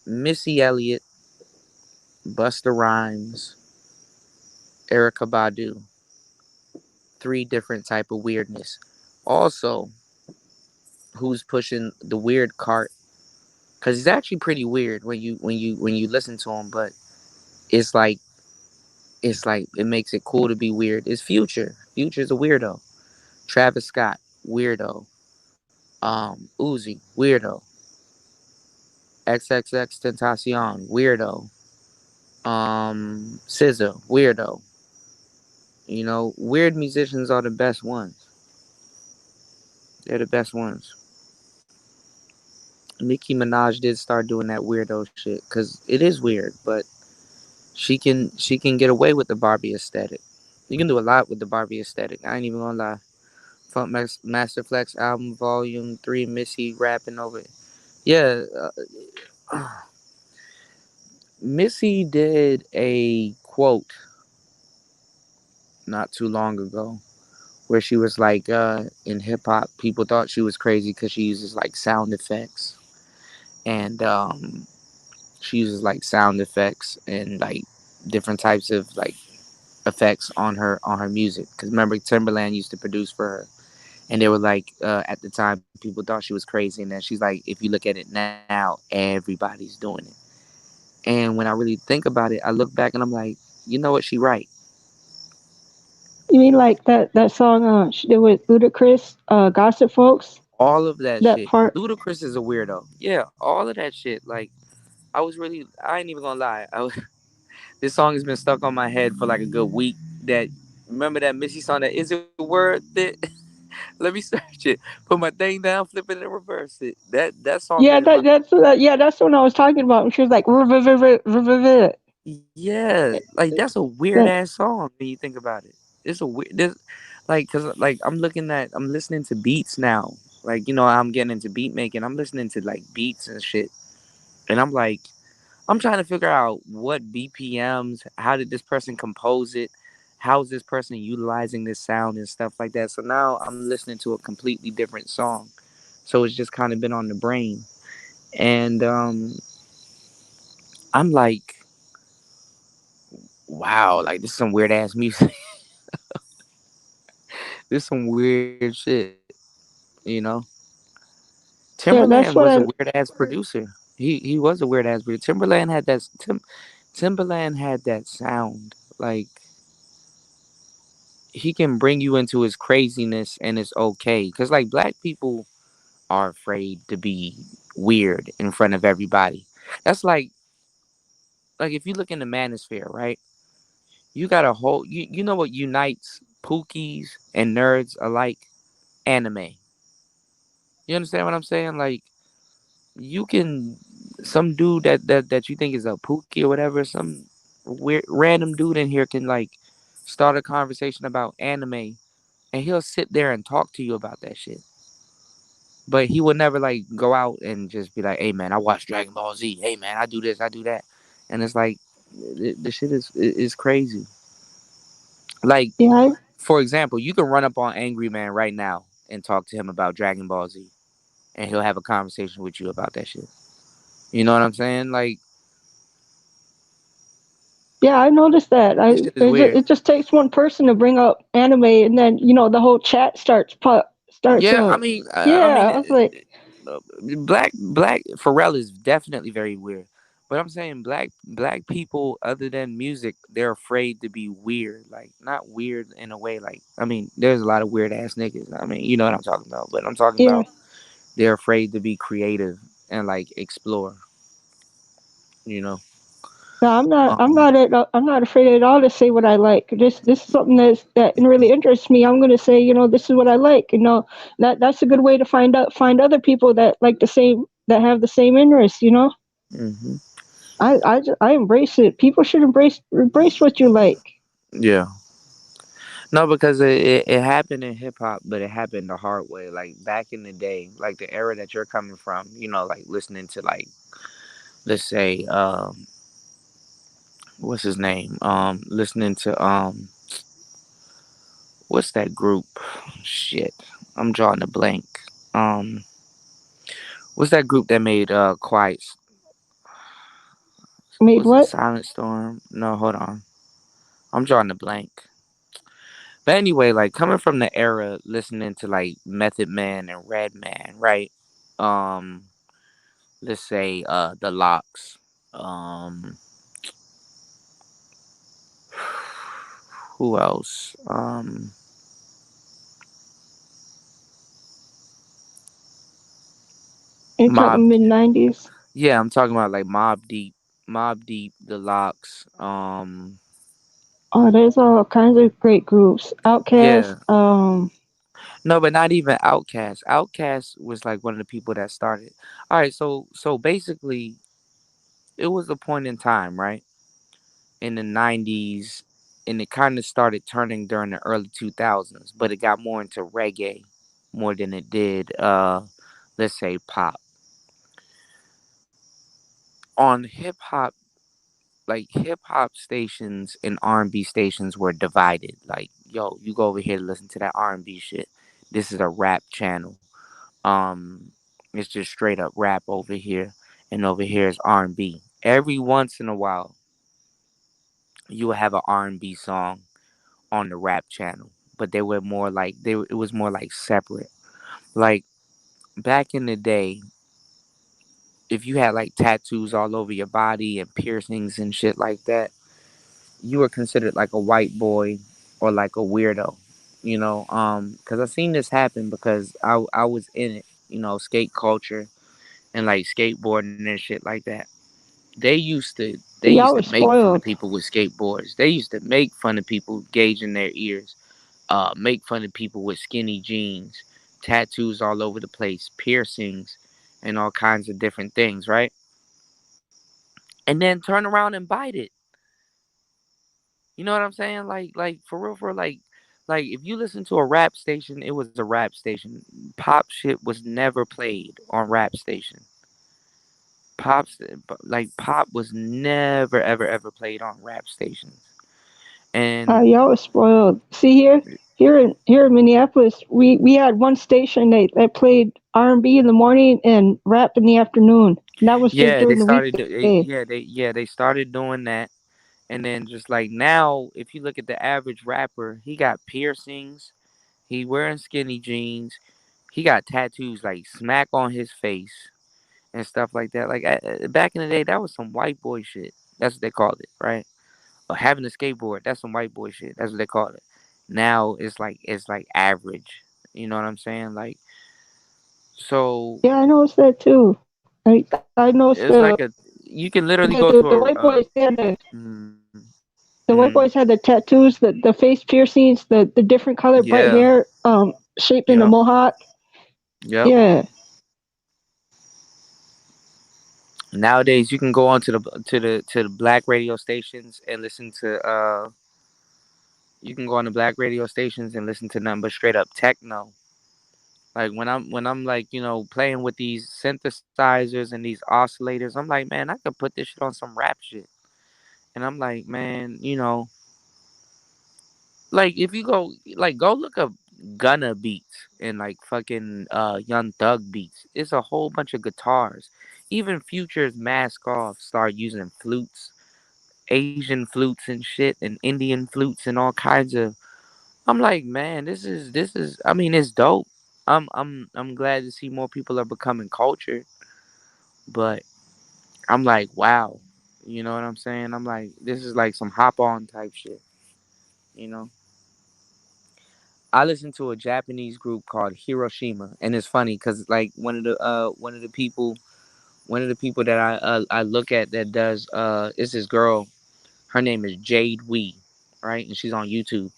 Missy Elliott, Busta Rhymes, Erica Badu, three different type of weirdness. Also, who's pushing the weird cart? Cause he's actually pretty weird when you listen to him, but it's like it makes it cool to be weird. It's Future. Future's a weirdo. Travis Scott, weirdo. Uzi, weirdo. XXX Tentacion, weirdo. SZA, weirdo. Weird musicians are the best ones. They're the best ones. Nicki Minaj did start doing that weirdo shit because it is weird, but she can get away with the Barbie aesthetic. You can do a lot with the Barbie aesthetic. I ain't even gonna lie. Master Flex album volume 3, Missy rapping over it. Yeah, Missy did a quote not too long ago where she was like, in hip hop, people thought she was crazy because she uses like sound effects and she uses like sound effects and like different types of like effects on her music. Because remember, Timberland used to produce for her, and they were like, at the time, people thought she was crazy, and then she's like, if you look at it now, everybody's doing it. And when I really think about it, I look back and I'm like, you know what? She right. You mean like that song she did with Ludacris, Gossip Folks? All of that That shit. part. Ludacris is a weirdo. Yeah, all of that shit. Like, I ain't even gonna lie. This song has been stuck on my head for like a good week. That Remember that Missy song, that is it worth it? Let me search it. Put my thing down, flip it, and reverse it. That song been Yeah, in my that's what I was talking about. And she was like, yeah. Like that's a weird that, ass song when you think about it. It's a weird. Like, cause like I'm listening to beats now. Like I'm getting into beat making. I'm listening to like beats and shit, and I'm like, I'm trying to figure out what BPMs, how did this person compose it, how is this person utilizing this sound and stuff like that. So now I'm listening to a completely different song. So it's just kind of been on the brain. And I'm like, wow, like this is some weird ass music. This is some weird shit, you know? Timberland that's was a what weird I. ass producer. He was a weird ass producer. Timberland had that sound. Like he can bring you into his craziness and it's okay. Cause like black people are afraid to be weird in front of everybody. That's like if you look in the manosphere, right? You got a whole you know what unites pookies and nerds alike? Anime. You understand what I'm saying? Like you can some dude that you think is a pookie or whatever, some weird random dude in here can like start a conversation about anime and he'll sit there and talk to you about that shit. But he would never like go out and just be like, "Hey man, I watch Dragon Ball Z. Hey man, I do this, I do that." And it's like the shit is crazy. Like Yeah, for example, you can run up on Angry Man right now and talk to him about Dragon Ball Z, and he'll have a conversation with you about that shit. You know what I'm saying? Like yeah, I noticed that. this shit is weird. It just takes one person to bring up anime, and then the whole chat starts. Yeah, I mean, Yeah, I was like, black Pharrell is definitely very weird. But I'm saying black people other than music, they're afraid to be weird. Like not weird in a way like I mean, there's a lot of weird ass niggas. I mean, you know what I'm talking about. But I'm talking yeah. about they're afraid to be creative and like explore, you know. No, Um I'm not afraid at all to say what I like. This is something that really interests me. I'm gonna say, this is what I like. That's a good way to find other people that like that have the same interests. mhm. I embrace it. People should embrace what you like. Yeah. No, because it happened in hip hop, but it happened the hard way. Like back in the day, like the era that you're coming from, like listening to like let's say what's his name? Listening to what's that group? Shit. I'm drawing a blank. Um what's that group that made Made was it what? Silent Storm? No, hold on. I'm drawing a blank. But anyway, like coming from the era listening to like Method Man and Redman, right? Um, let's say the Locks. Um, who else? You're Mob. talking mid-90s. Yeah, I'm talking about like Mob Deep, the Locks. Oh, there's all kinds of great groups. Outkast. Yeah. No, but not even Outkast. Outkast was like one of the people that started. All right, so basically, it was a point in time, right, in the '90s, and it kind of started turning during the early 2000s, but it got more into reggae more than it did, let's say, pop. On hip hop, like hip hop stations and R&B stations were divided. Like, yo, you go over here to listen to that R&B shit. This is a rap channel. Um, it's just straight up rap over here, and over here is R&B. Every once in a while, you will have an R&B song on the rap channel, but they were more like it was more like separate. Like back in the day, if you had like tattoos all over your body and piercings and shit like that, you were considered like a white boy or like a weirdo. Because I seen this happen because I was in it. Skate culture and like skateboarding and shit like that. They used Y'all to were make fun of spoiled. people with skateboards. They used to make fun of people gauging their ears. Make fun of people with skinny jeans, tattoos all over the place, piercings, and all kinds of different things, right? And then turn around and bite it. You know what I'm saying? Like for real, like if you listen to a rap station, it was a rap station. Pop shit was never played on rap station. Pop was never ever ever played on rap stations. And Y'all were spoiled. See here in Minneapolis, we had one station that played R&B in the morning and rap in the afternoon. And that was just yeah, during the weekday. they started doing that. And then just like now, if you look at the average rapper, he got piercings, he wearing skinny jeans, he got tattoos like smack on his face and stuff like that. Like back in the day, that was some white boy shit. That's what they called it, right? Or having a skateboard, that's some white boy shit. That's what they called it. Now it's like average. You know what I'm saying? Like so, Yeah, I noticed that too. I noticed it's like a you can literally go the to white boys mm, the white mm, boys had the tattoos, the face piercings, the different colored bright yeah, hair, shaped in a yep, mohawk. yep. Yeah. Nowadays, you can go on to the black radio stations and listen to you can go on the black radio stations and listen to nothing but straight up techno. Like when I'm like playing with these synthesizers and these oscillators, I'm like, man, I could put this shit on some rap shit. And I'm like, man, like if you go look up Gunna beats and like fucking Young Thug beats. It's a whole bunch of guitars. Even Future's Mask Off start using flutes, Asian flutes and shit, and Indian flutes and all kinds of. I'm like, man, this is. I mean, it's dope. I'm glad to see more people are becoming cultured, but I'm like, wow, you know what I'm saying? I'm like, this is like some hop on type shit, you know. I listened to a Japanese group called Hiroshima, and it's funny because like one of the people that I look at that does is this girl. Her name is Jade Wee, right? And she's on YouTube,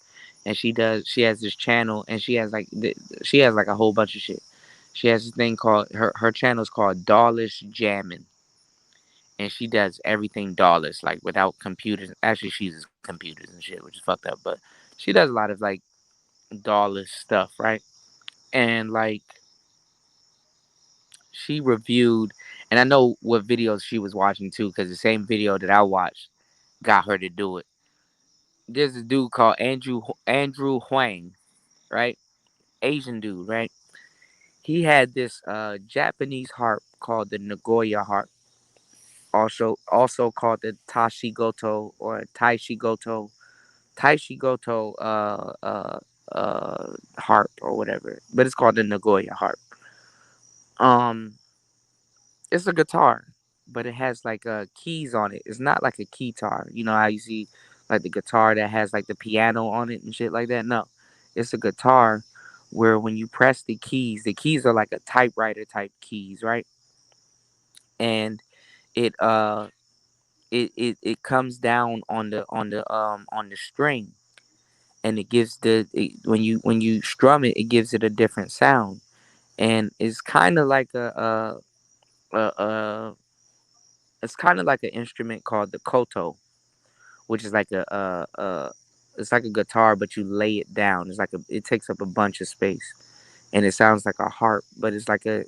and she has this channel, and she has like a whole bunch of shit. She has this thing called her channel is called Dollars Jammin', and she does everything dollars like without computers. Actually, she uses computers and shit, which is fucked up, but she does a lot of like dollars stuff, right? And like she reviewed, and I know what videos she was watching too, because the same video that I watched got her to do it. There's a dude called Andrew Huang, right? Asian dude, right? He had this Japanese harp called the Nagoya harp, also called the Tashigoto or Taishigoto Taishi Goto harp or whatever, but it's called the Nagoya harp. Um, it's a guitar, but it has like keys on it. It's not like a keytar. You know how you see like the guitar that has like the piano on it and shit like that. No, it's a guitar where when you press the keys are like a typewriter type keys, right? And it it comes down on the string, and it gives when you strum it, it gives it a different sound, and it's kind of like a it's kind of like an instrument called the koto, which is like it's like a guitar, but you lay it down. It's like it takes up a bunch of space, and it sounds like a harp, but it's like a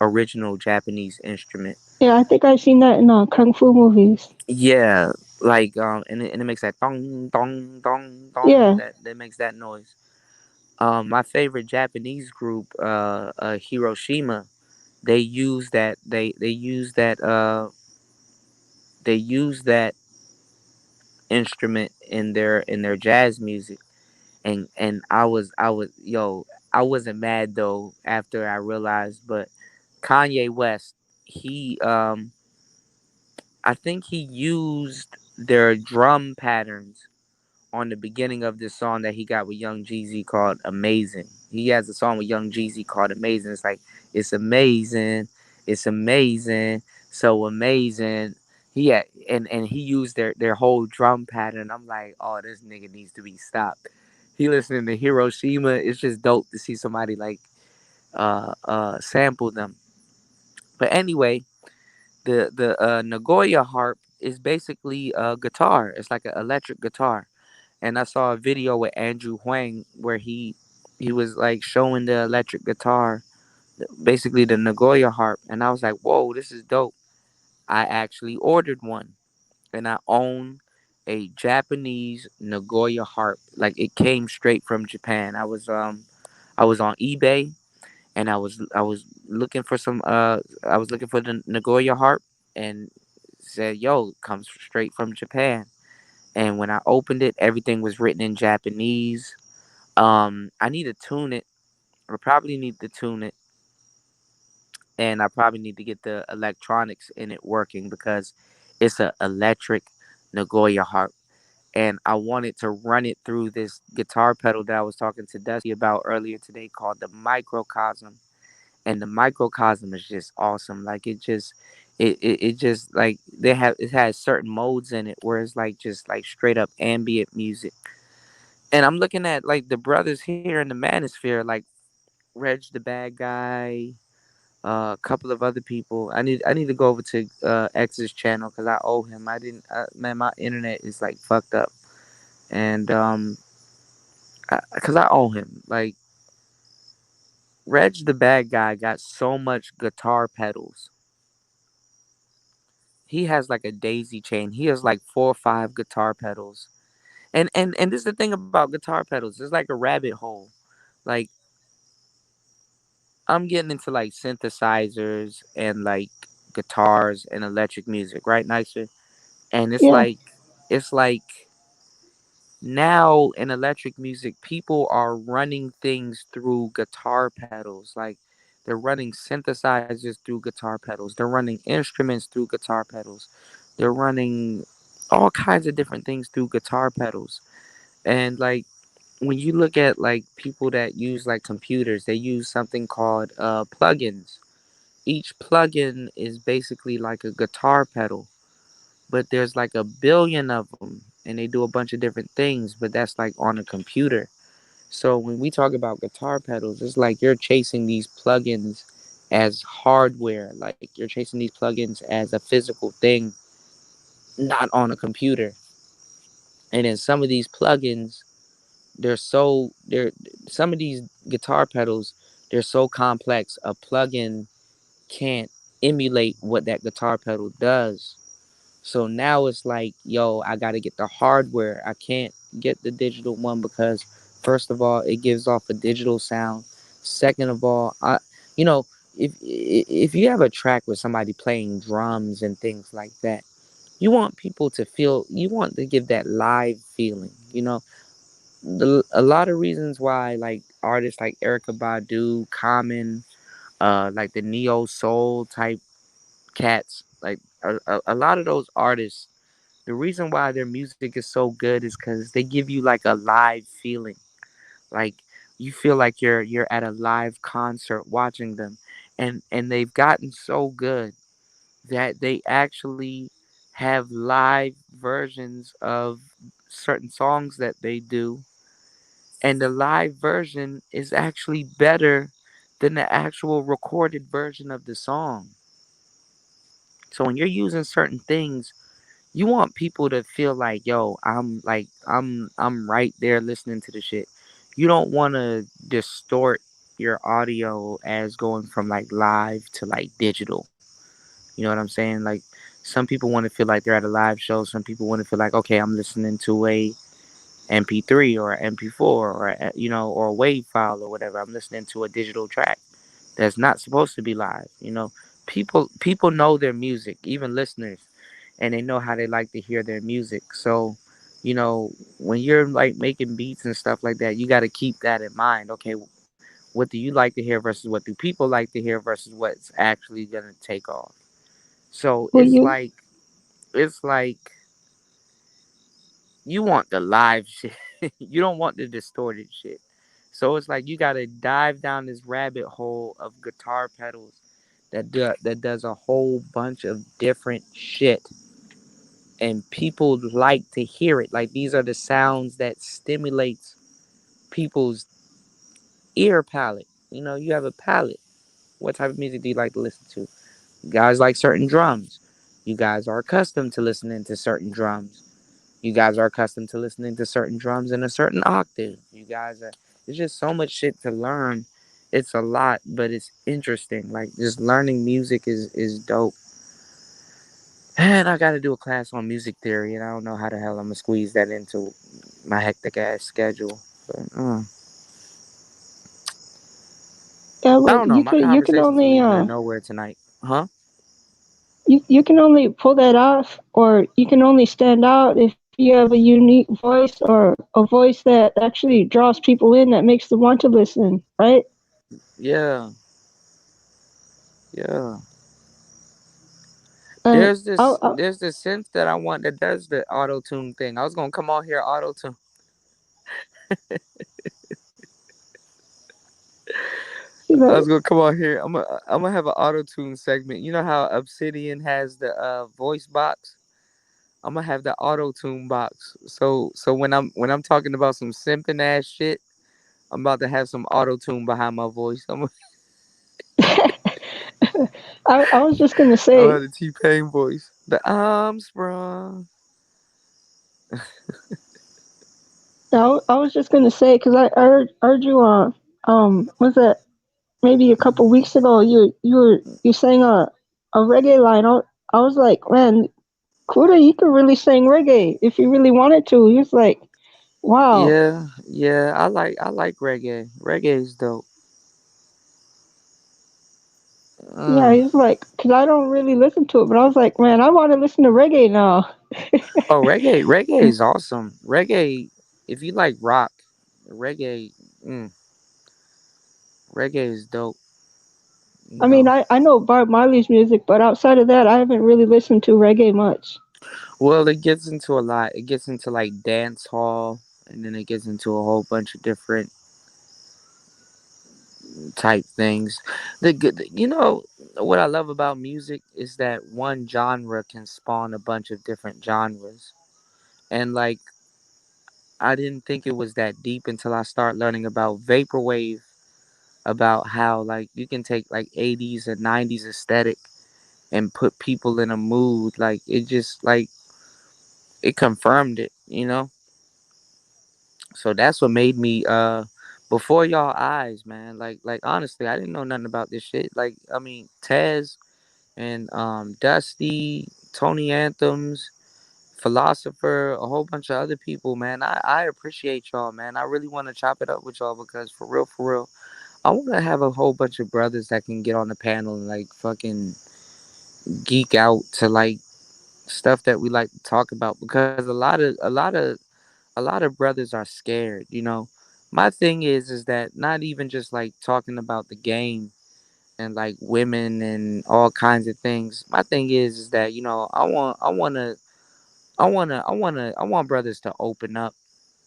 original Japanese instrument. Yeah, I think I've seen that in kung fu movies. Yeah, like and it makes that dong dong dong dong Yeah, that makes that noise. My favorite Japanese group, Hiroshima, they use that they use that instrument in their jazz music, and I was yo I wasn't mad though after I realized, but Kanye West, he I think he used their drum patterns on the beginning of this song that he got with Young Jeezy called Amazing. He has a song with Young Jeezy called Amazing. It's like, it's amazing, it's amazing, so amazing. He had, and he used their whole drum pattern. I'm like, oh, this nigga needs to be stopped. He listening to Hiroshima. It's just dope to see somebody like sample them. But anyway, the Nagoya harp is basically a guitar. It's like an electric guitar, and I saw a video with Andrew Huang where he was like showing the electric guitar, basically the Nagoya harp, and I was like, "Whoa, this is dope." I actually ordered one, and I own a Japanese Nagoya harp. Like it came straight from Japan. I was on eBay, and I was looking for some I was looking for the Nagoya harp, and said, "Yo, it comes straight from Japan." And when I opened it, everything was written in Japanese. I need to tune it. I probably need to tune it, and I probably need to get the electronics in it working because it's a electric Nagoya harp, and I wanted to run it through this guitar pedal that I was talking to Dusty about earlier today called the Microcosm, and the Microcosm is just awesome. Like it just like it has certain modes in it where it's like just like straight up ambient music. And I'm looking at like the brothers here in the manosphere, like Reg the Bad Guy, a couple of other people. I need to go over to X's channel because I owe him. I didn't man, my internet is like fucked up, and because I owe him. Like Reg the Bad Guy got so much guitar pedals. He has like a daisy chain. He has like 4 or 5 guitar pedals. And this is the thing about guitar pedals. It's like a rabbit hole. Like I'm getting into like synthesizers and like guitars and electric music, right, Nicer? And yeah, it's like now in electric music, people are running things through guitar pedals. Like they're running synthesizers through guitar pedals. They're running instruments through guitar pedals. They're running all kinds of different things through guitar pedals. And like when you look at like people that use like computers, they use something called plugins. Each plugin is basically like a guitar pedal, but there's like a billion of them, and they do a bunch of different things, but that's like on a computer. So when we talk about guitar pedals, it's like you're chasing these plugins as hardware, like you're chasing these plugins as a physical thing, not on a computer. And then some of these plugins, they're some of these guitar pedals, they're so complex a plugin can't emulate what that guitar pedal does. So now it's like, yo, I got to get the hardware. I can't get the digital one because first of all, it gives off a digital sound. Second of all, you know, if you have a track with somebody playing drums and things like that, You want people to feel, you want to give that live feeling, you know. A lot of reasons why like artists like Erica Badu, Common, like the neo soul type cats, like a lot of those artists, the reason why their music is so good is because they give you like a live feeling. Like you feel like you're at a live concert watching them. And they've gotten so good that they actually have live versions of certain songs that they do, and the live version is actually better than the actual recorded version of the song. So when you're using certain things, you want people to feel like, yo, I'm right there listening to the shit. You don't want to distort your audio as going from like live to like digital. You know what I'm saying? Like some people want to feel like they're at a live show. Some people want to feel like, okay, I'm listening to a MP3 or MP4 or or a wave file or whatever. I'm listening to a digital track that's not supposed to be live. People know their music, even listeners, and they know how they like to hear their music. So, when you're like making beats and stuff like that, you got to keep that in mind. Okay, what do you like to hear versus what do people like to hear versus what's actually gonna take off. So Well, you it's like you want the live shit. You don't want the distorted shit. So it's like you gotta dive down this rabbit hole of guitar pedals that does a whole bunch of different shit, and people like to hear it. Like these are the sounds that stimulates people's ear palette. You have a palette. What type of music do you like to listen to? You guys like certain drums. You guys are accustomed to listening to certain drums. You guys are accustomed to listening to certain drums in a certain octave. You guys are. There's just so much shit to learn. It's a lot, but it's interesting. Like just learning music is dope. And I got to do a class on music theory, and I don't know how the hell I'm gonna squeeze that into my hectic ass schedule. But yeah, I but don't know. My you can conversations are only leading to nowhere tonight, huh? you can only pull that off, or you can only stand out if you have a unique voice, or a voice that actually draws people in, that makes them want to listen, right? Yeah, yeah. And There's this synth that I want that does the auto tune thing. I was gonna come on here auto tune. I like, was gonna come on here. I'm gonna have an auto tune segment. You know how Obsidian has the voice box? I'm gonna have the auto tune box. So when I'm talking about some simping ass shit, I'm about to have some auto tune behind my voice. I was just gonna I'm gonna say, have the T Pain voice. The Armstrong. I was just gonna say, because I heard you was that maybe a couple weeks ago? You sang a reggae line. I was like, man, Kuda, he could really sing reggae if he really wanted to. He was like, wow. Yeah, yeah. I like reggae. Reggae is dope. Yeah, Uh, he's like, because I don't really listen to it, but I was like, man, I want to listen to reggae now. oh, reggae is awesome. Reggae, if you like rock, reggae, mm, reggae is dope. You I mean, know. I know Bob Marley's music, but outside of that, I haven't really listened to reggae much. Well, it gets into a lot. It gets into like dance hall, and then it gets into a whole bunch of different type things. The good, what I love about music is that one genre can spawn a bunch of different genres, and like I didn't think it was that deep until I start learning about vaporwave, about how like you can take like 80s and 90s aesthetic and put people in a mood. Like it just like it confirmed it. So that's what made me before y'all eyes, man. Like honestly, I didn't know nothing about this shit. Like I mean, Tez and Dusty, Tony Anthems, Philosopher, a whole bunch of other people, man. I appreciate y'all, man. I really want to chop it up with y'all because for real, I want to have a whole bunch of brothers that can get on the panel and like fucking geek out to like stuff that we like to talk about, because a lot of brothers are scared, you know. My thing is that not even just like talking about the game and like women and all kinds of things. My thing is that, you know, I want brothers to open up.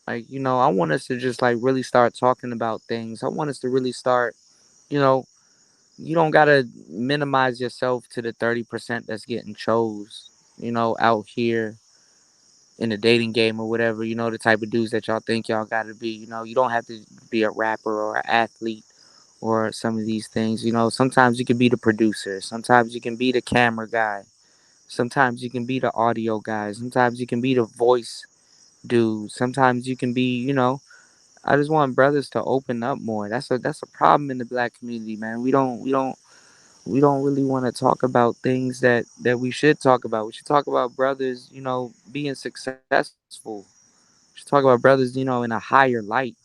Like, you know, I want us to just like really start talking about things. I want us to really start, you know, you don't gotta minimize yourself to the 30% that's getting chose, you know, out here in the dating game or whatever, you know, the type of dudes that y'all think y'all gotta be. You know, you don't have to be a rapper or an athlete or some of these things. You know, sometimes you can be the producer, sometimes you can be the camera guy, sometimes you can be the audio guy, sometimes you can be the voice dude, sometimes you can be, you know, I just want brothers to open up more. That's a problem in the black community, man. We don't really want to talk about things that we should talk about. We should talk about brothers, you know, being successful. We should talk about brothers, you know, in a higher light.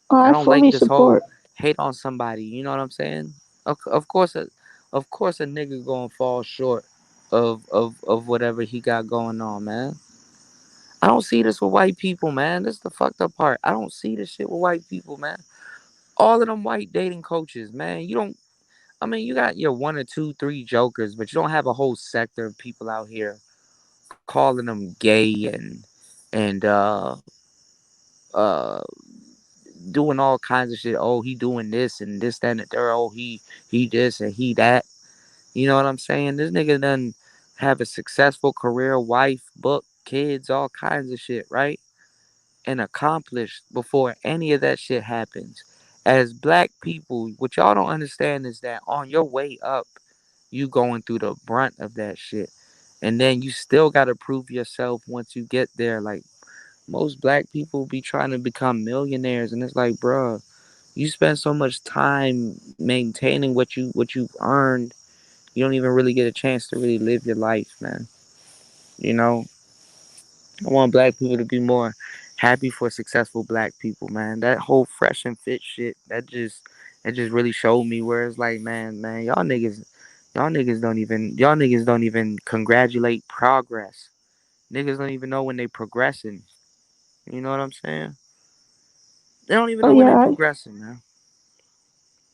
Oh, I I don't like fully this whole support. hate on somebody. You know what I'm saying? Of course, a nigga gonna fall short of whatever he got going on, man. I don't see this with white people, man. This is the fucked up part. I don't see this shit with white people, man. All of them white dating coaches, man. You don't. I mean, you got your one or two, three jokers, but you don't have a whole sector of people out here calling them gay and uh doing all kinds of shit. Oh, he doing this and this, that, and the third. Oh, he this and he that. You know what I'm saying? This nigga done have a successful career, wife, book, kids, all kinds of shit, right? And accomplished before any of that shit happens. As black people, what y'all don't understand is that on your way up, you going through the brunt of that shit. And then you still gotta prove yourself once you get there. Like most black people be trying to become millionaires, and it's like, bruh, you spend so much time maintaining what you've earned, you don't even really get a chance to really live your life, man. You know, I want black people to be more happy for successful black people, man. That whole fresh and fit shit, that just really showed me where it's like, man, y'all niggas don't even congratulate progress. Niggas don't even know when they progressing. You know what I'm saying? They don't even Oh know when they yeah, progressing, man.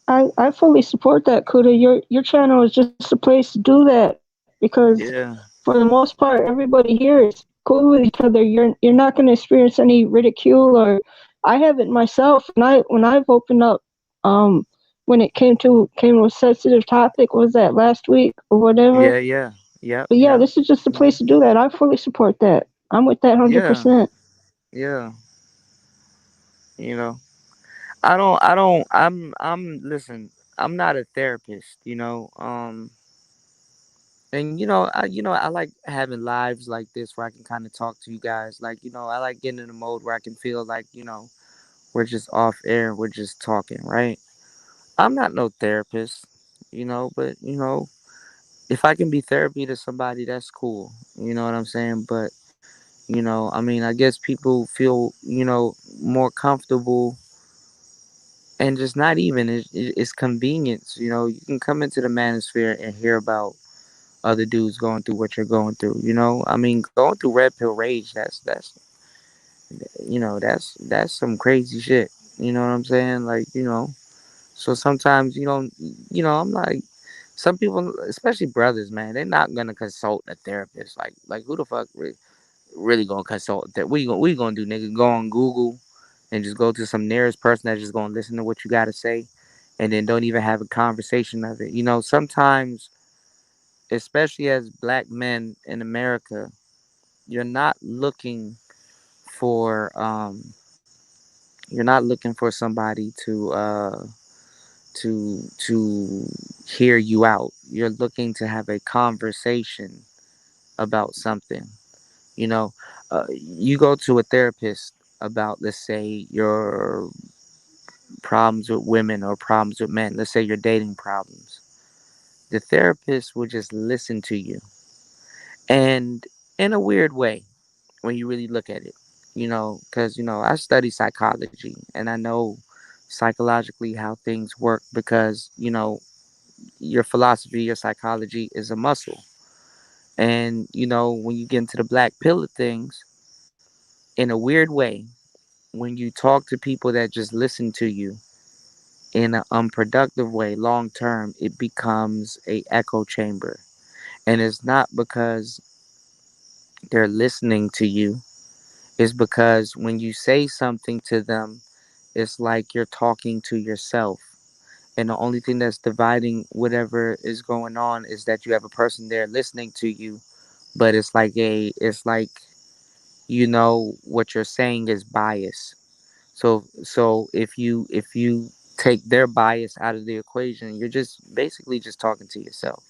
I fully support that, Kuda. Your channel is just a place to do that because Yeah, for the most part, everybody here is cool with each other. You're not going to experience any ridicule, or I haven't myself. When I've opened up, um, when it came to a sensitive topic, was that last week or whatever? yeah. Yep, But yeah, yep. this is just a Hmm. place to do that. I fully support that. I'm with that hundred Yeah, percent. yeah. You know, listen, I'm not a therapist, you know. And I like having lives like this where I can kind of talk to you guys. Like, I like getting in a mode where I can feel like, we're just off air, we're just talking, right? I'm not no therapist, but if I can be therapy to somebody, that's cool. You know what I'm saying? But, I mean, I guess people feel, more comfortable and just not even it's convenience. You can come into the manosphere and hear about other dudes going through what you're going through. I mean, going through red pill rage, that's some crazy shit. You know what I'm saying? Like, so sometimes I'm like, some people, especially brothers, man, they're not gonna consult a therapist. Like who the fuck really gonna consult that? What you gonna do, nigga? Go on Google and just go to some nearest person that's just gonna listen to what you gotta say, and then don't even have a conversation of it. Sometimes, especially as black men in America, you're not looking for you're not looking for somebody to hear you out. You're looking to have a conversation about something. You know, you go to a therapist about, let's say, your problems with women or problems with men. Let's say your dating problems. The therapist will just listen to you, and in a weird way, when you really look at it, because I study psychology and I know psychologically how things work, because your philosophy, your psychology is a muscle. And when you get into the black pill of things, in a weird way, when you talk to people that just listen to you in an unproductive way, long term, it becomes a echo chamber. And it's not because they're listening to you. It's because when you say something to them, it's like you're talking to yourself. And the only thing that's dividing whatever is going on is that you have a person there listening to you, but it's like what you're saying is bias. So if you take their bias out of the equation, you're just basically just talking to yourself.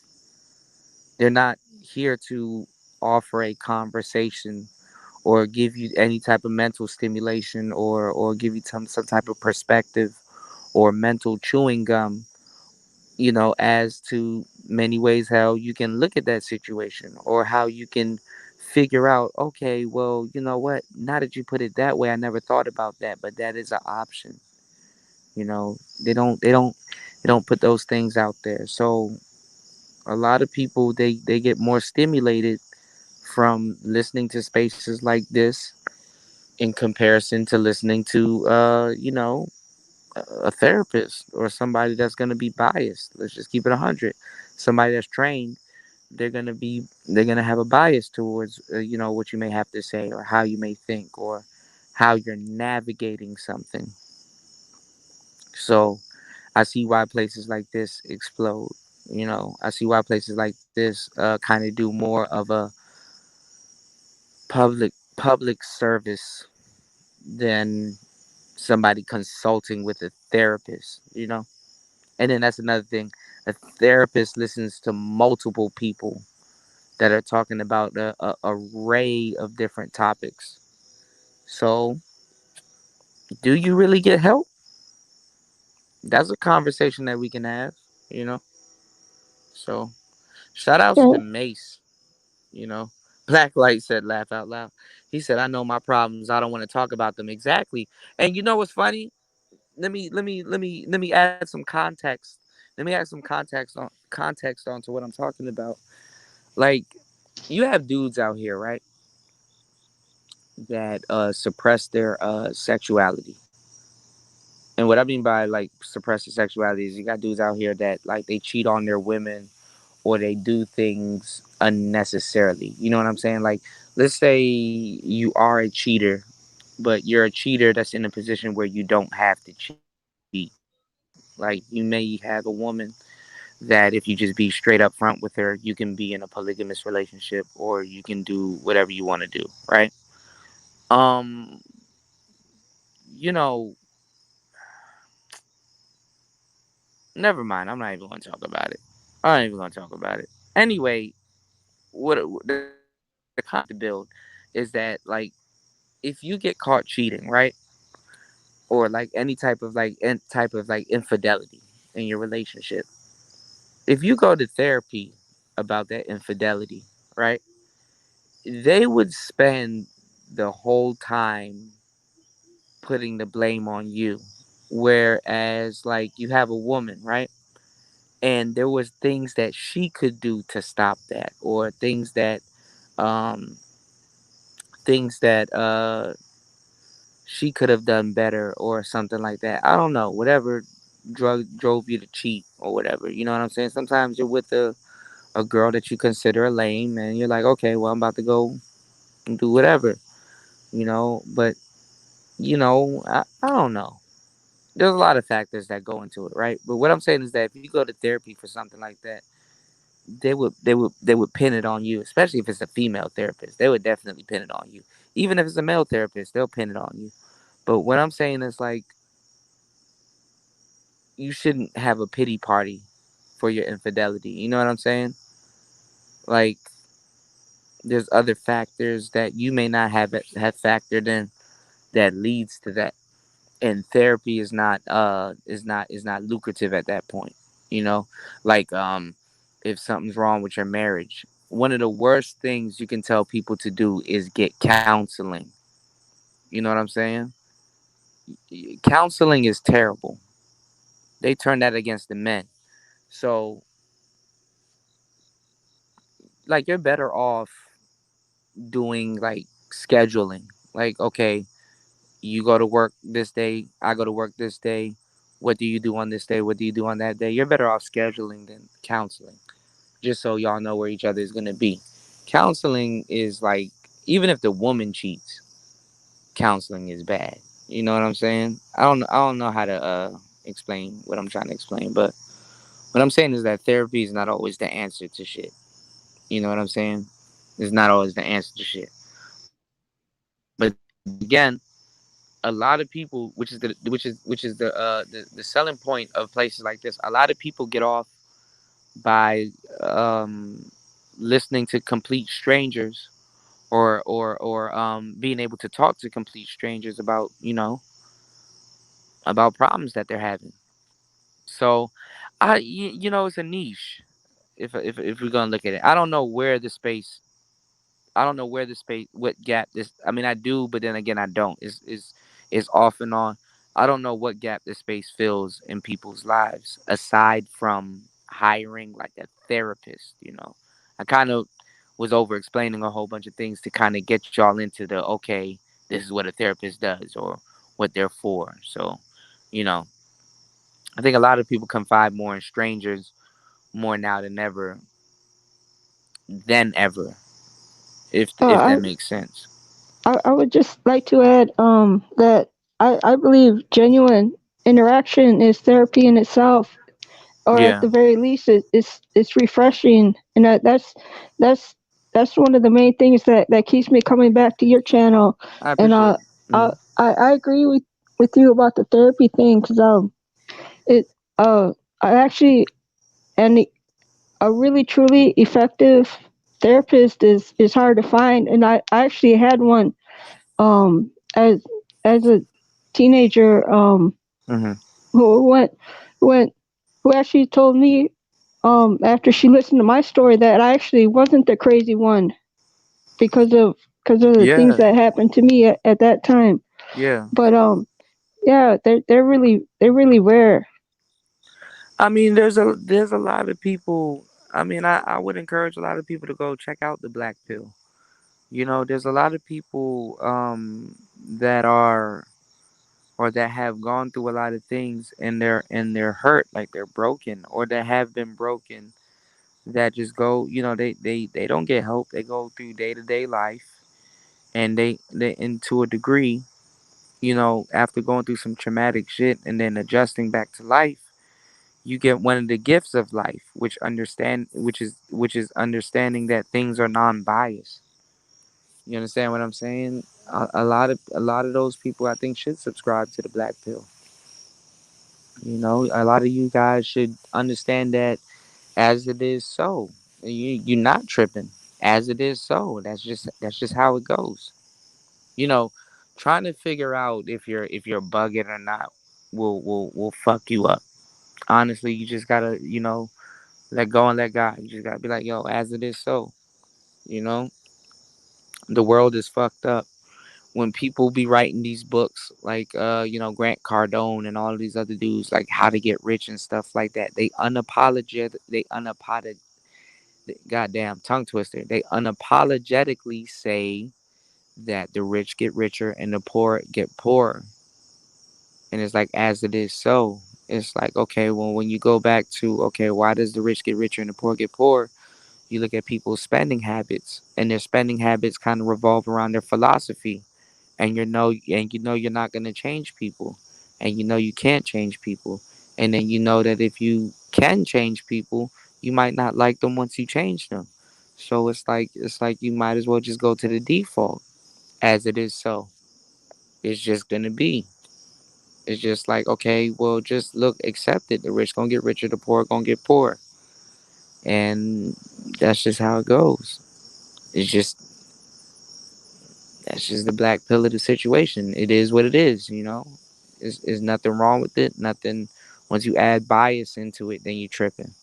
They're not here to offer a conversation or give you any type of mental stimulation, or give you some type of perspective or mental chewing gum, as to many ways how you can look at that situation, or how you can figure out, okay, well, you know what? Now that you put it that way, I never thought about that, but that is an option. They don't put those things out there. So a lot of people, they get more stimulated from listening to spaces like this in comparison to listening to a therapist or somebody that's going to be biased. Let's just keep it 100. Somebody that's trained, they're going to have a bias towards what you may have to say, or how you may think, or how you're navigating something. So I see why places like this explode. I see why places like this kind of do more of a public service than somebody consulting with a therapist. And then that's another thing. A therapist listens to multiple people that are talking about a array of different topics. So, do you really get help? That's a conversation that we can have, you know? So, shout outs Yeah, to Mace, you know? Blacklight said, laugh out loud. He said, I know my problems. I don't want to talk about them. Exactly. And you know what's funny? Let me add some context. Let me add some context onto what I'm talking about. Like, you have dudes out here, right, that suppress their sexuality. And what I mean by like suppress their sexuality is you got dudes out here that like they cheat on their women, or they do things unnecessarily. You know what I'm saying? Like, let's say you are a cheater, but you're a cheater that's in a position where you don't have to cheat. Like, you may have a woman that if you just be straight up front with her, you can be in a polygamous relationship, or you can do whatever you want to do, right? Um, you know, Never mind. I'm not even going to talk about it. I'm not even going to talk about it. Anyway, the concept I'm trying to build is that, like, if you get caught cheating, right, or like any type of like infidelity in your relationship, if you go to therapy about that infidelity, right, they would spend the whole time putting the blame on you. Whereas, like, you have a woman, right? And there was things that she could do to stop that, or um things that she could have done better, or something like that. I don't know, whatever drove you to cheat, or whatever. You know what I'm saying? Sometimes you're with a girl that you consider a lame, and you're like, okay, well, I'm about to go and do whatever. But I don't know. There's a lot of factors that go into it, right? But what I'm saying is that if you go to therapy for something like that, they would pin it on you, especially if it's a female therapist. They would definitely pin it on you. Even if it's a male therapist, they'll pin it on you. But what I'm saying is, like, you shouldn't have a pity party for your infidelity. You know what I'm saying? Like, there's other factors that you may not have factored in that leads to that. And therapy is not lucrative at that point. You know, like, if something's wrong with your marriage, one of the worst things you can tell people to do is get counseling. You know what I'm saying? Counseling is terrible. They turn that against the men. So like you're better off doing like scheduling. Like, okay, you go to work this day, I go to work this day. What do you do on this day? What do you do on that day? You're better off scheduling than counseling, just so y'all know where each other is gonna be. Counseling is like, even if the woman cheats, counseling is bad. You know what I'm saying? I don't know how to explain what I'm trying to explain, but what I'm saying is that therapy is not always the answer to shit. You know what I'm saying? It's not always the answer to shit. But then again, a lot of people, which is the selling point of places like this. A lot of people get off by um, listening to complete strangers, or being able to talk to complete strangers about, about problems that they're having. So, it's a niche. If we're gonna look at it, I don't know where the space, what gap this. I mean, I do, but then again, I don't. It's off and on. I don't know what gap this space fills in people's lives aside from hiring like a therapist. I kind of was over explaining a whole bunch of things to kind of get y'all into the, okay, this is what a therapist does or what they're for. So, you know, I think a lot of people confide more in strangers more now than ever, if Uh, that makes sense. I would just like to add that I believe genuine interaction is therapy in itself, or at Yeah, the very least, it's refreshing, and that's that's one of the main things that keeps me coming back to your channel. I And appreciate it. I Mm. I agree with you about the therapy thing, because it I actually, and a really truly effective therapist is hard to find, and I actually had one as a teenager, Hmm. who went who actually told me, after she listened to my story, that I actually wasn't the crazy one, because of the things Yeah, that happened to me at that time. yeah. But yeah, they're really rare. I mean, there's a lot of people. I mean, I would encourage a lot of people to go check out the Black Pill. There's a lot of people that are, or that have gone through a lot of things, and they're hurt, like they're broken, or that have been broken, that just go, they don't get help. They go through day-to-day life, and they and to a degree, after going through some traumatic shit and then adjusting back to life, you get one of the gifts of life, which is understanding that things are non-biased. You understand what I'm saying? A lot of those people, I think, should subscribe to the Black Pill. A lot of you guys should understand that as it is so. You're not tripping. As it is so. That's just how it goes. You know, Trying to figure out if you're bugging or not will fuck you up. Honestly, you just gotta, let go and let God. You just gotta be like, yo, as it is so. You know, the world is fucked up. When people be writing these books like Grant Cardone and all of these other dudes, like How to Get Rich and stuff like that, they unapologetic goddamn tongue twister. They unapologetically say that the rich get richer and the poor get poorer. And it's like, as it is so. It's like, okay, well, when you go back to, okay, why does the rich get richer and the poor get poorer? You look at people's spending habits, and their spending habits kind of revolve around their philosophy. And you're not going to change people, and you can't change people. And then that if you can change people, you might not like them once you change them. So it's like you might as well just go to the default. As it is so. It's just going to be. It's just like, okay, well, just look, accept it. The rich gonna get richer, the poor gonna get poorer, and that's just how it goes. It's just That's just the black pill of the situation. It is what it is. There's nothing wrong with it. Nothing. Once you add bias into it, then you tripping.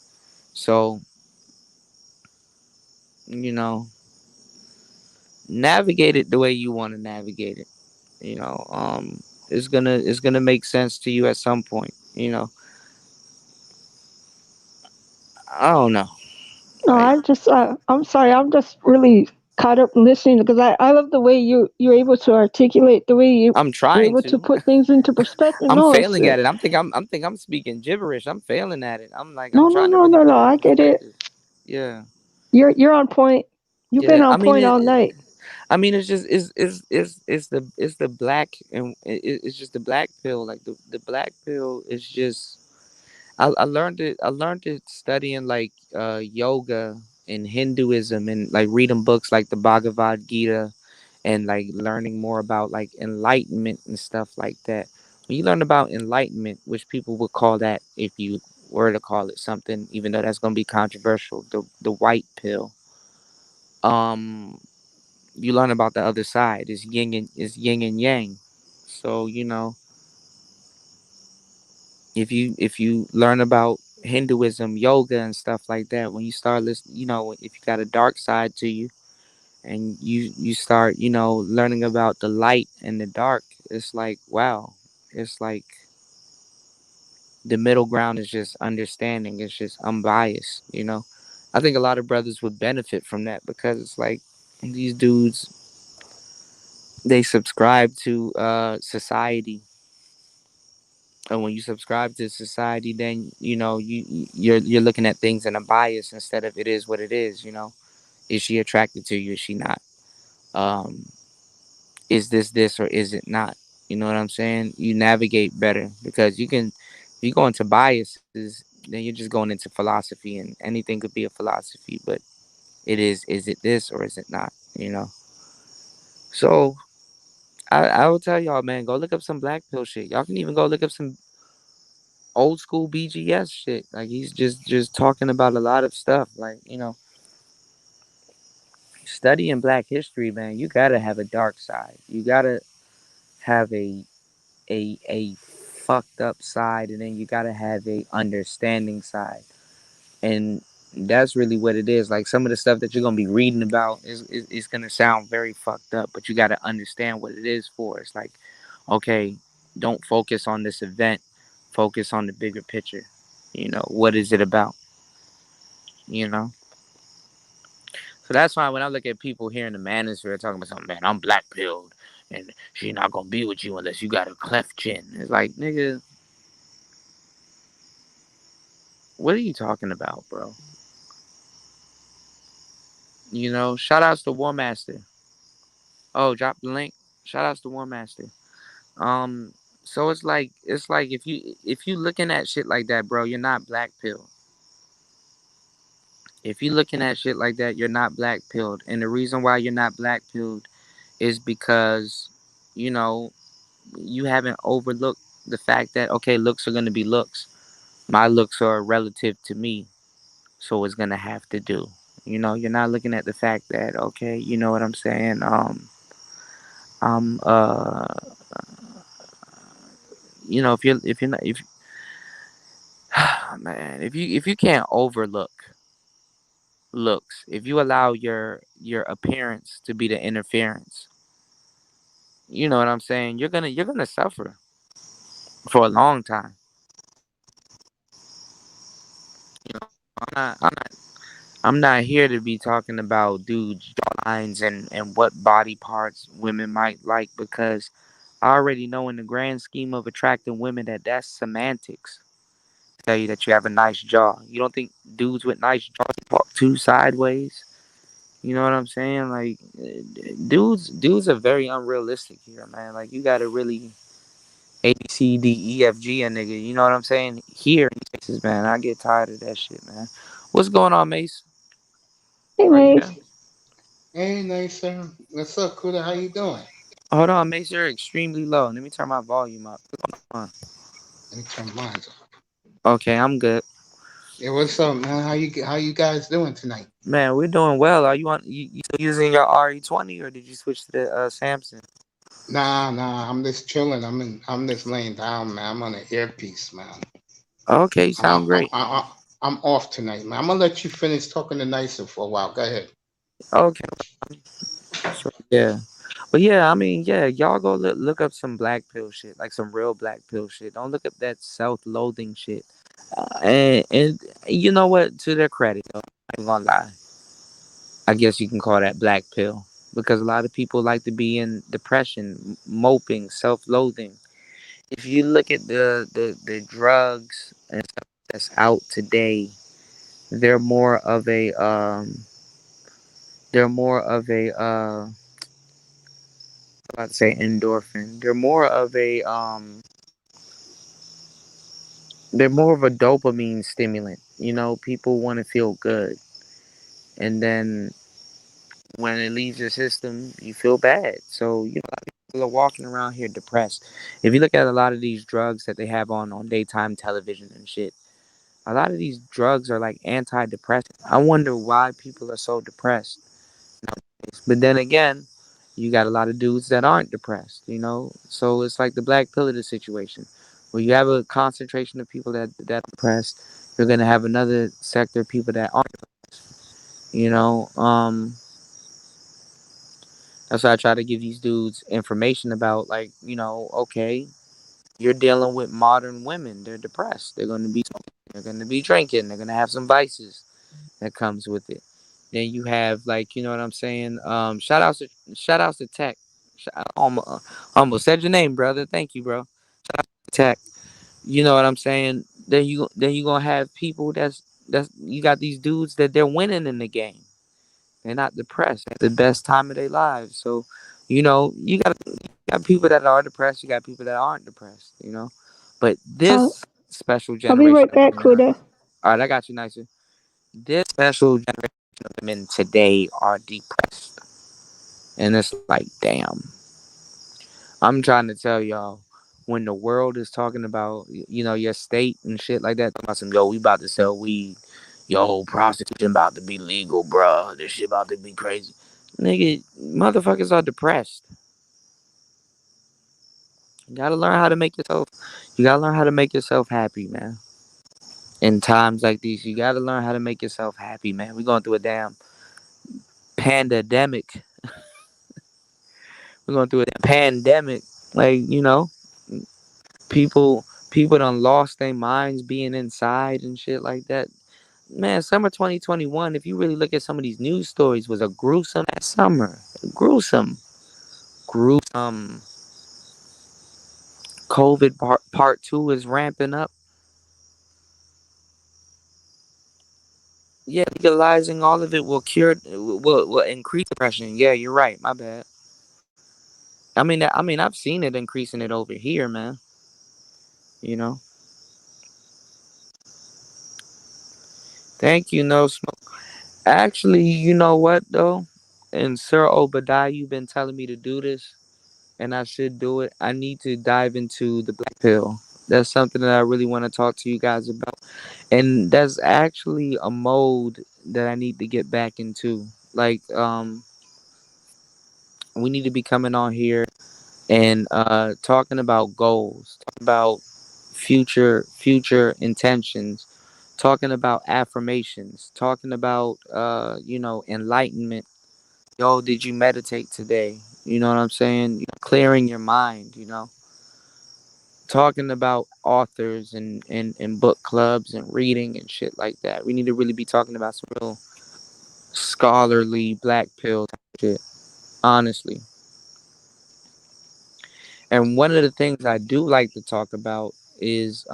So you know, navigate it the way you want to navigate it. It's gonna make sense to you at some point. I don't know. No, Like I'm sorry. I'm just really caught up in listening because I love the way you're able to articulate the way I'm you're trying able to to. put things into perspective. I'm No, it's failing at it. I'm speaking gibberish. I'm failing at it. I'm no, no, trying to no, really no, no. put it I in get it. perspective. Yeah. You're on point. You've been Yeah. on point all night. I mean it's just it's the black and it's just the black pill. Like the black pill is just I learned it studying like yoga and Hinduism and like reading books like the Bhagavad Gita and like learning more about like enlightenment and stuff like that. When you learn about enlightenment, which people would call that if you were to call it something, even though that's gonna be controversial, the white pill. Um you learn about the other side. It's yin and yang. So, you know, if you learn about Hinduism, yoga and stuff like that, when you start listening, you know, if you got a dark side to you and you start, you know, learning about the light and the dark, it's like wow. It's like the middle ground is just understanding. It's just unbiased, you know. I think a lot of brothers would benefit from that because it's like these dudes they subscribe to society, and when you subscribe to society, then you know you're looking at things in a bias instead of it is what it is. You know, is she attracted to you? Is she not? Um, is this or is it not? You know what I'm saying? You navigate better because you can. If you go into biases, then you're just going into philosophy, and anything could be a philosophy. But it is it this or is it not? You know. So I will tell y'all, man, go look up some black pill shit. Y'all can even go look up some old school BGS shit. Like he's just talking about a lot of stuff. Like you know, studying Black history, man. You gotta have a dark side. You gotta have a fucked up side, and then you gotta have a understanding side. And that's really what it is. Like some of the stuff that you're gonna be reading about is gonna sound very fucked up, but you gotta understand what it is for. It's like, okay, don't focus on this event. Focus on the bigger picture. You know, what is it about? You know? So that's why when I look at people here in the manosphere talking about something, man, I'm black pilled and she not gonna be with you unless you got a cleft chin. It's like, nigga, what are you talking about, bro? You know, shout outs to War Master. Oh, drop the link. Shout outs to War Master. Um, so it's like if you looking at shit like that, bro, you're not black pilled. If you looking at shit like that, you're not black pilled. And the reason why you're not black pilled is because, you know, you haven't overlooked the fact that okay, looks are gonna be looks. My looks are relative to me, so it's gonna have to do. You know, you're not looking at the fact that okay, you know what I'm saying. I'm you know, if you're not if man, if you can't overlook looks, if you allow your appearance to be the interference, you know what I'm saying. You're gonna suffer for a long time. You know, I'm not I'm not I'm not here to be talking about dudes jawlines and what body parts women might like because I already know in the grand scheme of attracting women that that's semantics. Tell you that you have a nice jaw. You don't think dudes with nice jaws walk too sideways? You know what I'm saying? Like dudes are very unrealistic here, man. Like you gotta really A B C D E F G a nigga. You know what I'm saying? Here in Texas, man, I get tired of that shit, man. What's going on, Mace? Hey, Are you there? Mace. Hey, nice sir. What's up, Kuda? How you doing? Hold on, Mace, you're extremely low. Let me turn my volume up. What's going on? Let me turn mine up. Okay, I'm good. Yeah, what's up, man? How you guys doing tonight? Man, we're doing well. Are you on? You still using your RE20 or did you switch to the Samsung? Nah. I'm just chilling. I'm just laying down, man. I'm on an earpiece, man. Okay, I'm sound I'm I'm, great. I'm I'm off tonight, man. I'm gonna let you finish talking to Nicer for a while. Go ahead. Okay, so yeah, but yeah, I mean, yeah, y'all go look up some black pill shit, like some real black pill shit. Don't look up that self-loathing shit. And you know what? To their credit, though, I ain't gonna lie. I guess you can call that black pill because a lot of people like to be in depression, moping, self-loathing. If you look at the drugs and stuff that's out today, they're more of a they're more of a I'm about to say endorphin. They're more of a dopamine stimulant. You know, people want to feel good, and then when it leaves your system, you feel bad. So you know, a lot of people are walking around here depressed. If you look at a lot of these drugs that they have on daytime television and shit, a lot of these drugs are like antidepressants. I wonder why people are so depressed nowadays. But then again, you got a lot of dudes that aren't depressed, you know? So it's like the black pill of the situation. Where you have a concentration of people that are depressed, you're gonna have another sector of people that aren't, you know. That's why I try to give these dudes information about, like, you know, okay, you're dealing with modern women. They're depressed. They're gonna be smoking, they're gonna be drinking, they're gonna have some vices that comes with it. Then you have, like, you know what I'm saying? Shout outs to Tech. I almost said your name, brother. Thank you, bro. Shout out to Tech. You know what I'm saying? Then you gonna have people that's you got these dudes that they're winning in the game. They're not depressed at the best time of their lives. So, you know, you got people that are depressed. You got people that aren't depressed. You know, but I'll this special I'll be generation right of back, women. Kuda. All right, I got you, nicer. This special generation of women today are depressed, and it's like, damn. I'm trying to tell y'all, when the world is talking about, you know, your state and shit like that, talking about some, yo, we about to sell weed, yo, prostitution about to be legal, bruh, this shit about to be crazy. Nigga, motherfuckers are depressed. You gotta learn how to make yourself, you gotta learn how to make yourself happy, man. In times like these, you gotta learn how to make yourself happy, man. We're going through a damn pandemic. We're going through a pandemic. Like, you know, people done lost their minds being inside and shit like that. Man, summer 2021, if you really look at some of these news stories, was a gruesome ass summer. Gruesome. Gruesome. COVID part 2 is ramping up. Yeah, legalizing all of it will increase depression. Yeah, you're right. My bad. I mean, I've seen it increasing it over here, man. You know. Thank you, no smoke. Actually, you know what though? And Sir Obadiah, you've been telling me to do this, and I should do it. I need to dive into the black pill. That's something that I really want to talk to you guys about. And that's actually a mode that I need to get back into. Like, we need to be coming on here and talking about goals, talking about future intentions, talking about affirmations, talking about you know, enlightenment. Yo, did you meditate today? You know what I'm saying? Clearing your mind, you know. Talking about authors and book clubs and reading and shit like that. We need to really be talking about some real scholarly black pill type shit, honestly. And one of the things I do like to talk about is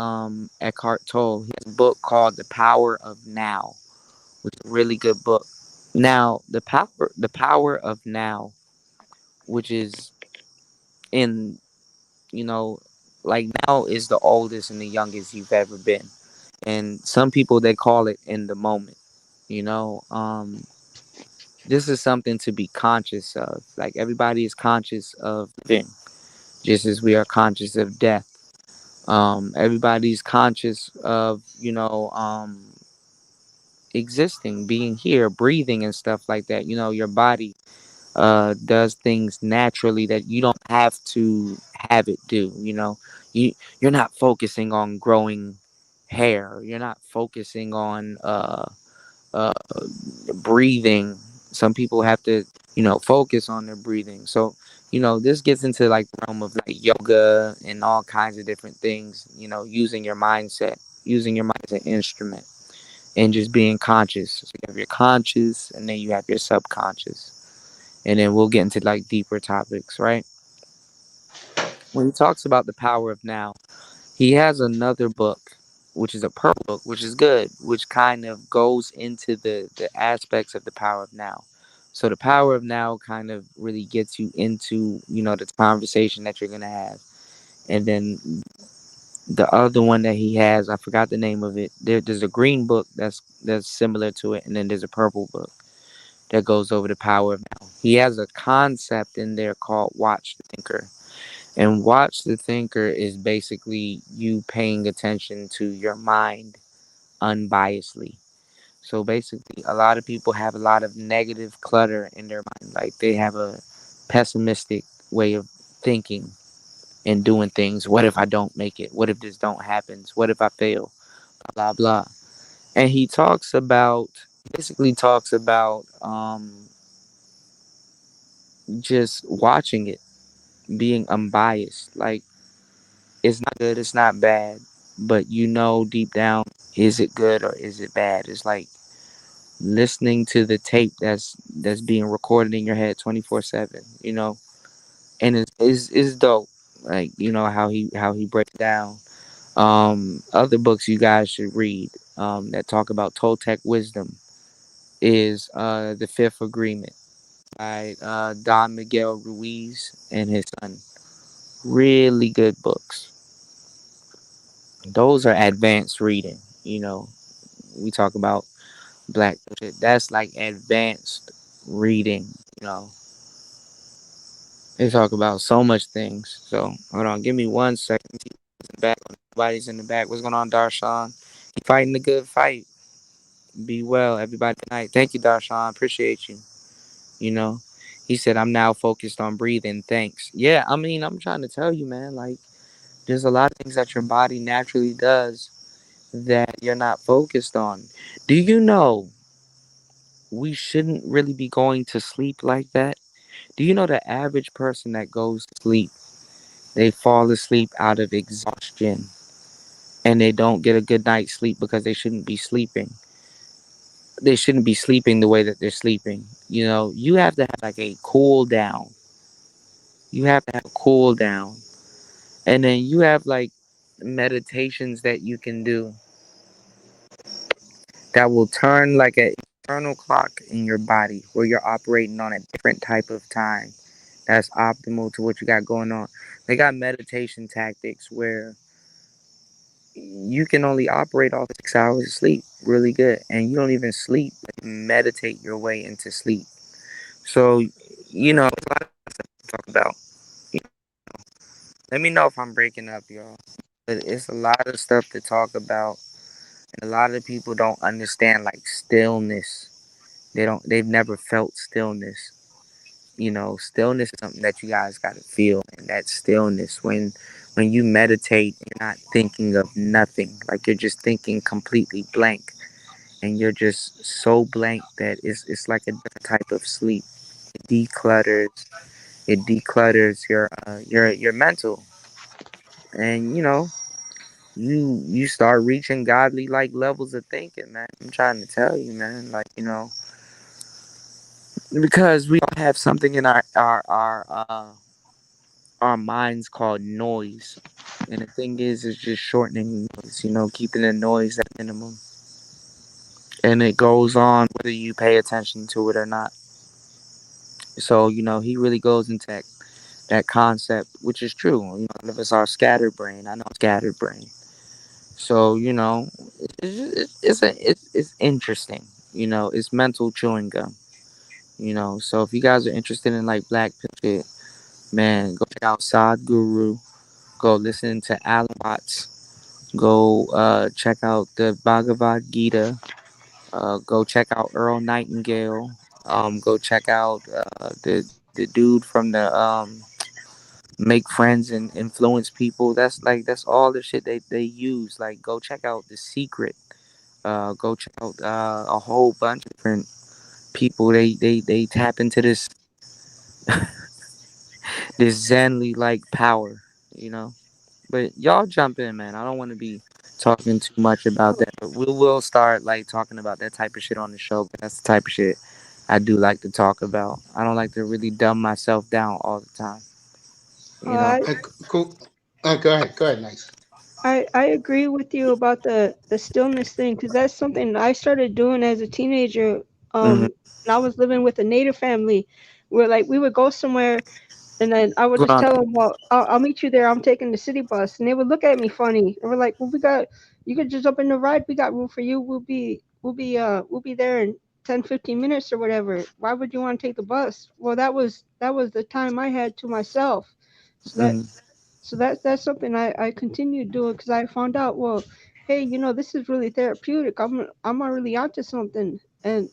Eckhart Tolle. He has a book called The Power of Now, which is a really good book. Now, the power of now, which is in, you know, like, now is the oldest and the youngest you've ever been. And some people, they call it in the moment, you know. This is something to be conscious of. Like, everybody is conscious of living, just as we are conscious of death. Everybody's conscious of, you know, existing, being here, breathing and stuff like that. You know, your body does things naturally that you don't have to have it do. You know, you're not focusing on growing hair. You're not focusing on uh, breathing. Some people have to, you know, focus on their breathing. So, you know, this gets into like the realm of like yoga and all kinds of different things. You know, using your mindset, using your mind as an instrument. and just being conscious. So you have your conscious, and then you have your subconscious, and then we'll get into like deeper topics, right? When he talks about the power of now, he has another book, which is a purple book, which is good, which kind of goes into the aspects of the power of now. So the power of now kind of really gets you into, the conversation that you're gonna have. And then the other one that he has, I forgot the name of it. There's a green book that's similar to it, and then there's a purple book that goes over the power of now. He has a concept in there called Watch the Thinker. And Watch the Thinker is basically you paying attention to your mind unbiasedly. So basically, a lot of people have a lot of negative clutter in their mind. Like they have a pessimistic way of thinking and doing things. What if I don't make it? What if this don't happen? What if I fail? Blah, blah, blah. And he basically talks about just watching it, being unbiased. Like, it's not good, it's not bad, but deep down, is it good or is it bad? It's like listening to the tape that's being recorded in your head 24/7, and it's dope. Like, how he breaks down. Other books you guys should read that talk about Toltec wisdom is The Fifth Agreement by Don Miguel Ruiz and his son. Really good books. Those are advanced reading. We talk about black shit. That's like advanced reading. You know, they talk about so much things. So hold on, give me 1 second. Everybody's in the back. What's going on, Darshawn? You fighting the good fight. Be well, everybody tonight. Thank you, Darshawn. Appreciate you. You know, he said, I'm now focused on breathing. Thanks. Yeah, I mean, I'm trying to tell you, man, like, there's a lot of things that your body naturally does that you're not focused on. Do you know we shouldn't really be going to sleep like that? Do you know the average person that goes to sleep, they fall asleep out of exhaustion and they don't get a good night's sleep because they shouldn't be sleeping? They shouldn't be sleeping the way that they're sleeping. You have to have like a cool down. You have to have a cool down. And then you have like meditations that you can do that will turn like an internal clock in your body where you're operating on a different type of time that's optimal to what you got going on. They got meditation tactics where you can only operate off 6 hours of sleep really good, and you don't even sleep, like, meditate your way into sleep. So, a lot of stuff to talk about. Let me know if I'm breaking up, y'all. But it's a lot of stuff to talk about, and a lot of people don't understand like stillness. They've never felt stillness. Stillness is something that you guys got to feel, and that stillness when you meditate, you're not thinking of nothing. Like, you're just thinking completely blank, and you're just so blank that it's like a different type of sleep. It declutters. It declutters your mental, and you start reaching godly like levels of thinking, man. I'm trying to tell you, man. Like, because we all have something in our minds called noise, and the thing is just shortening noise. Keeping the noise at minimum, and it goes on whether you pay attention to it or not. So he really goes into that concept, which is true. None of us are scatterbrain. I know I'm scatterbrain. So it's interesting. It's mental chewing gum. So if you guys are interested in like black shit, man, go check out Sadhguru. Go listen to Alan Watts. Go check out the Bhagavad Gita. Go check out Earl Nightingale. Go check out the dude from the Make Friends and Influence People. That's all the shit they use. Like, go check out The Secret. Go check out a whole bunch of different people. They tap into this zenly like power. But y'all jump in, man. I don't want to be talking too much about that. But we will start like talking about that type of shit on the show. That's the type of shit I do like to talk about. I don't like to really dumb myself down all the time. You know. I Cool. Go ahead, nice. I agree with you about the stillness thing because that's something I started doing as a teenager. Mm-hmm. And I was living with a native family, where like we would go somewhere, and then I would What's just going tell on? them, "Well, I'll meet you there. I'm taking the city bus," and they would look at me funny. And we're like, "Well, we got you could just jump in the ride. We got room for you. We'll be there in 10-15 minutes or whatever. Why would you want to take the bus?" Well, that was the time I had to myself. So that Mm-hmm. so that's something I continued doing because I found out, well, hey, this is really therapeutic. I'm really onto something, and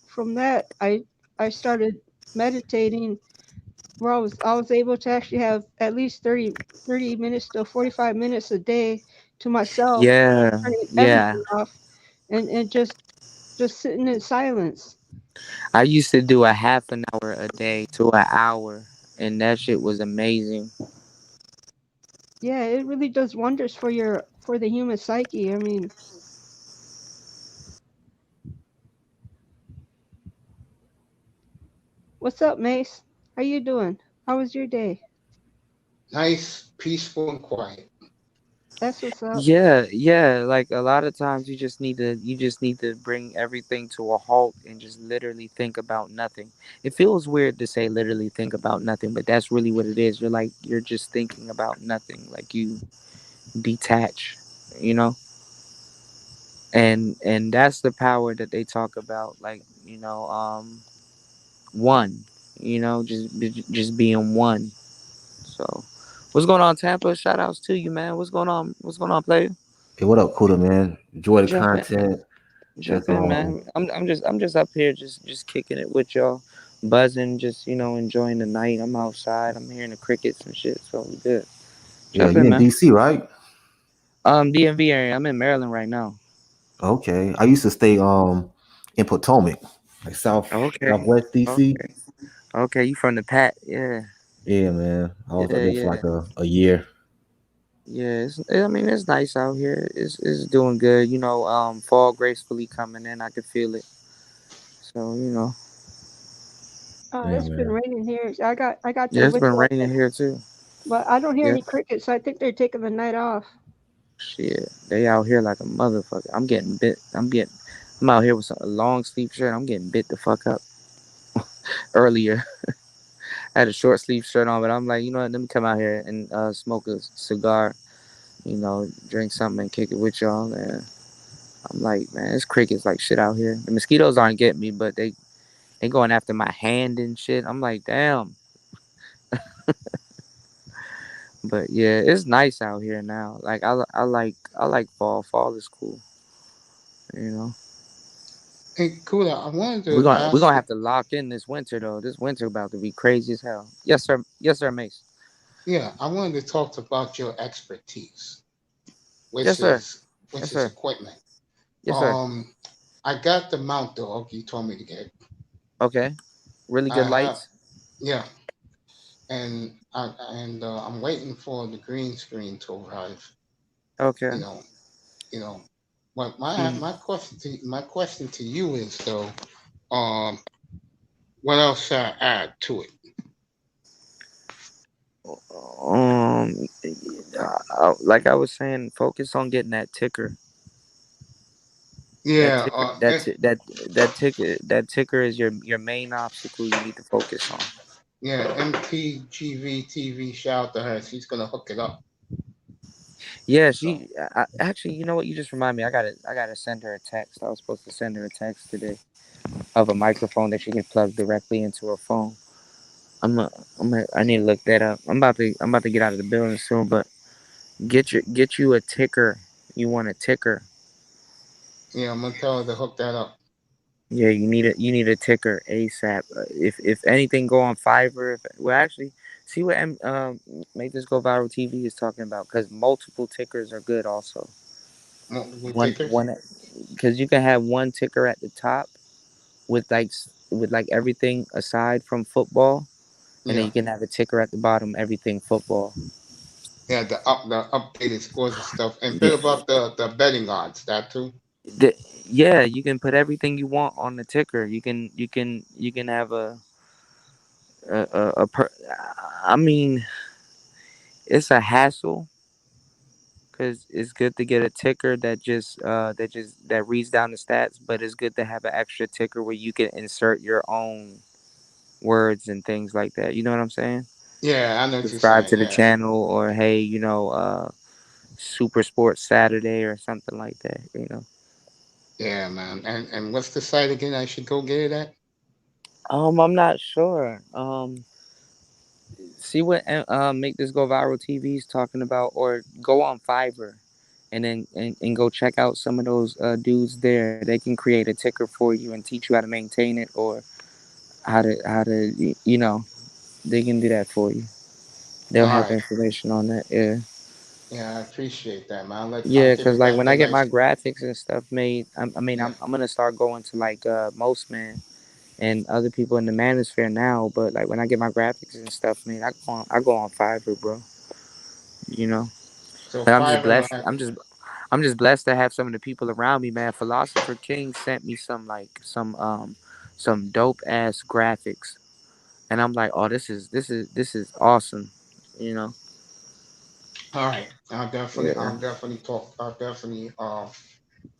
from that I started meditating, where I was able to actually have at least 30 minutes to 45 minutes a day to myself, Yeah, turning yeah. everything off, and just sitting in silence. I used to do a half an hour a day to an hour, and that shit was amazing. Yeah, it really does wonders for the human psyche. I mean, what's up, Mace? How you doing? How was your day? Nice, peaceful, and quiet. That's what's up. Yeah, yeah. Like a lot of times, you just need to bring everything to a halt and just literally think about nothing. It feels weird to say literally think about nothing, but that's really what it is. You're just thinking about nothing. Like you detach, you know. And that's the power that they talk about. Like one. Just being one. So, what's going on, Tampa? Shout outs to you, man. What's going on? What's going on, player? Hey, what up, Kuda, man? Enjoy the Jump in, man. content. Jump Just in, man. I'm just up here, just kicking it with y'all, buzzing, just enjoying the night. I'm outside. I'm hearing the crickets and shit. So we good. yeah, Jump you in, in man. DC, right? DMV area. I'm in Maryland right now. Okay. I used to stay in Potomac, like Okay. southwest DC. Okay. Okay. You from the Pat? Yeah. Yeah, man. I was up Yeah. there for Yeah. like a year. Yeah. I mean, it's nice out here. It's doing good. Fall gracefully coming in. I can feel it. So Yeah, It's been man. raining here. I got your yeah, it's been whistle, raining here too. but I don't hear Yeah. any crickets, so I think they're taking the night off. Shit, they out here like a motherfucker. I'm getting bit. I'm out here with a long sleeve shirt. I'm getting bit the fuck up earlier. I had a short sleeve shirt on, but I'm like, you know what? Let me come out here and smoke a cigar. Drink something and kick it with y'all. And I'm like, man, it's crickets like shit out here. The mosquitoes aren't getting me, but they going after my hand and shit. I'm like, damn. But yeah, it's nice out here now. Like I like fall. Fall is cool. You know. Hey, Kuda, I wanted We're to gonna we're ask gonna you. have to lock in this winter though. This winter about to be crazy as hell. Yes, sir. Yes, sir, Mace. Yeah, I wanted to talk about your expertise, which Yes, sir. is Yes, which is sir. equipment. Yes, sir. Um, I got the mount dog you told me to get. Okay. Really good I have, lights. yeah, and I'm waiting for the green screen to arrive. Okay. You know, you know. But my Hmm. my question to you is though, um, what else should I add to it? Like I was saying, focus on getting that ticker. That Yeah, ticker. That ticker is your main obstacle. You need to focus on. yeah, MPGV TV. Shout out to her. She's gonna hook it up. Yeah, So actually, you know what? You just remind me. I gotta send her a text. I was supposed to send her a text today of a microphone that she can plug directly into her phone. I need to look that up. I'm about to get out of the building soon, but get you a ticker. You want a ticker? yeah, I'm gonna tell her to hook that up. Yeah, you need a ticker ASAP. If anything, go on Fiverr. Well, actually, see what Make This Go Viral TV is talking about, because multiple tickers are good also. Multiple One tickers. one because you can have one ticker at the top with like everything aside from football, and then Yeah, you can have a ticker at the bottom, everything football. Yeah, the updated scores and stuff, and Yeah, bit about the betting odds that too. the, yeah, you can put everything you want on the ticker. You can have a per, I mean, it's a hassle because it's good to get a ticker that reads down the stats, but it's good to have an extra ticker where you can insert your own words and things like that. You know what I'm saying? Yeah, I know what you're Subscribe saying. to the Yeah, channel, or hey, Super Sports Saturday or something like that. yeah, man. And what's the site again? I should go get it at. I'm not sure. See what Make This Go Viral TV's talking about, or go on Fiverr, and go check out some of those dudes there. They can create a ticker for you and teach you how to maintain it, or how to they can do that for you. They'll All have right. information on that. Yeah. Yeah, I appreciate that, man. I'll Yeah, give cause it like when that I get nice. my graphics and stuff made, I mean, Yeah. I'm gonna start going to like Most Man and other people in the manosphere now. But like when I get my graphics and stuff made, I go on Fiverr, bro. You know, So but I'm just Fiverr, blessed. man. I'm just blessed to have some of the people around me, man. Philosopher King sent me some dope ass graphics, and I'm like, oh, this is awesome. You know. All right. Yeah. I'll definitely talk. I'll definitely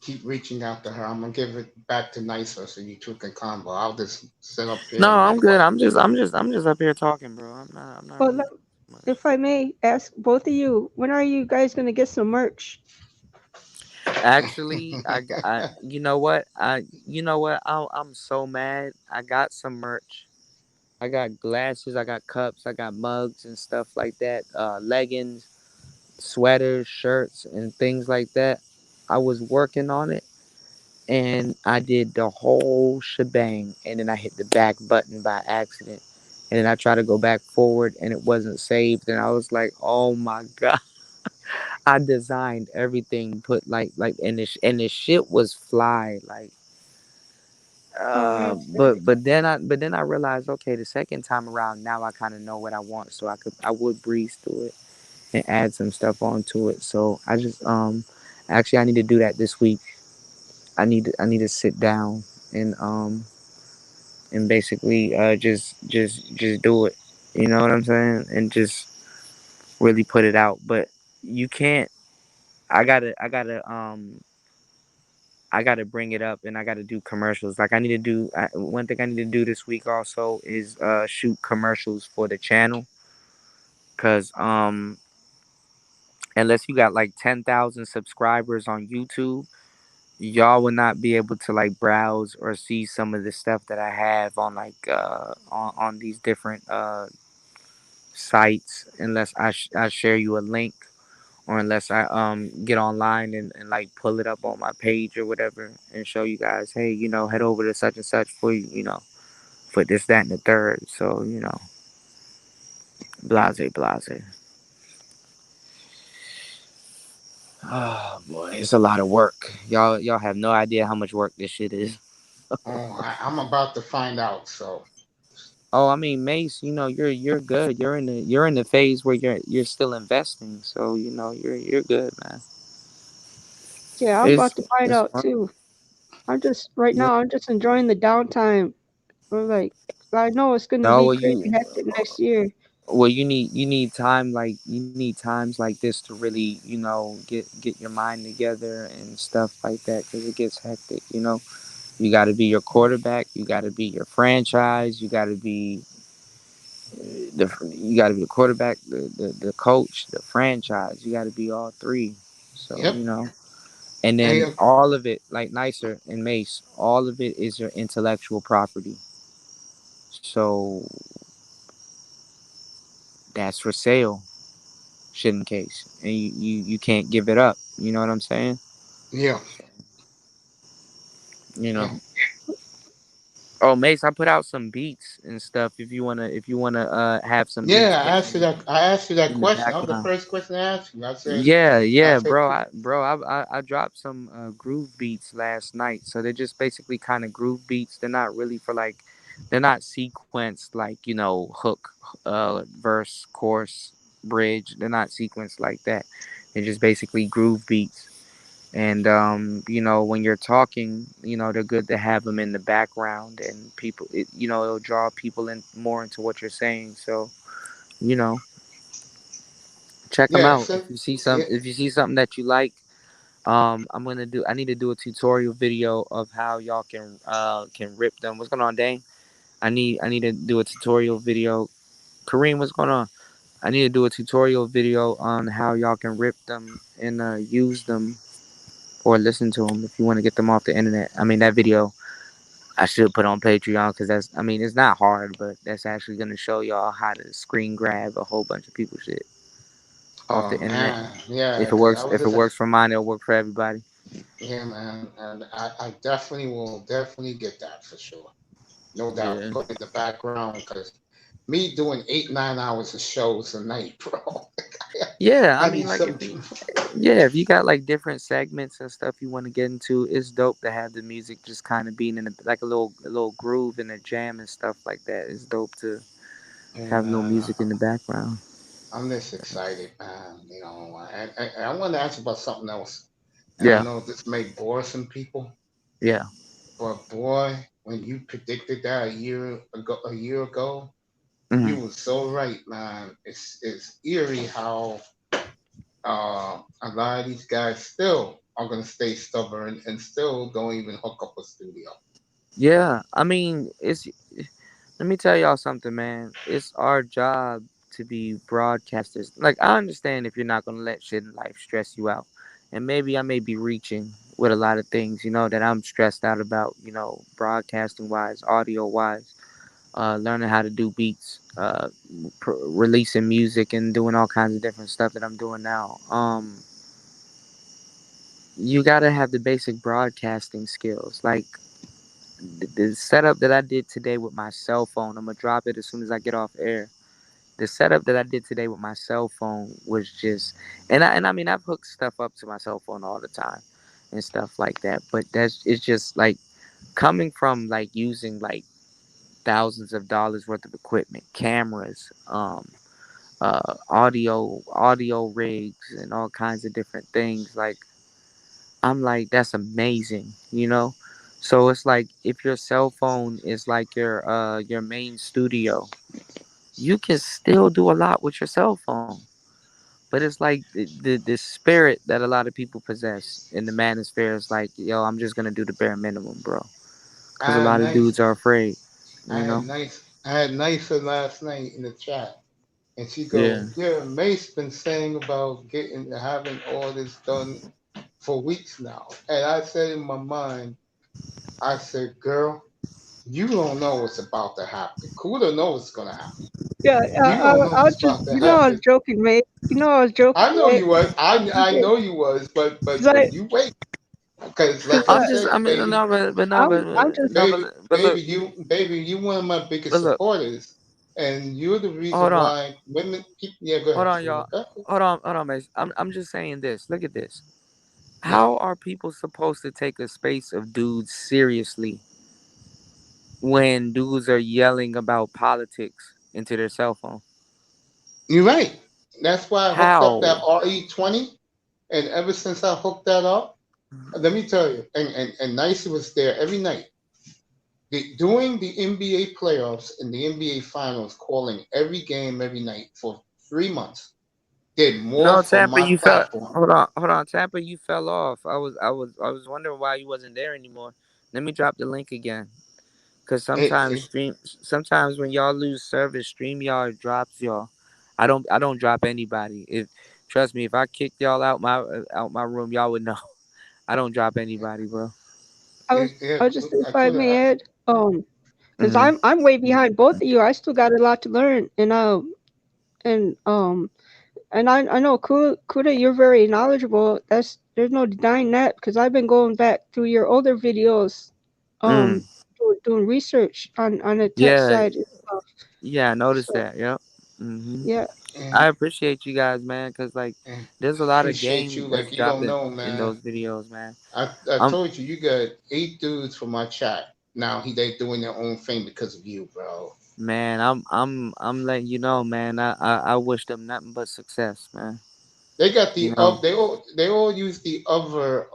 keep reaching out to her. I'm gonna give it back to Nicer so you two can combo. I'll just sit up here No, and I'm good. request. I'm just up here talking, bro. I'm not Well, really much. if I may ask both of you, when are you guys gonna get some merch? Actually, you know what? I'm so mad. I got some merch. I got glasses, I got cups, I got mugs and stuff like that. Leggings, sweaters, shirts, and things like that. I was working on it, and I did the whole shebang, and then I hit the back button by accident. And then I tried to go back forward, and it wasn't saved. And I was like, "Oh my god!" I designed everything, put and the shit was fly. Like, Oh, that's but sick. but then I realized, okay, the second time around, now I kind of know what I want, so I would breeze through it and add some stuff onto it. So I just actually I need to do that this week. I need to sit down and basically just do it. You know what I'm saying? And just really put it out. But you can't. I gotta bring it up, and I gotta do commercials. Like I need to do one thing I need to do this week also is shoot commercials for the channel, cause unless you got like 10,000 subscribers on YouTube, y'all will not be able to like browse or see some of the stuff that I have on like on these different sites unless I share you a link, or unless I get online and like pull it up on my page or whatever and show you guys, hey, head over to such and such for for this, that, and the third. So blase blase. Oh boy, it's a lot of work. Y'all have no idea how much work this shit is. Oh, I'm about to find out. So Oh, I mean, Mace, you're good. You're in the phase where you're still investing, so you're good, man. Yeah, I'm It's about to find it's out fun. too. I'm just right Yeah. now. I'm just enjoying the downtime. I'm like, I know it's gonna No, be well, crazy you hectic next year. you need time, like you need times like this to really get your mind together and stuff like that, because it gets hectic. You got to be your quarterback, you got to be your franchise, you got to be the quarterback, the coach, the franchise. You got to be all three. So yep. and Hey, then all of it, like Nicer and Mace, all of it is your intellectual property. So that's for sale, shit in case, and you can't give it up. You know what I'm saying? yeah, You yeah, know. Oh, Mace, I put out some beats and stuff. If you wanna have some beats yeah. playing I asked you that in the question. That was the background. first question I asked you. Yeah, I yeah, said, bro. I dropped some groove beats last night. So they're just basically kind of groove beats. They're not really for they're not sequenced like hook, verse, chorus. bridge. They're not sequenced like that. They're just basically groove beats. And when you're talking, they're good to have them in the background, and people, it'll draw people in more into what you're saying. So, you know, check them Yeah, out. so, yeah, If you see something that you like, I need to do a tutorial video of how y'all can rip them. What's going on, Dane? I need to do a tutorial video. Kareem, what's going on? I need to do a tutorial video on how y'all can rip them and use them or listen to them if you want to get them off the internet. I mean, that video I should put on Patreon because it's not hard, but that's actually going to show y'all how to screen grab a whole bunch of people's shit off oh the internet. man, yeah, because I was If it just works for mine, it'll work for everybody. yeah, man, and I definitely will definitely get that for sure. No doubt. Yeah. Put in the background because me doing 8 9 hours of shows a night, bro. Yeah, I I mean, need like some. if you got like different segments and stuff you want to get into, it's dope to have the music just kind of being in like a little groove and a jam and stuff like that. It's dope to Yeah, have no man. music in the background. I'm just excited, man. And I wanted to ask about something else. And I Yeah, know this may bore some people, yeah. but boy, when you predicted that a year ago, you Mm. were so right, man. It's eerie how a lot of these guys still are gonna stay stubborn and still don't even hook up a studio. Yeah, I mean, let me tell y'all something, man. It's our job to be broadcasters. Like, I understand if you're not gonna let shit in life stress you out, and maybe I may be reaching with a lot of things, that I'm stressed out about, broadcasting wise, audio wise, learning how to do beats, releasing music, and doing all kinds of different stuff that I'm doing now. You gotta have the basic broadcasting skills, like the setup that I did today with my cell phone. I'm gonna drop it as soon as I get off air. The setup that I did today with my cell phone was just, and I mean, I've hooked stuff up to my cell phone all the time and stuff like that. But it's just like coming from like using like thousands of dollars worth of equipment, cameras, audio rigs, and all kinds of different things. Like, I'm like, that's amazing. So it's like if your cell phone is like your main studio, you can still do a lot with your cell phone. But it's like the spirit that a lot of people possess in the manosphere is like, yo, I'm just gonna do the bare minimum, bro. Cause a I had lot of nice, dudes are afraid, I you had know? nice, I had nicer last night in the chat. And she Yeah. go, yeah, Mace been saying about having all this done for weeks now. And I said in my mind, I said, girl, you don't know what's about to happen. Kuda knows what's gonna happen. Yeah, You don't know I was what's just, about to happen. joking, mate. I was joking, I know right? you was. I Because know you was, but I, you wait. Because like I yeah, said, baby, But look, baby, you one of my biggest but look, supporters. And you're the hold reason on, why women keep, yeah, go hold ahead, on, Kuda. y'all. Hold on, Mace. I'm just saying this. Look at this. Yeah. How are people supposed to take a space of dudes seriously when dudes are yelling about politics into their cell phone? You're right. That's why I hooked up that How? RE20. And ever since I hooked that up, let me tell you, and Nice was there every night. During the NBA playoffs and the NBA finals, calling every game every night for 3 months, did more No, for Tampa, my you fell. platform. Hold on, Tampa, you fell off. I was wondering why you wasn't there anymore. Let me drop the link again, cause It, sometimes when y'all lose service, StreamYard drops y'all. I don't drop anybody. If trust me, if I kicked y'all out my room, y'all would know. I don't drop anybody, bro. I was just, I if I could may have. add, because Hmm. I'm way behind both of you. I still got a lot to learn, and I know Kuda, you're very knowledgeable. There's no denying that because I've been going back through your older videos, Mm. um, doing research on the tech Yeah, side and stuff. yeah, I noticed So that. Yep. Hmm. yeah, I And, appreciate you guys, man, cause like and there's a lot of appreciate game you that's like you dropped don't in, know, in man. those videos, man. I Um, told you, you got 8 dudes from my chat. Now they doing their own thing because of you, bro. Man, I'm letting you know, man. I wish them nothing but success, man. They got You the know, they all use the other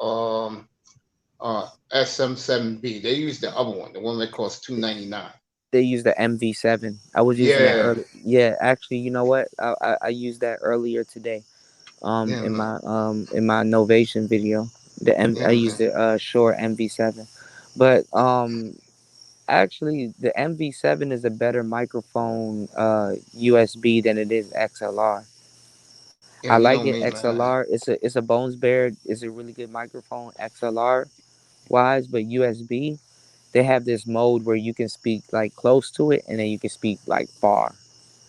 SM7B. They use the other one, the one that costs $299. they use the MV7. I was using that Yeah, earlier. Yeah, actually, you know what? I used that earlier today. yeah, man, In my Novation video, I yeah, used man, the Shure MV7, but actually the MV7 is a better microphone USB than it is XLR. I yeah. You like know it me, man. XLR. It's a Bones Bear. It's a really good microphone XLR wise, but USB they have this mode where you can speak like close to it and then you can speak like far.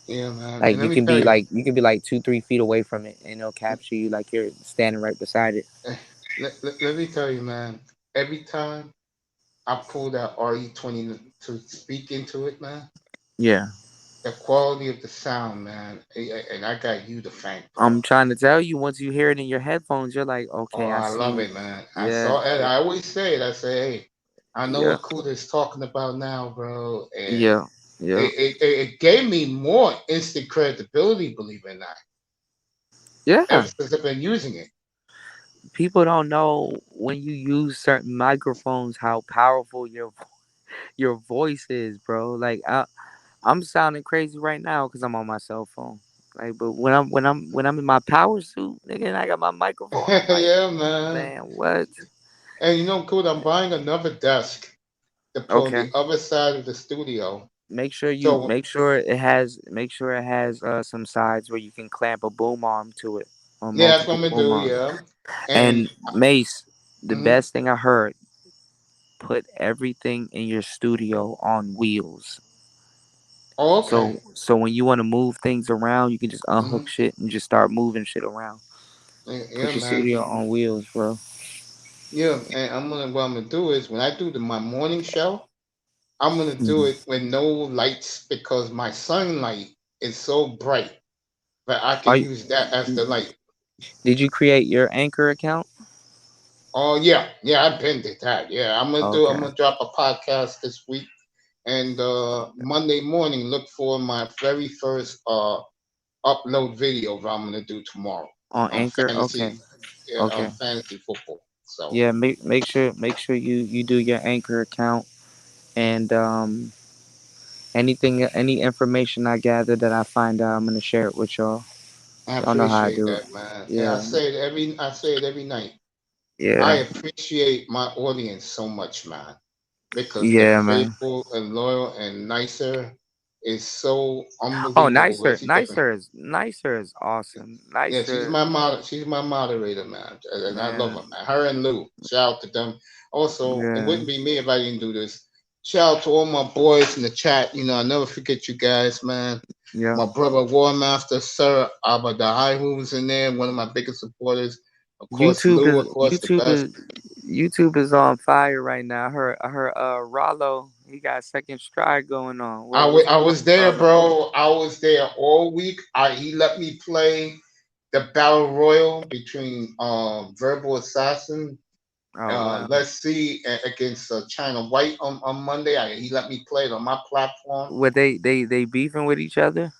Yeah, man. Like And let me tell you, you can be like 2-3 feet away from it and it'll capture you like you're standing right beside it. let me tell you, man. Every time I pull that RE20 to speak into it, man, Yeah. the quality of the sound, man, and I got you to thank, bro. I'm trying to tell you, once you hear it in your headphones, you're like, Oh, okay, I I love see. it, man. I Yeah, saw it. I always say it. I say, hey, I know yeah, what Kuda is talking about now, bro. And yeah, yeah, it gave me more instant credibility, believe it or not, yeah. ever since I've been using it. People don't know when you use certain microphones how powerful your voice is, bro. Like I'm sounding crazy right now because I'm on my cell phone. Like, but when I'm in my power suit, nigga, and I got my microphone, I'm like, Yeah, man. man, what? And you know, Kuda, I'm buying another desk to put on Okay. the other side of the studio. So Make sure it has some sides where you can clamp a boom arm to it or yeah, that's what multiple I'm gonna boom do. arms. Yeah, and And Mace, the mhm. best thing I heard, put everything in your studio on wheels. Oh, okay. So when you want to move things around, you can just Hmm. unhook shit and just start moving shit around. Yeah, Put your man. studio on wheels, bro. Yeah, and what I'm gonna do is when I do my morning show, I'm gonna do Mhm. it with no lights because my sunlight is so bright that I Are can you, use that as the light. did you create your Anchor account? Oh yeah, yeah, I've been to that. Yeah, I'm Okay. gonna drop a podcast this week, and Monday morning look for my very first upload video that I'm gonna do tomorrow On on Anchor? Okay. fantasy, yeah, Okay. on fantasy football. So Yeah, make sure you do your Anchor account and anything any information I gather that I find out, I'm gonna share it with y'all. I Y'all know how I appreciate do it. that, man. And Yeah. I say it every night. I Yeah. appreciate my audience so much, man, because they're Yeah, man. faithful and loyal and nicer is so Oh, unbelievable. It's different. Nicer is awesome. Yeah, she's Nicer, she's my moderator, man, and I love man. her, man. Her and Lou, shout out to them. Also, it Yeah, wouldn't be me if I didn't do this. Shout out to all my boys in the chat. You know, I never forget you guys, man. yeah. My brother War Master Sir Abadai, who was in there, one of my biggest supporters. Of course, YouTube Lou, is of course, the best. YouTube is on fire right now. Her Rollo, he got second stride going on. What's I going was there, on, Rollo? bro. I was there all week. He let me play the battle royal between Verbal Assassin. Oh wow. Let's see against China White on Monday. He let me play it on my platform. Were they beefing with each other?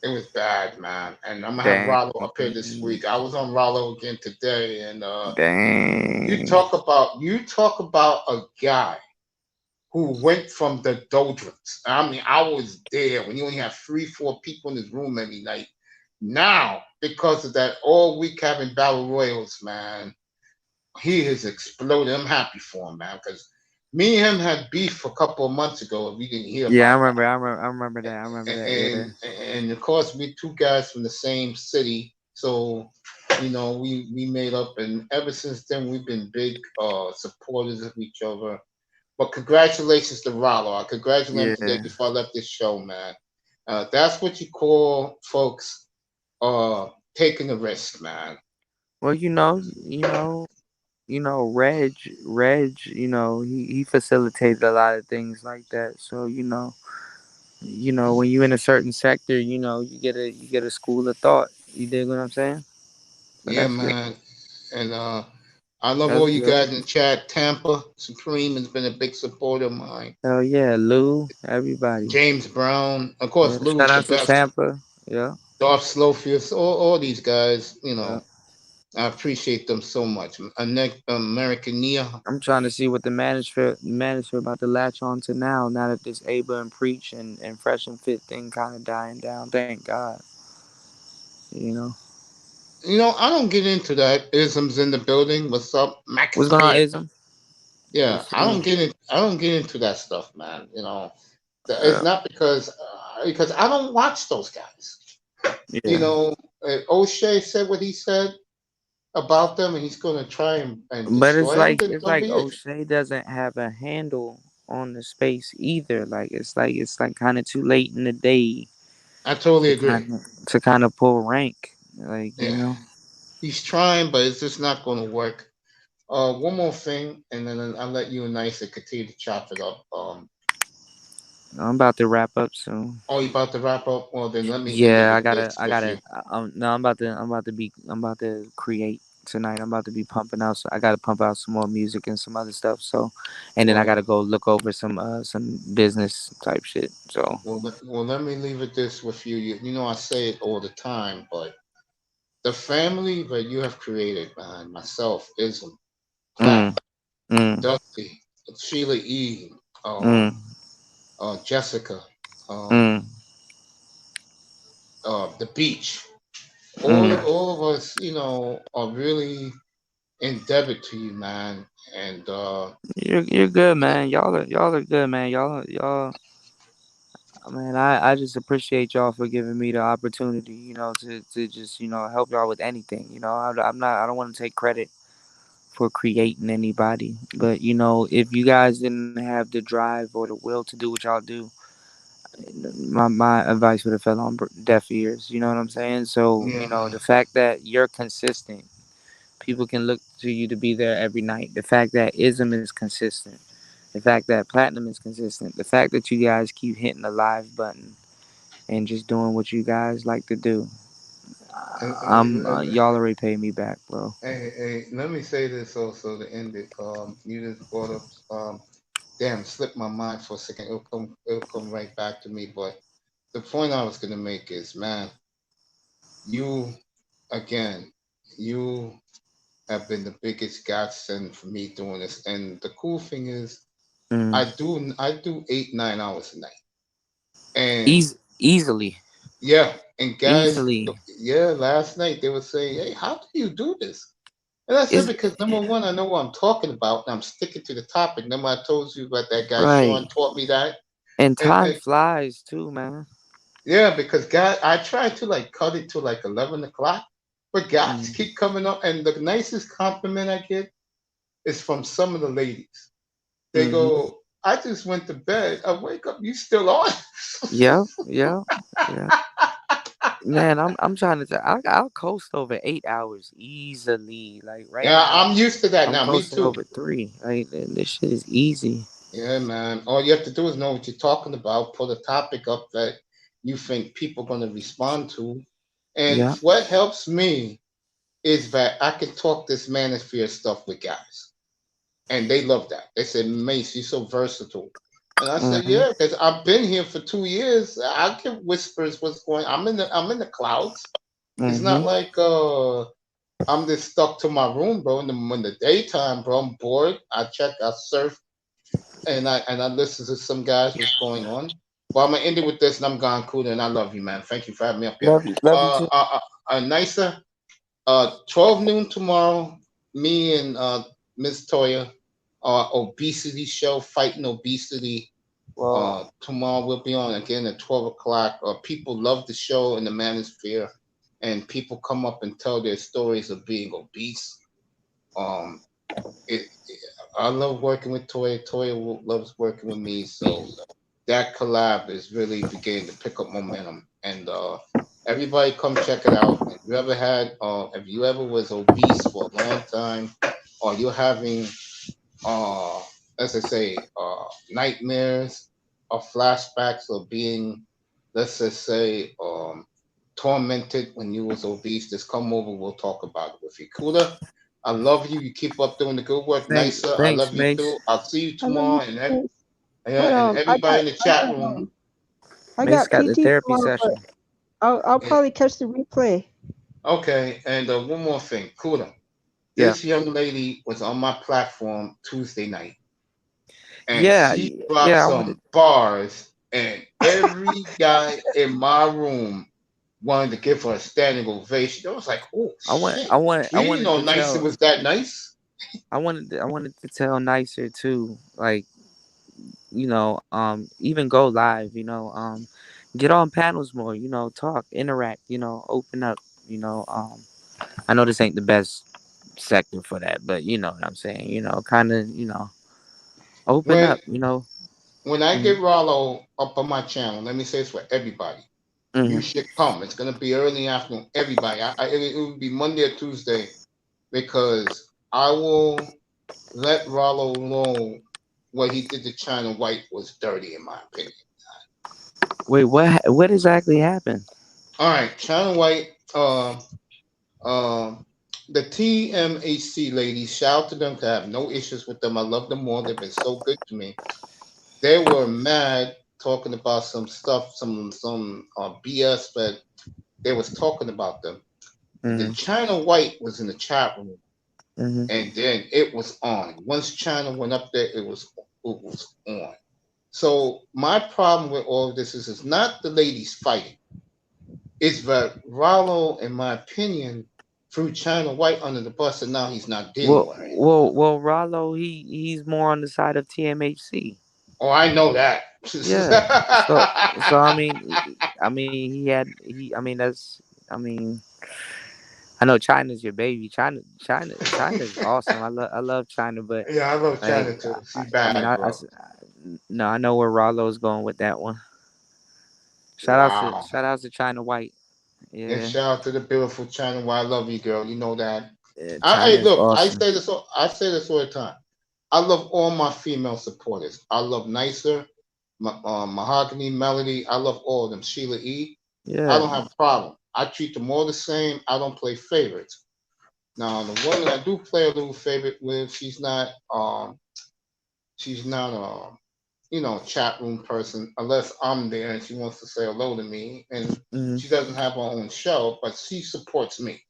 It was bad, man. And I'm gonna have Dang. Rollo up here this week. I was on Rollo again today, and Dang. you talk about a guy who went from the doldrums. I mean, I was there when you only have 3, 4 people in his room every night. Now, because of that all week having battle royals, man, he has exploded. I'm happy for him, man, because me and him had beef a couple of months ago. If you didn't hear Yeah, about that, I remember that. I remember that. Yeah. and of course we two guys from the same city, so we made up, and ever since then we've been big supporters of each other. But congratulations to Rollo. I congratulated him today Yeah. before I left this show, man. That's what you call folks taking a risk, man. Well, Reg, he facilitated a lot of things like that. So, when you're in a certain sector, you get a school of thought. You dig what I'm saying? So Yeah, that's good. man. And I love all That's you good. guys in the chat. Tampa Supreme has been a big supporter of mine. Hell yeah, Lou, everybody. James Brown, of Yeah, course, shout Lou's the out to best. Tampa. Yeah, Darth Slofius, all these guys, yeah. I appreciate them so much. American Nia. I'm trying to see what the manosphere about to latch on to now that this Aba and Preach and Fresh and Fit thing kind of dying down. Thank God. You know. I don't get into that. Isms in the building. What's up, What's going on, McAfee? Ism? Yeah, What's up? I don't get into that stuff, man. It's Uh, not because I don't watch those guys. You yeah. know, O'Shea said what he said about them, and he's going to try and But it's destroy them. like Then it's so like be it. O'Shea doesn't have a handle on the space either. Like it's like kind of too late in the day I totally agree. to kind of pull rank. Like you Yeah, know. he's trying, but it's just not going to work. One more thing, and then I'll let you and Nice continue to chop it up. I'm about to wrap up soon. Oh, you about to wrap up? Well, then let me end it Yeah, with this I with you. gotta. No, I'm about to create tonight. I'm about to be pumping out. So I gotta pump out some more music and some other stuff. So, and then I Well, gotta go look over some business type shit. So, let me leave it this with you. You know, I say it all the time, but the family that you have created, man, myself, Ism, mm, Platt, mm, Dusty, Sheila E, mm, Jessica, um, mm, the beach. mm. All of us, are really indebted to you, man. And You're good, man. Y'all are good, man. Y'all. Man, I just appreciate y'all for giving me the opportunity, to just help y'all with anything. I'm not. I don't want to take credit for creating anybody. But if you guys didn't have the drive or the will to do what y'all do, my advice would have fell on deaf ears. You know what I'm saying? So yeah, the fact that you're consistent, people can look to you to be there every night. The fact that Ism is consistent, the fact that Platinum is consistent, the fact that you guys keep hitting the live button and just doing what you guys like to do. Y'all already paid me back, bro. let me say this also to end it. You just brought up, damn, slipped my mind for a second. It'll come right back to me. But the point I was gonna make is, man, you again, you have been the biggest godsend for me doing this. And the cool thing is, Mm. I do 8 9 hours a night, and Easily, yeah, and guys, easily. yeah, last night they were saying, hey, how do you do this? And I said, It's because number one, I know what I'm talking about, and I'm sticking to the topic. Number I told you about that guy right. Sean taught me that, And time and flies too, man. yeah, because God, I tried to like cut it to like 11 o'clock, but guys Mm. keep coming up, and the nicest compliment I get is from some of the ladies. They Mm-hmm. go, "I just went to bed. I wake up, you still on?" Yeah, yeah, yeah. Man, I'm trying to. I'll coast over 8 hours easily. Like right Yeah, now, I'm used to that I'm now. Me coasting too. over 3. Like this shit is easy. Yeah, man. All you have to do is know what you're talking about. Put a topic up that you think people are going to respond to. And Yeah. what helps me is that I can talk this manosphere stuff with guys. And they love that. They said, Mace, you're so versatile. And I said, Mm-hmm. yeah, because I've been here for 2 years. I can whispers what's going. I'm in the clouds. It's not Mm-hmm. like I'm just stuck to my room, bro. In the daytime, bro, I'm bored. I surf, and I listen to some guys what's going on. Well, I'm gonna end it with this, and I'm gone, cool, and I love you, man. Thank you for having me up here. Love you too. Nicer. 12 noon tomorrow. Me and Miss Toya, obesity show, fighting obesity. Well, Tomorrow we'll be on again at 12 o'clock. People love the show in the manosphere, and people come up and tell their stories of being obese. Um, it I love working with Toya. Toya loves working with me. So that collab is really beginning to pick up momentum. And everybody come check it out. If you ever was obese for a long time, or you're having, uh, as I say, nightmares or flashbacks of being, let's just say, tormented when you was obese, just come over. We'll talk about it with you. Kuda, I love you. You keep up doing the good work. Nicer. I Thanks, love you Mace. too. I'll see you I love you tomorrow, too. yeah, But and everybody in the I chat have room. I Mace got got the PT therapy tomorrow, but session. I'll eh, probably catch the replay. Okay, and one more thing, Kuda. Yeah. This young lady was on my platform Tuesday night, and Yeah, she dropped yeah. I wanted. some bars, and every guy in my room wanted to give her a standing ovation. I was like, oh I want. shit. I want. I We didn't wanted know to Nicer tell. was that nice. I wanted to tell Nicer too. Like, even go live. Get on panels more. Talk, interact. Open up. I know this ain't the best sector for that, but you know what I'm saying. Kind of. Open When up. when I Mm-hmm. get Rollo up on my channel, let me say this for everybody. You Mm-hmm. should come. It's gonna be early afternoon. Everybody. It will be Monday or Tuesday because I will let Rollo know what he did to China White was dirty, in my opinion. Wait, what exactly happened? All right, China White, um, the TMHC ladies, shout out to them. 'Cause I have no issues with them. I love them more. They've been so good to me. They were mad talking about some stuff, some BS, but they was talking about them. And then Mm-hmm. China White was in the chat room, Mm-hmm. and then it was on. Once China went up there, it was on. So my problem with all of this is it's not the ladies fighting. It's that Rollo, in my opinion, threw China White under the bus, and now he's not dealing Well, with her anymore. well, well, Rollo, he's more on the side of TMHC. Oh, I know that. Yeah. So I mean, I mean, I know China's your baby. China's awesome. I love China, but Yeah, I love like, China too. I, She's I mean, bad, I bro. no, I know where Rollo's going with that one. Shout out to Wow. shout out to China White. And Yeah, shout out to the beautiful China. Why I love you, girl. You know that. I China's look. I awesome. say this. I say this all the time. I love all my female supporters. I love Nicer, Mahogany, Melody. I love all of them. Sheila E. I Yeah. don't have a problem. I treat them all the same. I don't play favorites. Now the one that I do play a little favorite with, she's not chat room person unless I'm there and she wants to say hello to me, and Mhm. she doesn't have her own show, but she supports me.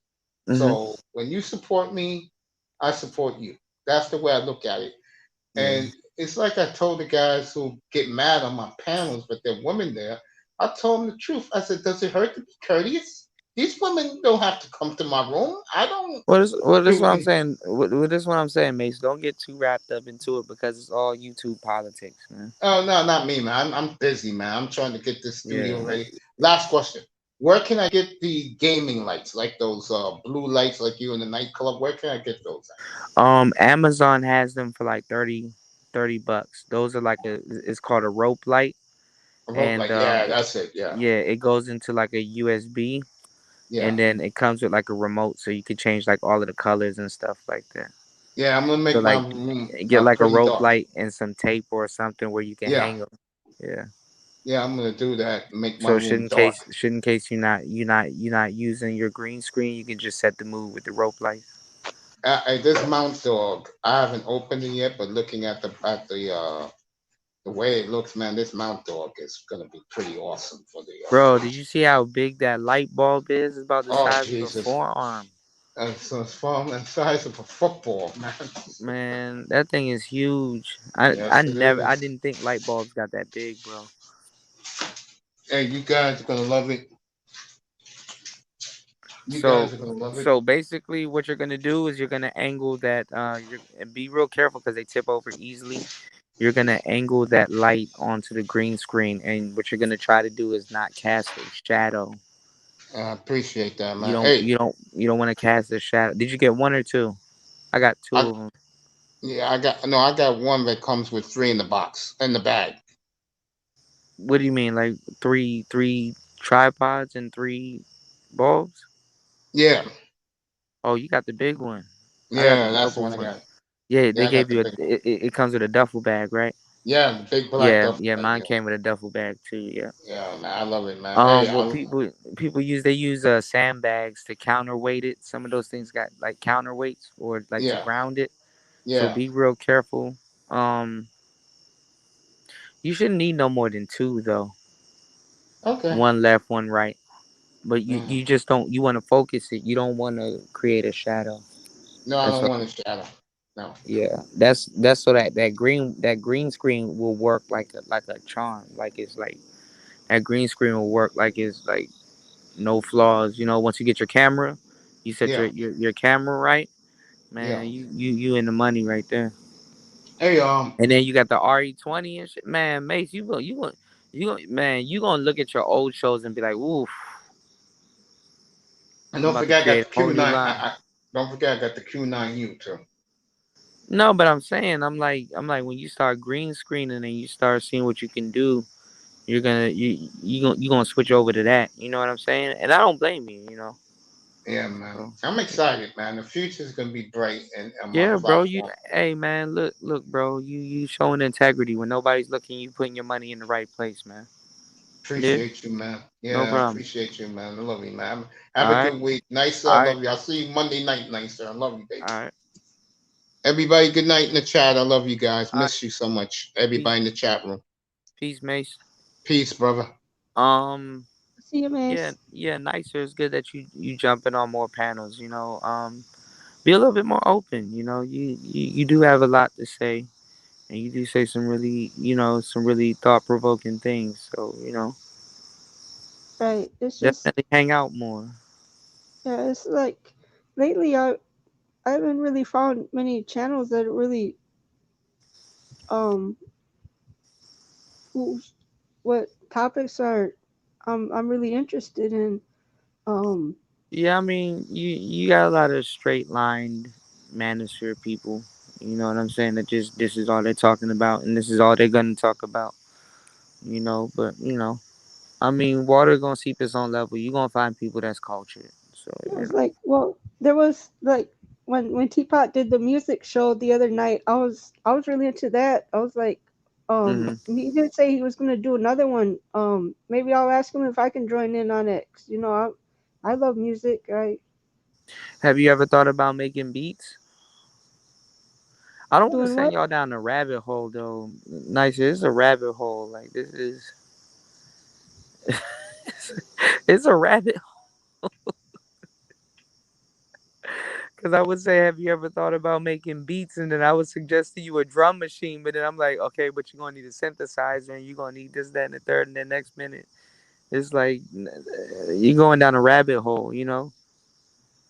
Mhm. So when you support me, I support you. That's the way I look at it. Yeah. And it's like I told the guys who get mad on my panels, but there are women there. I told them the truth. I said, "Does it hurt to be courteous? These women don't have to come to my room. I don't What is do what I'm any." saying? What is what I'm saying, Mace? Don't get too wrapped up into it because it's all YouTube politics, man. Oh no, not me, man. I'm busy, man. I'm trying to get this studio Yeah. ready. Last question: where can I get the gaming lights, like those blue lights, like you in the nightclub? Where can I get those at? Amazon has them for like 30 bucks. Those are like it's called a rope light, A rope and light. Yeah, that's it. Yeah, yeah, it goes into like a USB, yeah, and then it comes with like a remote, so you can change like all of the colors and stuff like that. yeah. I'm gonna So make my like, room get like a pretty rope dark. light and some tape or something where you can Yeah, hang them. Yeah. yeah. I'm gonna do that. Make my So should room in dark. case should in case you're not using your green screen, you can just set the mood with the rope light. This Mount Dog, I haven't opened it yet, but looking at the way it looks, man, this Mount Dog is gonna be pretty awesome for the Bro, did you see how big that light bulb is? It's about the Oh size of a Jesus, forearm. so it's from the size of a football, man. Man, that thing is huge. I Yes, it never I is. didn't think light bulbs got that big, bro. Hey, you guys are gonna love it. You So guys are gonna love it. so basically what you're gonna do is you're gonna angle that you're and be real careful because they tip over easily. You're gonna angle that light onto the green screen, and what you're gonna try to do is not cast a shadow. I appreciate that, You man. don't Hey, you don't you don't want to cast a shadow. Did you get one or two? I got two I of them. yeah, I got one that comes with three in the box in the bag. What do you mean, like three tripods and three bulbs? Yeah, Oh, you got the big one. I got the yeah, that's the double one I one. got. Yeah, Yeah, they I got gave the you a. big one. It comes with a duffel bag, right? Yeah, the big black Yeah, duffel yeah, bag. mine Yeah, came with a duffel bag too. Yeah. yeah, man, I love it, man. Hey, What people use, they use sandbags to counterweight it. Some of those things got like counterweights or like to yeah, ground it. So yeah. be real careful. Um, you shouldn't need no more than two though. Okay. One left, one right. But Mm. you just don't, you want to focus it. You don't want to create a shadow. No, I That's don't what. want a shadow. No. Yeah, that's so that green screen will work like a charm. Like it's like that green screen will work like it's like no flaws. Once you get your camera, you set Yeah, your camera right, yeah. man. You in the money right there. Hey, And then you got the RE20 and shit, man. Mace, man, you gonna look at your old shows and be like, oof, and I'm don't about to forget I got create the a whole Q9. new line. Don't forget I got the Q9U too. No, but I'm saying, I'm like, when you start green screening and you start seeing what you can do, you gonna switch over to that. You know what I'm saying? And I don't blame you. Yeah, man. So, I'm excited, man. The future is gonna be bright and on my yeah, bro. platform. Hey, man, look, bro. You showing integrity when nobody's looking. You putting your money in the right place, man. Yeah, Appreciate you, man. no Yeah, I problem. appreciate you, man. I love you, man. All Have a right, good week. Nice, sir. I all right, love you. I'll see you Monday night, nice, sir. I love you, all baby. right, Everybody, good night in the chat. I love you guys. all right. Miss you so much. Peace, Everybody in the chat room. peace, Mace. Peace, brother. Um, See you, yeah, Mace. yeah, nicer. It's good that you jumping on more panels. Be a little bit more open. You do have a lot to say, and you do say some really thought provoking things. So Right. It's just definitely hang out more. yeah. It's like lately I haven't really found many channels that really um who what topics are I'm really interested in. Um, Yeah, I mean, you got a lot of straight lined manosphere people. You know what I'm saying? That just this is all they're talking about, and this is all they're gonna talk about. But I mean, water gonna seep its own level. You gonna find people that's cultured. So it was like, well, there was like when Teapot did the music show the other night. I was really into that. I was like, hmm he did say he was gonna do another one. Maybe I'll ask him if I can join in on it. 'Cause, I love music. I Have you ever thought about making beats? I don't want to doing send what? y'all down the rabbit hole though. Nice, it's a rabbit hole. Like this is, it's a rabbit. Because I would say, have you ever thought about making beats? And then I would suggest to you a drum machine. But then I'm like, okay, but you're going to need a synthesizer and you're going to need this, that, and the third. And then next minute, it's like you're going down a rabbit hole.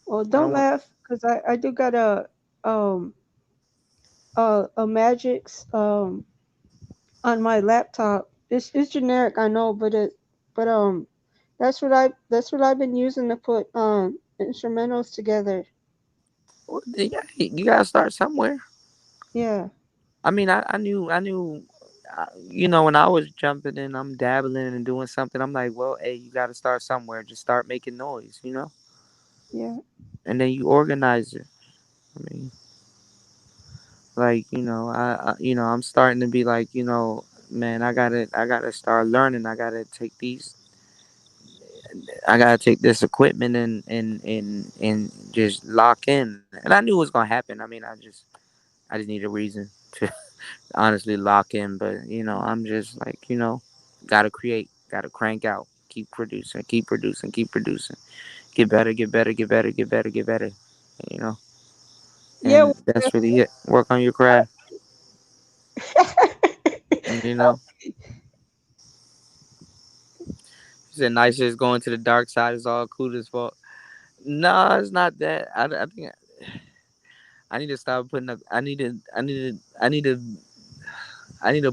Well, I don't don't want. laugh, cause I do got um a Magix on my laptop. It's generic, I know, but that's what I've been using to put instrumentals together. Yeah, you got to start somewhere. Yeah. I mean, when I was jumping in, I'm dabbling and doing something. I'm like, well, hey, you got to start somewhere. Just start making noise. Yeah. And then you organize it. I mean, like I'm starting to be like, man, I gotta start learning. I gotta take this equipment and just lock in. And I knew it was gonna happen. I mean, I just need a reason to honestly lock in. But I'm just like, gotta create, gotta crank out, keep producing, keep producing, keep producing, get better, get better, get better, get better, get better. You know, Yeah. and that's really it. Work on your craft. You know, he said nice is going to the dark side is all Kuda's fault. No, it's not that. I think I need to stop putting up. I need to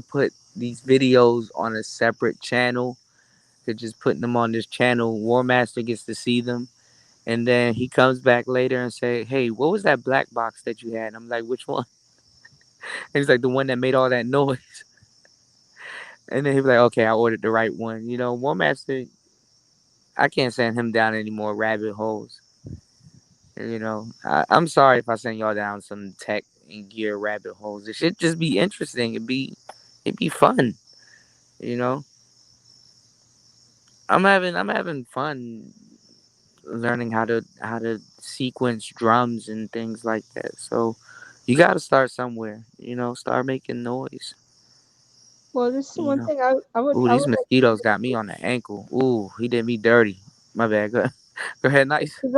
put these videos on a separate channel. To just putting them on this channel. War Master gets to see them, and then he comes back later and say, "Hey, what was that black box that you had?" And I'm like, "Which one?" And he's like, "The one that made all that noise." And then he's like, "Okay, I ordered the right one." War Master. I can't send him down any more rabbit holes. I'm sorry if I send y'all down some tech and gear rabbit holes. It should just be interesting. It'd be, It'd be fun, you know. I'm having fun learning how to sequence drums and things like that. So you got to start somewhere, start making noise, Well, this is you one know. thing Ooh, I these would like mosquitoes got me on the ankle. Ooh, he did me dirty. My bad. Go ahead, nice. because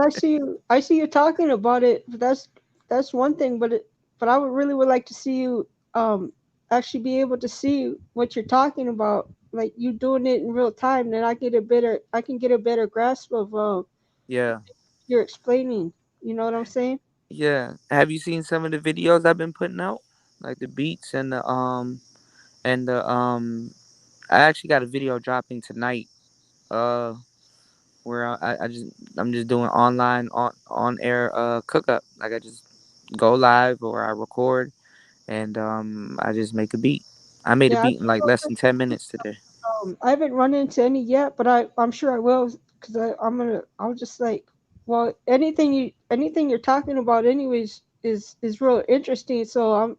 I see you talking about it. But that's one thing, but I would really would like to see you actually be able to see what you're talking about, like you doing it in real time. Then I can get a better grasp of Yeah, you're explaining. You know what I'm saying? yeah. Have you seen some of the videos I've been putting out, like the beats and the. I actually got a video dropping tonight. Uh, where I'm just doing online on air cook up. Like I just go live or I record and I just make a beat. I made a Yeah, I beat in like less than 10 minutes today. I haven't run into any yet, but I'm sure I will because I'll just like, well, anything you're talking about anyways is real interesting. So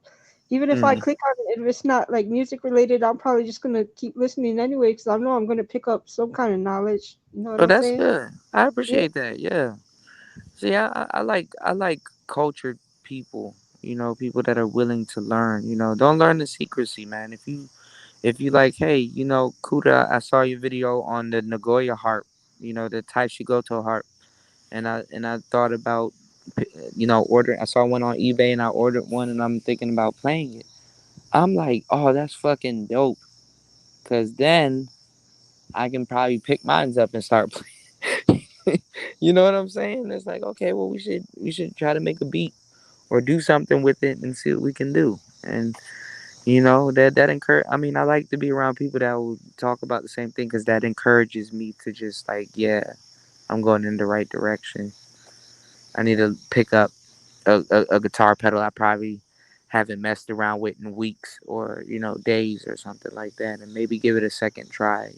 even if I Mm. click on it, if it's not like music related, I'm probably just gonna keep listening anyway because I know I'm gonna pick up some kind of knowledge. You know what Oh, I'm that's saying? good. I Yeah. appreciate that. Yeah. See, I like cultured people. People that are willing to learn. Don't learn the secrecy, man. If you like, hey, Kuda, I saw your video on the Nagoya harp. The Taishigoto harp, and I thought about, ordering. I saw one on eBay and I ordered one, and I'm thinking about playing it. I'm like, oh, that's fucking dope. Cause then I can probably pick mines up and start playing. You know what I'm saying? It's like, okay, well, we should try to make a beat or do something with it and see what we can do. And that encourage. I mean, I like to be around people that will talk about the same thing because that encourages me to just like, yeah, I'm going in the right direction. I need to pick up a guitar pedal I probably haven't messed around with in weeks or days or something like that, and maybe give it a second try.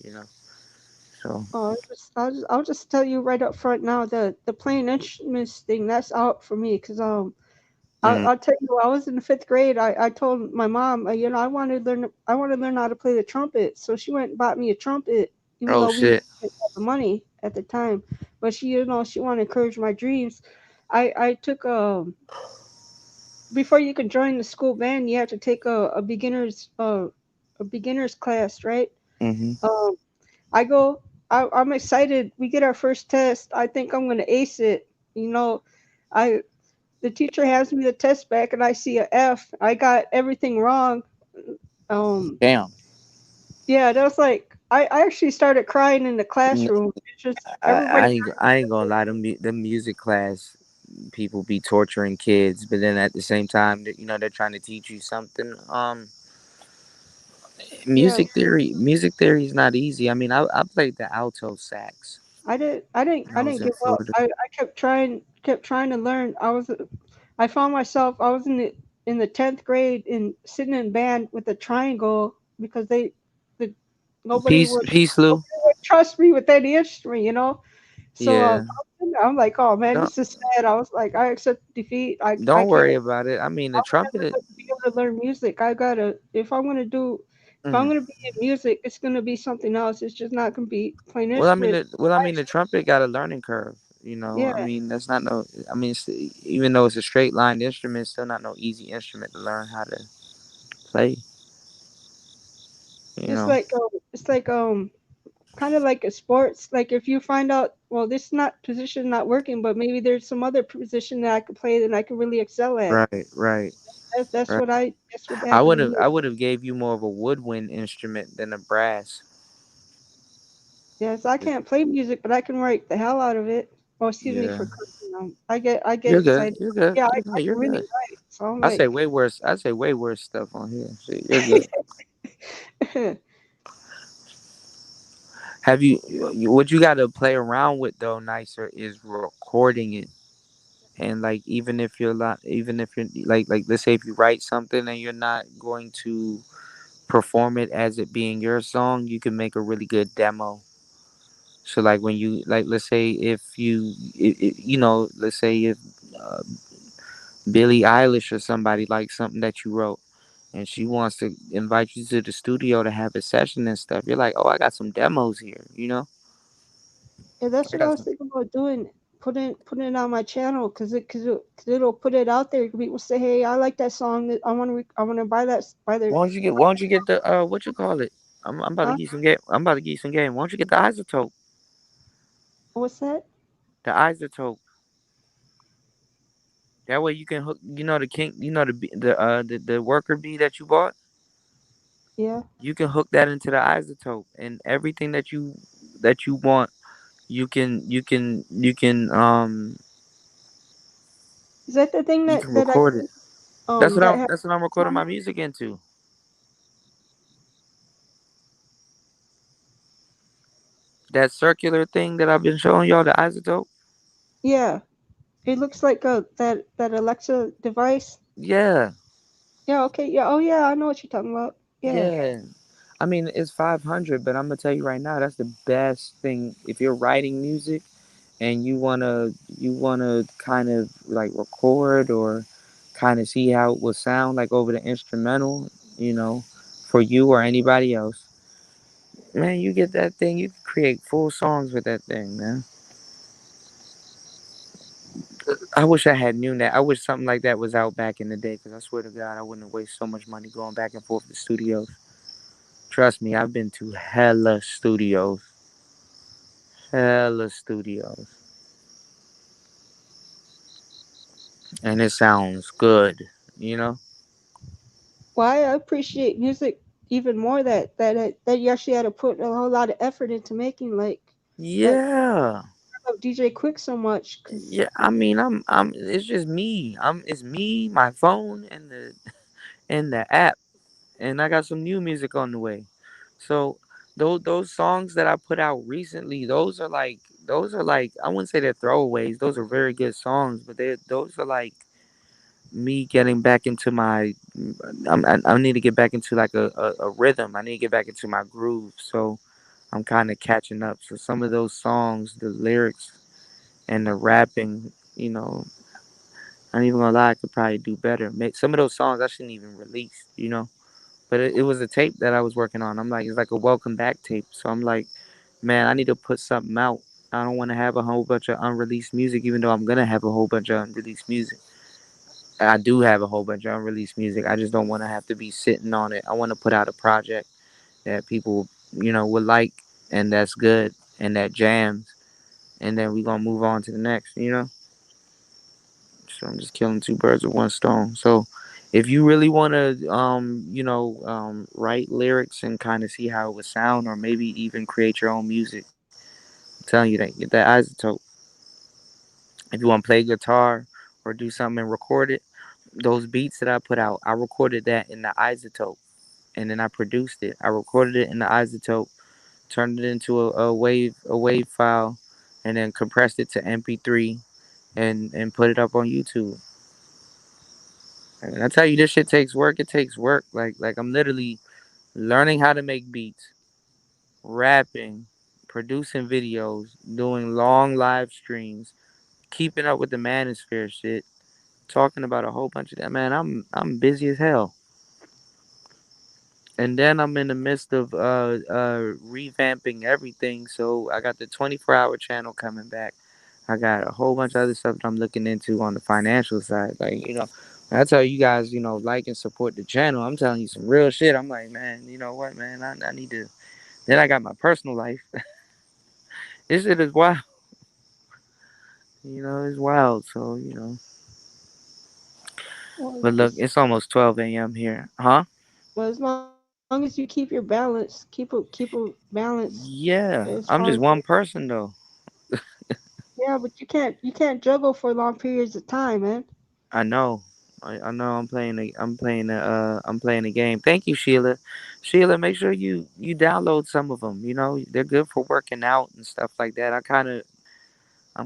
So. I'll just tell you right up front now the playing instruments thing that's out for me because Mm. I'll tell you, I was in the fifth grade. I told my mom, I want to learn how to play the trumpet. So she went and bought me a trumpet, even Oh though we shit. didn't have the money at the time. But she wanted to encourage my dreams. I took before you can join the school band, you have to take a beginner's class, right? Hmm. Um, I go, I'm excited. We get our first test. I think I'm gonna ace it. You know, I the teacher hands me the test back and I see a F. I got everything wrong. Um, Damn. yeah, that was like I actually started crying in the N- classroom. It's just I, everybody. I ain't I ain't gonna lie. The music class people be torturing kids, but then at the same time, they're trying to teach you something. Yeah, Music theory is not easy. I mean, I played the alto sax when I I was didn't in give up. Florida. I kept trying to learn. I found myself I was in the 10th grade and sitting in band with a triangle because the nobody Peace, would peace, Lou. trust me with any instrument, you know. So Yeah. I'm like, oh man, Don't this is sad. I was like, I accept defeat. I don't can't. worry about it. I mean, the I would never trumpet. be able to learn music. I gotta if I'm Mm. gonna be in music, it's gonna be something else. It's just not gonna be playing Well, I mean, instruments. the trumpet got a learning curve. Yeah, I mean, that's not no. I mean, even though it's a straight line instrument, it's still not no easy instrument to learn how to play. You just know. like it's like kind of like a sports. Like if you find out, well, this not position not working, but maybe there's some other position that I could play that I could really excel at. Right, right, right. That's what I happened would to have me. I would have gave you more of a woodwind instrument than a brass. Yes, I can't play music, but I can write the hell out of it. Oh, excuse me Yeah. for cursing. I get You're good. excited. You're good. Yeah, No, I you're can really good. write. So I'm I say like, way worse. I say way worse stuff on here. Shit, you're good. Have what you got to play around with though nicer is recording it. And like even if you're like let's say if you write something and you're not going to perform it as it being your song, you can make a really good demo. So like when you like let's say if let's say if uh, Billie Eilish or somebody likes something that you wrote, and she wants to invite you to the studio to have a session and stuff. You're like, oh, I got some demos here, you know. Yeah, that's I what I got was some. thinking about doing. Putting it on my channel, cause it'll put it out there. People say, hey, I like that song. That I want to buy their. Why don't you get the what you call it? I'm about to Huh? get some game. I'm about to get some game. Why don't you get the isotope? What's that? The isotope. That way you can hook. You know the king. You know the worker bee that you bought. Yeah. You can hook that into the isotope, and everything that you want, Is that the thing you can that I record it. can that has That's what I'm recording on my it? music into. That circular thing that I've been showing y'all, the isotope. Yeah. It looks like that Alexa device. Yeah, Yeah. Okay. Yeah. Oh yeah. I know what you're talking about. Yeah. yeah. I mean, it's 500, but I'm gonna tell you right now, that's the best thing if you're writing music and you wanna kind of like record or kind of see how it will sound like over the instrumental, you know, for you or anybody else. Man, you get that thing, you can create full songs with that thing, man. I wish I had known that. I wish something like that was out back in the day, because I swear to God, I wouldn't have wasted so much money going back and forth to studios. Trust me, I've been to hella studios, and it sounds good, you know? Why I appreciate music even more that you actually had to put a whole lot of effort into making. Like Yeah. I love DJ Quick so much because Yeah, I mean, it's just me. It's me, my phone, and the app, and I got some new music on the way. So those songs that I put out recently, those are like I wouldn't say they're throwaways. Those are very good songs, but those are like me getting back into my. I need to get back into like a rhythm. I need to get back into my groove. So I'm kind of catching up. So some of those songs, the lyrics and the rapping, I ain't even gonna lie, I could probably do better. Make some of those songs I shouldn't even release, you know. But it was a tape that I was working on. I'm like, it's like a welcome back tape. So I'm like, man, I need to put something out. I don't want to have a whole bunch of unreleased music, even though I'm gonna have a whole bunch of unreleased music. I do have a whole bunch of unreleased music. I just don't want to have to be sitting on it. I want to put out a project that people, would like, and that's good, and that jams, and then we gonna move on to the next, you know. So I'm just killing two birds with one stone. So if you really want to, write lyrics and kind of see how it would sound, or maybe even create your own music, I'm telling you that get that isotope. If you want to play guitar or do something and record it, those beats that I put out, I recorded that in the isotope, and then I produced it. I recorded it in the isotope, turned it into a wave file, and then compressed it to MP3 and put it up on YouTube. And I tell you, this shit takes work. It takes work. Like I'm literally learning how to make beats, rapping, producing videos, doing long live streams, keeping up with the manosphere shit, talking about a whole bunch of that. Man, I'm busy as hell. And then I'm in the midst of revamping everything. So I got the 24-hour channel coming back. I got a whole bunch of other stuff that I'm looking into on the financial side. Like, when I tell you guys, like and support the channel, I'm telling you some real shit. I'm like, man, you know what, man? I need to. Then I got my personal life. This shit is wild. It's wild. So, well, but look, just it's almost 12 a.m. here. Huh? well as long as you keep your balance, keep a balance as Yeah. far as I'm just one person, though. yeah, but you can't juggle for long periods of time, man. I know. I know I'm playing the game. Thank you, Sheila. Sheila, make sure you download some of them. They're good for working out and stuff like that. I'm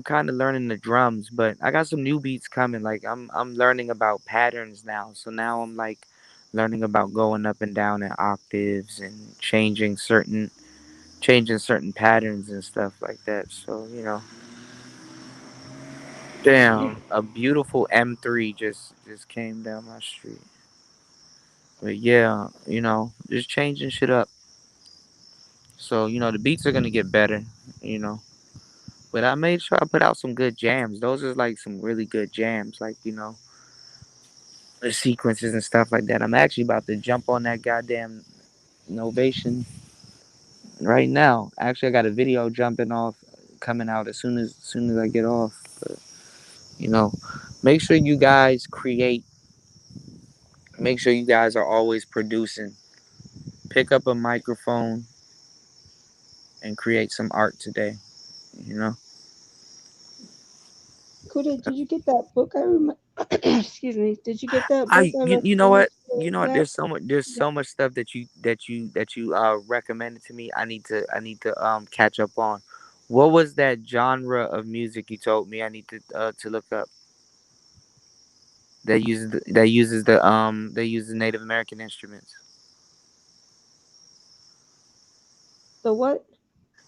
kind of learning the drums, but I got some new beats coming. Like I'm learning about patterns now. So now I'm like learning about going up and down in octaves and changing certain patterns and stuff like that. So, You damn, a beautiful M3 just came down my street. But yeah, just changing shit up. So, the beats are gonna get better, you know. But I made sure I put out some good jams. Those are like some really good jams, like, the sequences and stuff like that. I'm actually about to jump on that goddamn Novation right now. Actually, I got a video jumping off coming out as soon as I get off. But, you know, make sure you guys create. Make sure you guys are always producing. Pick up a microphone and create some art today. You know. Kuda, did you get that book? I remember. Excuse me. Did you get that book I I you know what recommended back? there's so much stuff that you recommended to me. I need to catch up on. What was that genre of music you told me I need to look up that uses Native American instruments? The what?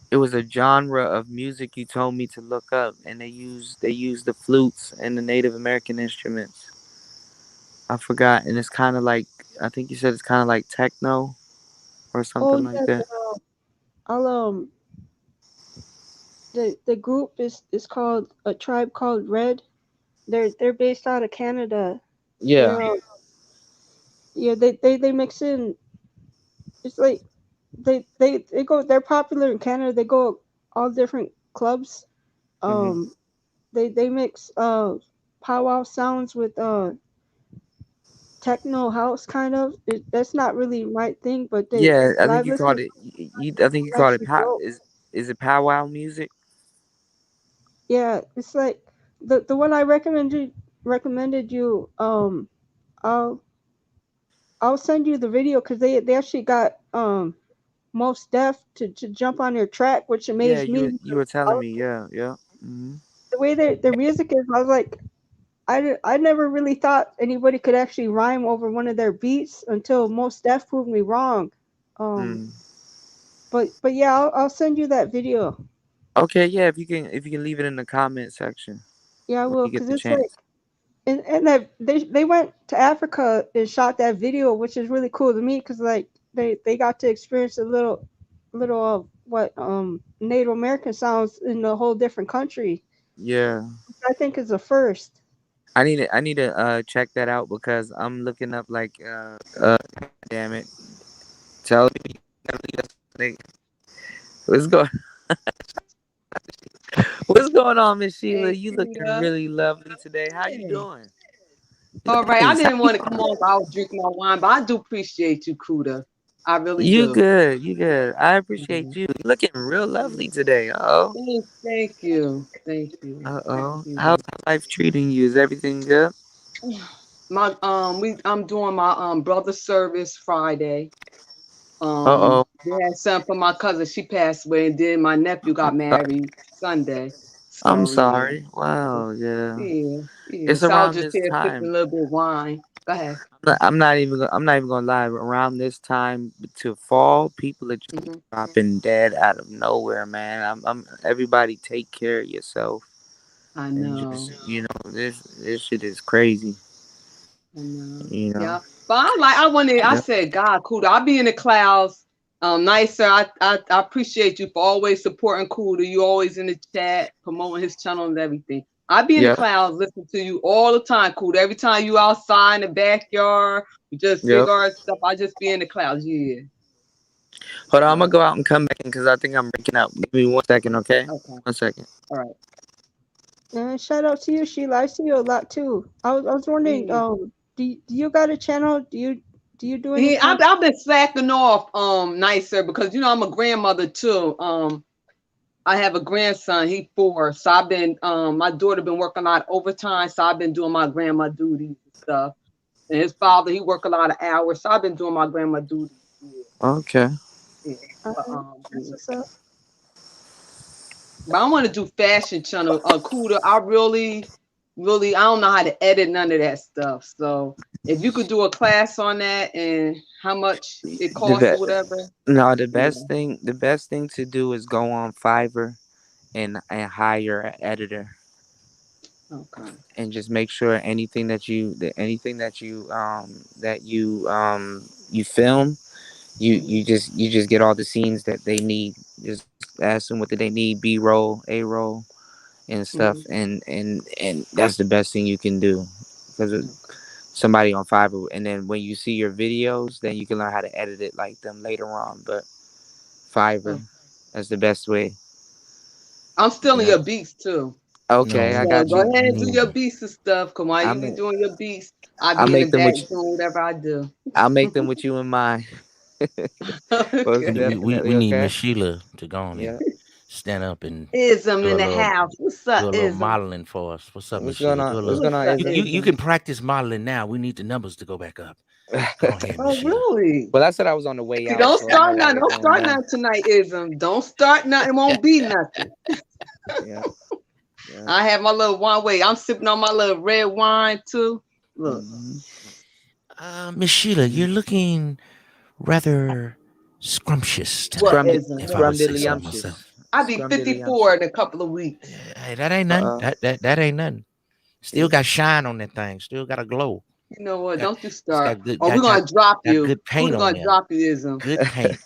It was a genre of music you told me to look up, and they use the flutes and the Native American instruments. I forgot, and it's kind of like, I think you said it's kind of like techno or Oh something like yeah. that. I'll the group is called A Tribe Called Red. They're based out of Canada. Yeah. They're yeah, they mix in. It's like they go. They're popular in Canada. They go all different clubs. Hmm. Um, they mix powwow sounds with techno house kind of. That's not really my thing, but they Yeah, I what think I've you listened called to it. I think you is called it actually dope. Is it powwow music? Yeah, it's like the one I recommended you. I'll I'll send you the video because they actually got most deaf to jump on their track, which Yeah, amazed you me were you because were telling me. Yeah, yeah. Hmm. the way their music is, I was like, I never really thought anybody could actually rhyme over one of their beats until Most Def proved me wrong. Um, Mm. but yeah, I'll send you that video. Okay, yeah. If you can leave it in the comment section Yeah, I when will, you get cause the it's like, chance. and that they went to Africa and shot that video, which is really cool to me, cause like they got to experience a little of what Native American sounds in a whole different country. Yeah, Which I think is a first. I need to check that out because I'm looking up like damn it. Tell me what's going what's going on, Miss Sheila? Hey, You looking Kuda. really lovely today. How you Hey. doing? All right. I Nice. didn't want to come on. I was drinking my wine, but I do appreciate you, Kuda. I really You do. good. You good. I appreciate Mhm. you. You looking real lovely today. Uh-oh. Thank you. Thank you. Uh-oh. Mhm. How's life treating you? Is everything good? I'm doing my brother service Friday. Uh-oh. They had something for my cousin. She passed away, and then my nephew I'm got sorry. married Sunday. I'm So yeah, sorry. Wow, yeah. yeah. It's So I was around just this here sipping time. a little bit of wine. Go ahead. I'm not even gonna lie. Around this time to fall, people are just Hmm. dropping dead out of nowhere, man. Everybody take care of yourself I and just, know. this shit is crazy. I know. You know. Yeah. But I Yeah. said, God, Kuda, I'll be in the clouds. Nicer. I appreciate you for always supporting Kuda. You always in the chat, promoting his channel and everything. I be in the Yep. clouds listening to you all the time, Kuda. Every time you outside in the backyard, we just Yep. cigar stuff. I just be in the clouds. Yeah. Hold on, I'm gonna So go out and come back in because I think I'm breaking out. Give me 1 second, okay? okay. 1 second. All right. And shout out to you, Sheila. I see you a lot too. I was wondering, Yeah. do you got a channel? Do you do any Yeah, content? I've been slacking off, Nicer, because I'm a grandmother too. I have a grandson. He 4, so I've been my daughter been working a lot of overtime, so I've been doing my grandma duties and stuff. And his father, he work a lot of hours, so I've been doing my grandma duties. Yeah, Okay. yeah. But, That's yeah. what's up. But I want to do fashion channel. Kuda, I really, I don't know how to edit none of that stuff. So if you could do a class on that and how much it The costs or be- whatever, no, the yeah. best thing to do is go on Fiverr and hire an editor. Okay. and just make sure you film, you just get all the scenes that they need. Just ask them what do they need, B-roll, A-roll, and stuff, Mm-hmm. and that's the best thing you can do, because Okay. somebody on Fiverr, and then when you see your videos, then you can learn how to edit it like them later on. But Fiverr, Oh, that's the best way. I'm still in Yeah. your beats too. Okay, I No, So got go you. ahead and do no. your beats and stuff. Come on, I you be make doing your beats. I'll I be in the make them back with doing whatever I do. I'll make them with you in mind. Most We definitely. need Okay. Miss Sheila to go on Yeah. and stand up and Ism do in a the little house. What's up, do a little Ism? modeling for us. What's up, Miss What's going Sheila? Do on? a What's little. going What's on, up, Ism? You Ism? can practice modeling now. We need the numbers to go back up. Go ahead, Miss Oh, Sheila. really? Well, I said I was on the way See, out, don't so I'm start all now. right Don't going start now. now tonight, Ism. Don't start now. It won't be nothing. Yeah. Yeah. I have my little wine. Wait, I'm sipping on my little red wine too. Look, Hmm. Miss Sheila, you're looking rather scrumptious what, tonight, Ism? if I What? would say so What? Scrumdiddlyumptious. myself. I'll be 54 Scrumdiddlyumptious. in a couple of weeks. Hey, that ain't nothing. Uh, That ain't nothing. Still got shine on that thing. Still got a glow. You know what? Got Don't you it's start. got good Or we're gonna drop got you. good paint We're on gonna there. drop you, Ism. Good paint.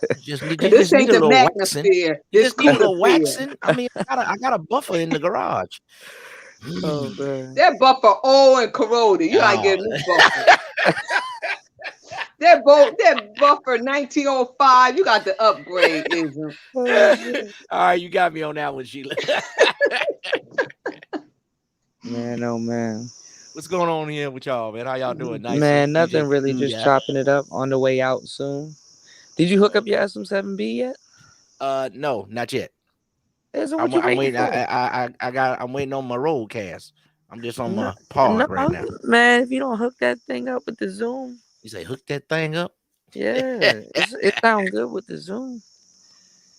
Cause You this just need ain't a the little waxing. manosphere. You This just need a cooler little sphere. waxing. I mean, I got a buffer in the garage. oh Mm. man. That buffer old and corroded. You gotta Oh. get a new buffer. That buffer 1905. You got to upgrade, Ism. Oh, man. All right, you got me on that one, Sheila. Man, oh man. What's going on here with y'all, man? How y'all doing? Nice Man, DJ nothing really. Cool Just guy. chopping it up on the way out soon. Did you hook up your SM7B yet? No, not yet. Isn't what you I'm waiting waiting. for? I'm waiting on my roadcast. I'm just on No, my pod no, right now. man. If you don't hook that thing up with the Zoom, You say hook that thing up. yeah, it sounds good with the Zoom.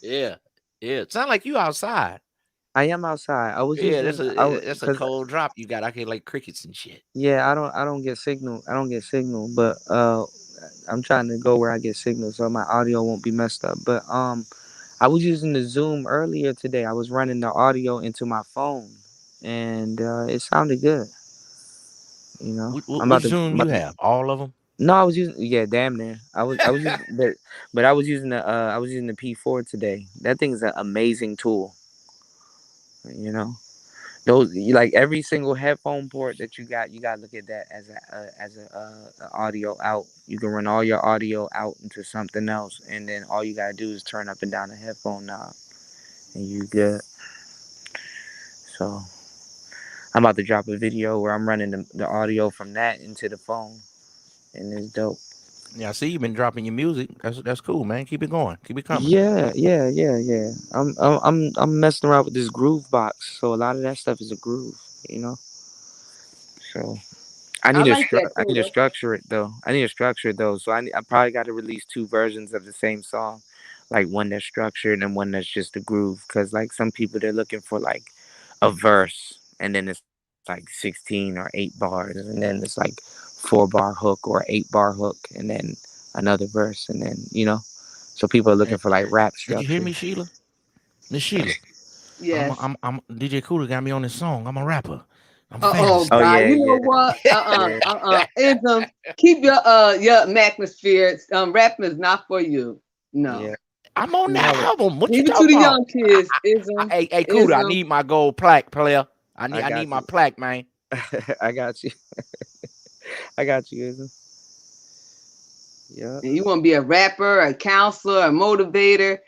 Yeah, yeah. It sound like you outside. I am outside. I was Yeah, using that's a because cold drop you got. I can like crickets and shit. yeah, I don't get signal. I don't get signal, but I'm trying to go where I get signal so my audio won't be messed up. But I was using the Zoom earlier today. I was running the audio into my phone, and it sounded good. You know, Which Zoom you have? All of them? No, I was using damn near. I was using but I was using the P4 today. That thing's an amazing tool. You know, those like every single headphone port that you got to look at that as a audio out. You can run all your audio out into something else, and then all you gotta do is turn up and down the headphone knob, and you good. So I'm about to drop a video where I'm running the audio from that into the phone, and it's dope. Yeah, I see you've been dropping your music. That's cool, man. Keep it going. Keep it coming. Yeah. I'm messing around with this groove box, so a lot of that stuff is a groove, you know. So I like that I need to too. structure it though. So I probably got to release two versions of the same song, like one that's structured and one that's just a groove. Cause like some people they're looking for like a verse, and then it's like 16 or 8 bars, and then it's like 4 bar hook or 8 bar hook, and then another verse, and then so people are looking Hey, for like rap did you hear structure. me, Sheila? Miss Sheila. Yes. I'm DJ Cooler got me on this song. I'm a rapper. I'm Oh famous Oh now. God. yeah, You know yeah, what? yeah. Ism, keep your atmosphere. Rapping is not for you. No. Yeah. I'm on You that know what? album. What you Leave it to talking the about? young kids. Ism. Hey, Cooler, I Ism. need my gold plaque, player. I I need got my you. plaque, man. I got you. I got you, Izzy. Yeah. And you want to be a rapper, a counselor, a motivator.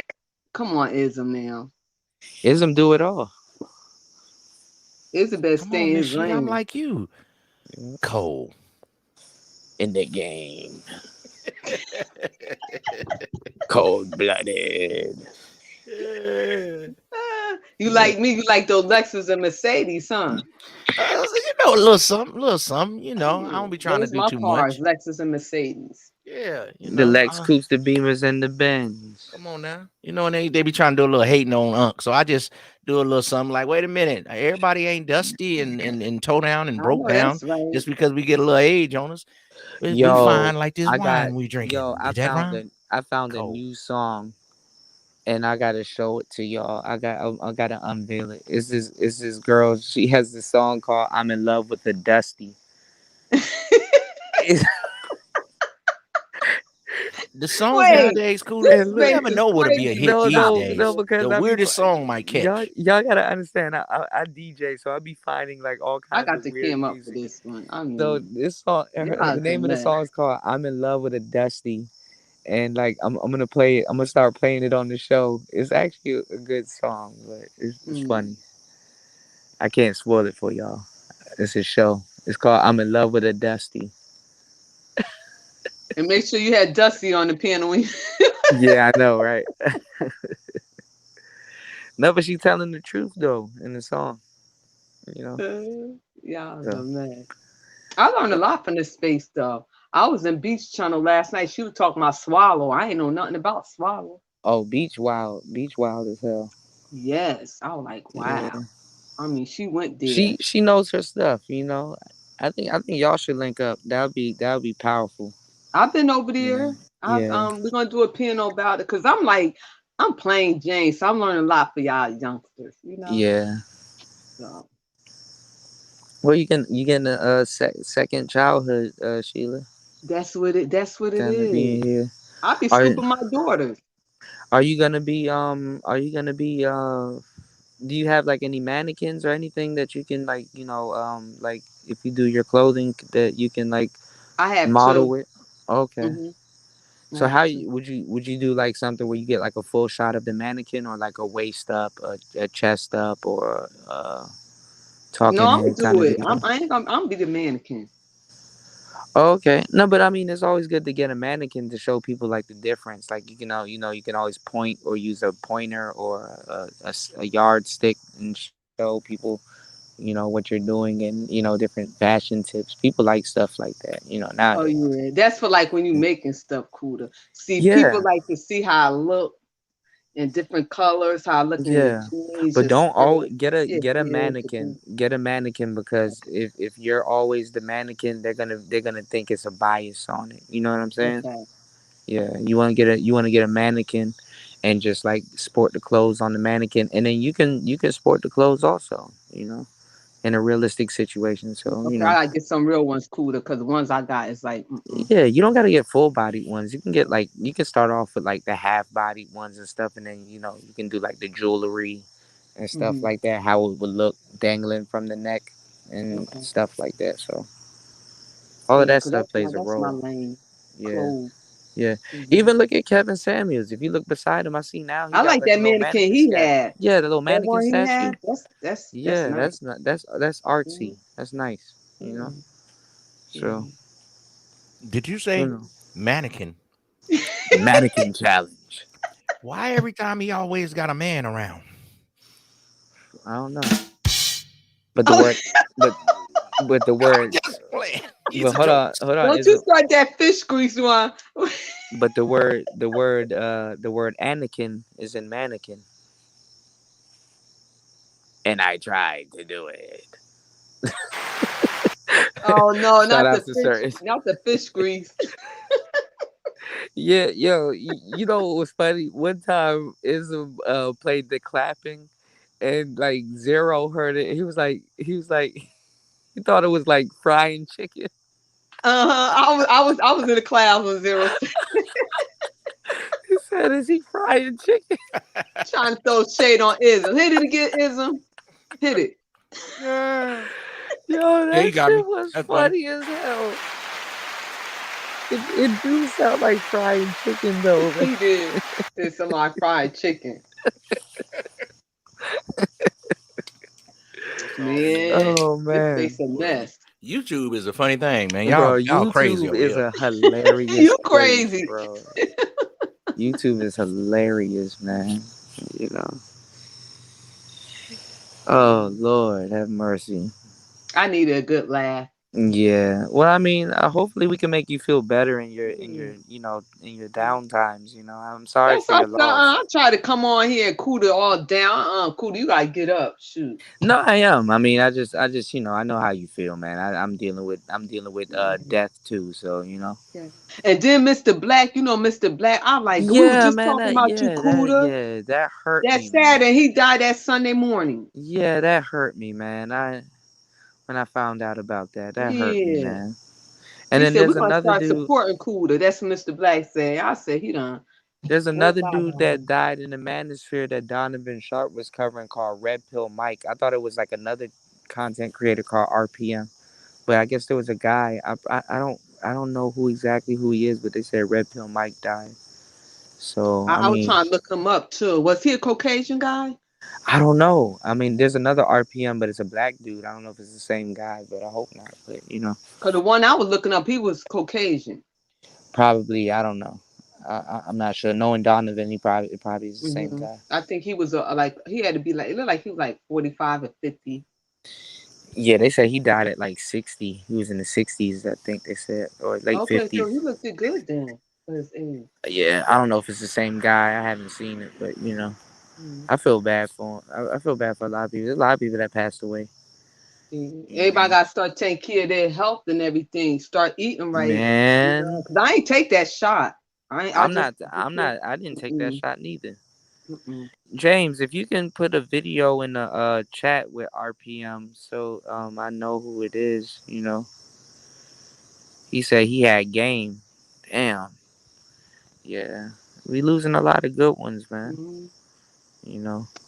Come on, Ism now. Ism do it all. Isabel Come stay on, in Miss his Sheila. I'm lane. like you. Yeah. Cole. In the game. Cold blooded. You like me, you like those Lexus and Mercedes, huh? A little something. You know, I don't be trying to Those do my too cars, much. Lexus and Mercedes. Yeah, The Lex Coupes, the Beamers, and the Benz. come on now. You know, and they be trying to do a little hating on Unc. So I just do a little something like, wait a minute, everybody ain't dusty and toe down and I broke know down that's right. just because we get a little age on us. We Yo, fine like this I got wine we yo. drinking. Did that rhyme? I found a Cold. new song and I gotta show it to y'all. I gotta unveil it. It's this girl. She has this song called "I'm in Love with the Dusty." It's- The songs Wait, nowadays, cool. this and You look, space never is know what'll be a crazy. hit no, these no, Y'all, no, days. because The I be weirdest song might catch. y'all gotta understand. I DJ, so I be finding like all I kinds got of to weird came up for music. this one. I So mean, this song, y'all the is a name of the mess. song is called "I'm in Love with a Dusty," and like I'm gonna play it. I'm gonna start playing it on the show. It's actually a good song, but it's Mm. funny. I can't spoil it for y'all. It's a show. It's called "I'm in Love with a Dusty." And make sure you had Dusty on the piano. When Yeah, I know, right? No, but she's telling the truth though in the song. You know. y'all is a So, mess. I learned a lot from this space though. I was in Beach Channel last night. She was talking about Swallow. I ain't know nothing about Swallow. oh, Beach Wild as hell. Yes, I was like, Yeah, wow. I mean, she went there. she knows her stuff. You know. I think y'all should link up. That would be powerful. I've been over You know. there. I've Yeah. we're gonna do a piano about it because I'm like, I'm plain Jane, so I'm learning a lot for y'all youngsters, you know. Yeah. So Well, you getting a second childhood, Sheila. that's what it Kind of being is. here. I'll be Are scooping my daughters. are you gonna be do you have like any mannequins or anything that you can like like if you do your clothing that you can like I have model two. with? Okay. Hmm. I So have how two. would you do like something where you get like a full shot of the mannequin or like a waist up, a chest up, or No, talking I'm gonna head kind do of it. deal? I ain't gonna. I'm gonna be the mannequin. Oh, okay. No, but I mean, it's always good to get a mannequin to show people like the difference. Like you can always point or use a pointer or a yardstick and show people, what you're doing and different fashion tips. People like stuff like that, Oh nowadays. yeah, that's for like when you making stuff cool to see. People Yeah, like to see how I look in different colors, how I look in the yeah. jeans, But just don't always it's get a good to do. mannequin. Get a mannequin because if you're always the mannequin, they're gonna think it's a bias on it. You know what I'm saying? Okay. Yeah, you want to get a mannequin, and just like sport the clothes on the mannequin, and then you can sport the clothes also, in a realistic situation. So Okay, I gotta get some real ones cooler because the ones I got is like, mm-mm. yeah, you don't got to get full bodied ones. You can get like you can start off with like the half bodied ones and stuff, and then you can do like the jewelry and stuff Hmm. like that. How it would look dangling from the neck and Okay. stuff like that. So all of Yeah, that because stuff plays a that's my role. lane. Yeah. Clothes. Yeah, Hmm. even look at Kevin Samuels. If you look beside him, I see now he I got like like a that little mannequin mannequin he statue. had. Yeah, the little That mannequin one he statue. had. That's Yeah, nice. that's not that's artsy. Mhm. That's nice. Yeah. So Did you you say know, mannequin? the mannequin challenge. Why every time he always got a man around? I don't know, but the Oh, word, but but the word, Just playing. but These are jokes. hold on, don't is you a start that fish grease one. but the word Anakin is in mannequin, and I tried to do it. Oh no, Shout out to certain. not the fish grease. Yeah, yo, you know what was funny? One time Ism played the clapping, and like Zero heard it. He was like, he thought it was like frying chicken. I was in the class with zero He said, "Is he frying chicken?" trying to throw shade on Ism. Hit it again, Ism. Hit it. Yeah, Yo, yeah, you that got shit me. was That's funny. funny as hell. It do sound like frying chicken though, man. He did. Did some fried chicken. It's all good. Man, Oh this man, place a Well, mess. YouTube is a funny thing, man. bro, Y'all crazy YouTube over is here. a hilarious You place, crazy. bro. YouTube is hilarious, man. You know. Oh Lord, have mercy. I needed a good laugh. Yeah. Well, I mean, hopefully we can make you feel better in your Mm. in your down times. I'm sorry That's for your loss. I try to come on here and cool it all down. Cool, you gotta get up. Shoot. No, I am. I mean, I just I know how you feel, man. I'm dealing with Mhm. death too. So Yeah. And then Mr. Black, Mr. Black, I'm like, we were Yeah, just man. talking about you, Cooter. That hurt That's me, man. sad, and he died that Sunday morning. Yeah, that hurt me, man. When I found out about that, that hurt me, Yeah. man. And He then said we're there's gonna another start dude. supporting Cooter. That's what Mr. Black said. I said he done There's went another by dude that him. died in the manosphere that Donovan Sharp was covering called Red Pill Mike. I thought it was like another content creator called RPM, but I guess there was a guy. I don't know who he is, but they said Red Pill Mike died. So I I was mean, trying to look him up too. Was he a Caucasian guy? I don't know. I mean, there's another RPM, but it's a black dude. I don't know if it's the same guy, but I hope not. But. Because the one I was looking up, he was Caucasian. Probably, I don't know. I'm not sure. Knowing Donovan, it probably is the same guy. I think he was like he had to be like it looked like he was like 45 or 50. Yeah, they said he died at like 60. He was in the 60s, I think they said, or late Okay, so 50s. he looked good then for his age. Yeah, I don't know if it's the same guy. I haven't seen it, but I feel bad for him. I feel bad for a lot of people. There's a lot of people that passed away. Everybody got to start taking care of their health and everything. Start eating right. Man, 'Cause I ain't take that shot. I didn't take that shot neither. Mm-mm. James, if you can put a video in the chat with RPM, so I know who it is. He said he had game. Damn. Yeah, we losing a lot of good ones, man.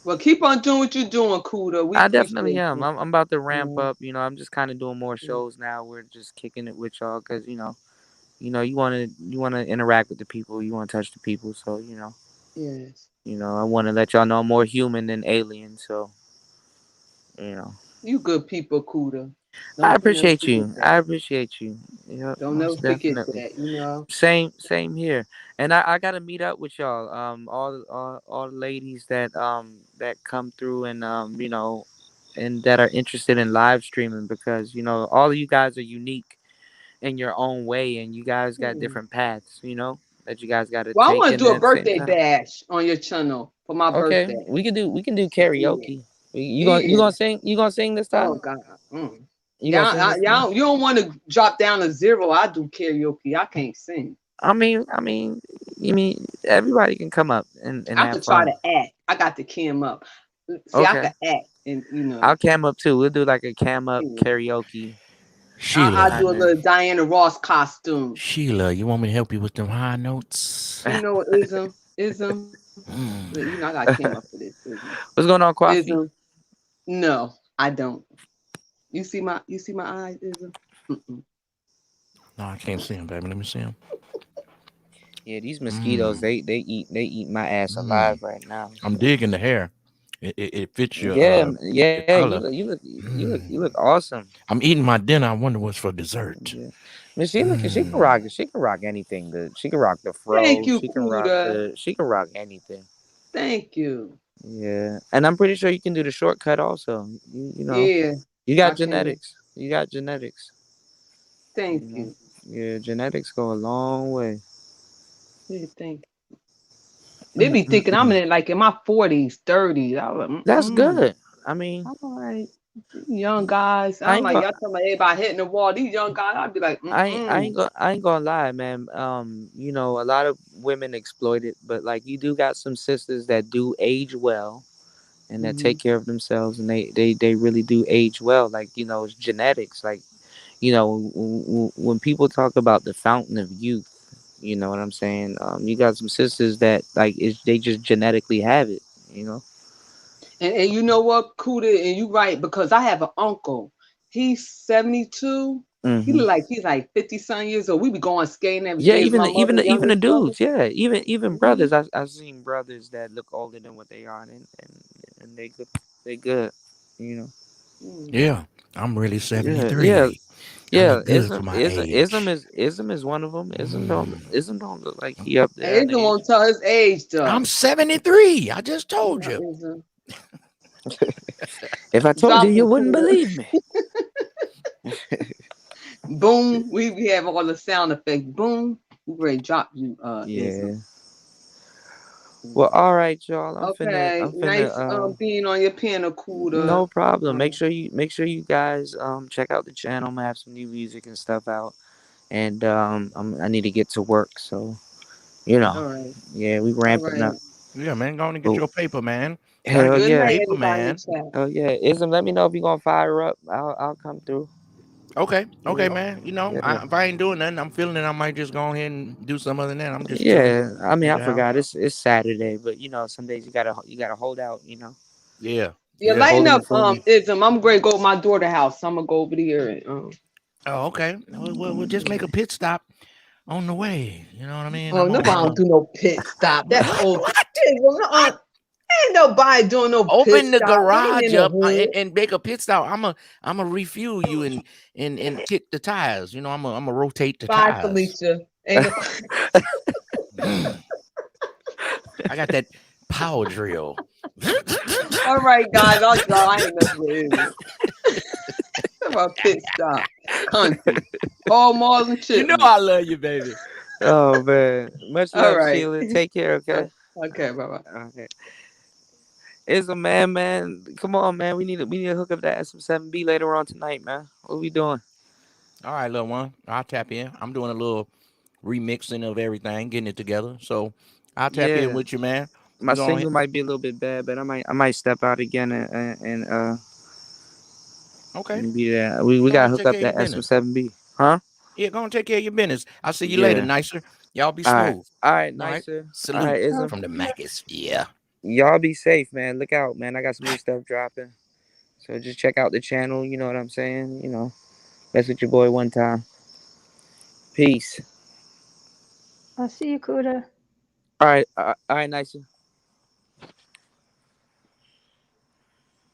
Well, keep on doing what you're doing, Kuda. We I definitely appreciate am. you. I'm about to ramp up. I'm just kind of doing more shows now. We're just kicking it with y'all because you wanna interact with the people. You want to touch the people. So Yes. I want to let y'all know I'm more human than alien. So you good people, Kuda. I appreciate you. I appreciate you. Don't never Most forget definitely. that. Same here. And I gotta meet up with y'all. All the ladies that come through and and that are interested in live streaming because all of you guys are unique in your own way and you guys got different paths. That you guys got to Well, I take want to in do a at the same birthday time. bash on your channel for my Okay, birthday. we can do karaoke. You Yeah. gonna sing this time? Oh God. You gonna sing this time? You don't want to drop down to zero. I do karaoke. I can't sing. I mean, you mean everybody can come up and I have could try fun. to act. I got to cam up. See, I Okay, could act, and I'll cam up too. We'll do like a cam up karaoke. I Sheila, do a little Diana Ross costume. Sheila, you want me to help you with them high notes? Ism. I got cam up for this. What's going on, Coffee? Ism. No, I don't. You see my eyes, Ism? Mm-mm. No, I can't see him, baby. Let me see him. Yeah, these mosquitoes, they eat my ass alive right now. I'm digging the hair. It fits your your color. You look awesome. I'm eating my dinner. I wonder what's for dessert. Yeah. Miss Sheila, she can rock it. She can rock anything. She can rock the fro. Thank you, She can rock she can rock anything. Thank you. Yeah, and I'm pretty sure you can do the shortcut also. Yeah. You got genetics. You got genetics. Thank you. Yeah, genetics go a long way. Yeah, thank you. They be thinking I'm in my 40s, 30s. That's good. I mean, I'm like young guys. I'm like y'all talking about everybody hitting the wall. These young guys, I'd be like, I ain't gonna lie, man. A lot of women exploit it, but like you do got some sisters that do age well, and that take care of themselves, and they really do age well. Like it's genetics. Like when people talk about the fountain of youth, you know what I'm saying. You got some sisters that they just genetically have it. And you know what, Kuda, and you right, because I have an uncle. He's 72. He look like he's like 50-some years old. We be going skating every day. Even the dudes, yeah, even brothers. I've seen brothers that look older than what they are, and they good. Yeah, I'm really 73. Yeah. Ism Is one of them. Ism don't look like he up there. Ism won't tell his age though. I'm 73. I just told you. If I told you, you wouldn't believe me. boom. We have all the sound effects. Boom. We ready to drop you. Yeah. Ism. Well, all right, y'all. I'm Okay. finna. Nice being on your panel, Kuda. No problem. Make sure you guys check out the channel. I'm gonna have some new music and stuff out, and I need to get to work. So, All right. yeah, we ramping up. Yeah, man, go on and get your paper, man. Hell Gotta get Good your yeah. night, paper, everybody in man. the chat. Oh yeah, Ism. Let me know if you gonna fire up. I'll come through. Okay, Yeah. man. You know, Yeah. if I ain't doing nothing, I'm feeling it. I might just go ahead and do some other than that. I'm just chilling. Yeah, I mean, at I the house. forgot it's Saturday, but some days you gotta hold out. Yeah. Yeah, Yeah. lighten Holding up, it for me. Ism. I'm going to go to my daughter's house. I'm going to go over there and Oh, okay. We'll just make a pit stop on the way. You know what I mean? oh, nobody don't do no pit stop. That's old. Ain't nobody doing no pit Open the stop. We ain't garage in the up hood. and make a pit stop. I'm a refuel you and kick the tires. You know, I'm a rotate the Bye, tires. Felicia. Ain't no... I got that power drill. All right, guys. I'll draw. I ain't messing with it. About pit stop. Country. Paul Marlin Chip. You know I love you, baby. Oh man, much All love, right. Sheila. Take care, okay? Okay, bye-bye. Okay. It's a man. Come on, man. We need to hook up that SM7B later on tonight, man. What we doing? All right, little one. I'll tap in. I'm doing a little remixing of everything, getting it together. So I'll tap in with you, man. My signal might be a little bit bad, but I might step out again and okay. be there. We gotta hook up that SM7B, huh? Yeah, go and take care of your business. I'll see you later, Nicer. Y'all be smooth. All right, Nicer. Salute all right, from the manosphere. Y'all be safe, man. Look out, man. I got some new stuff dropping. So just check out the channel. You know what I'm saying? Mess with your boy one time. Peace. I'll see you, Kuda. All right, Nicer.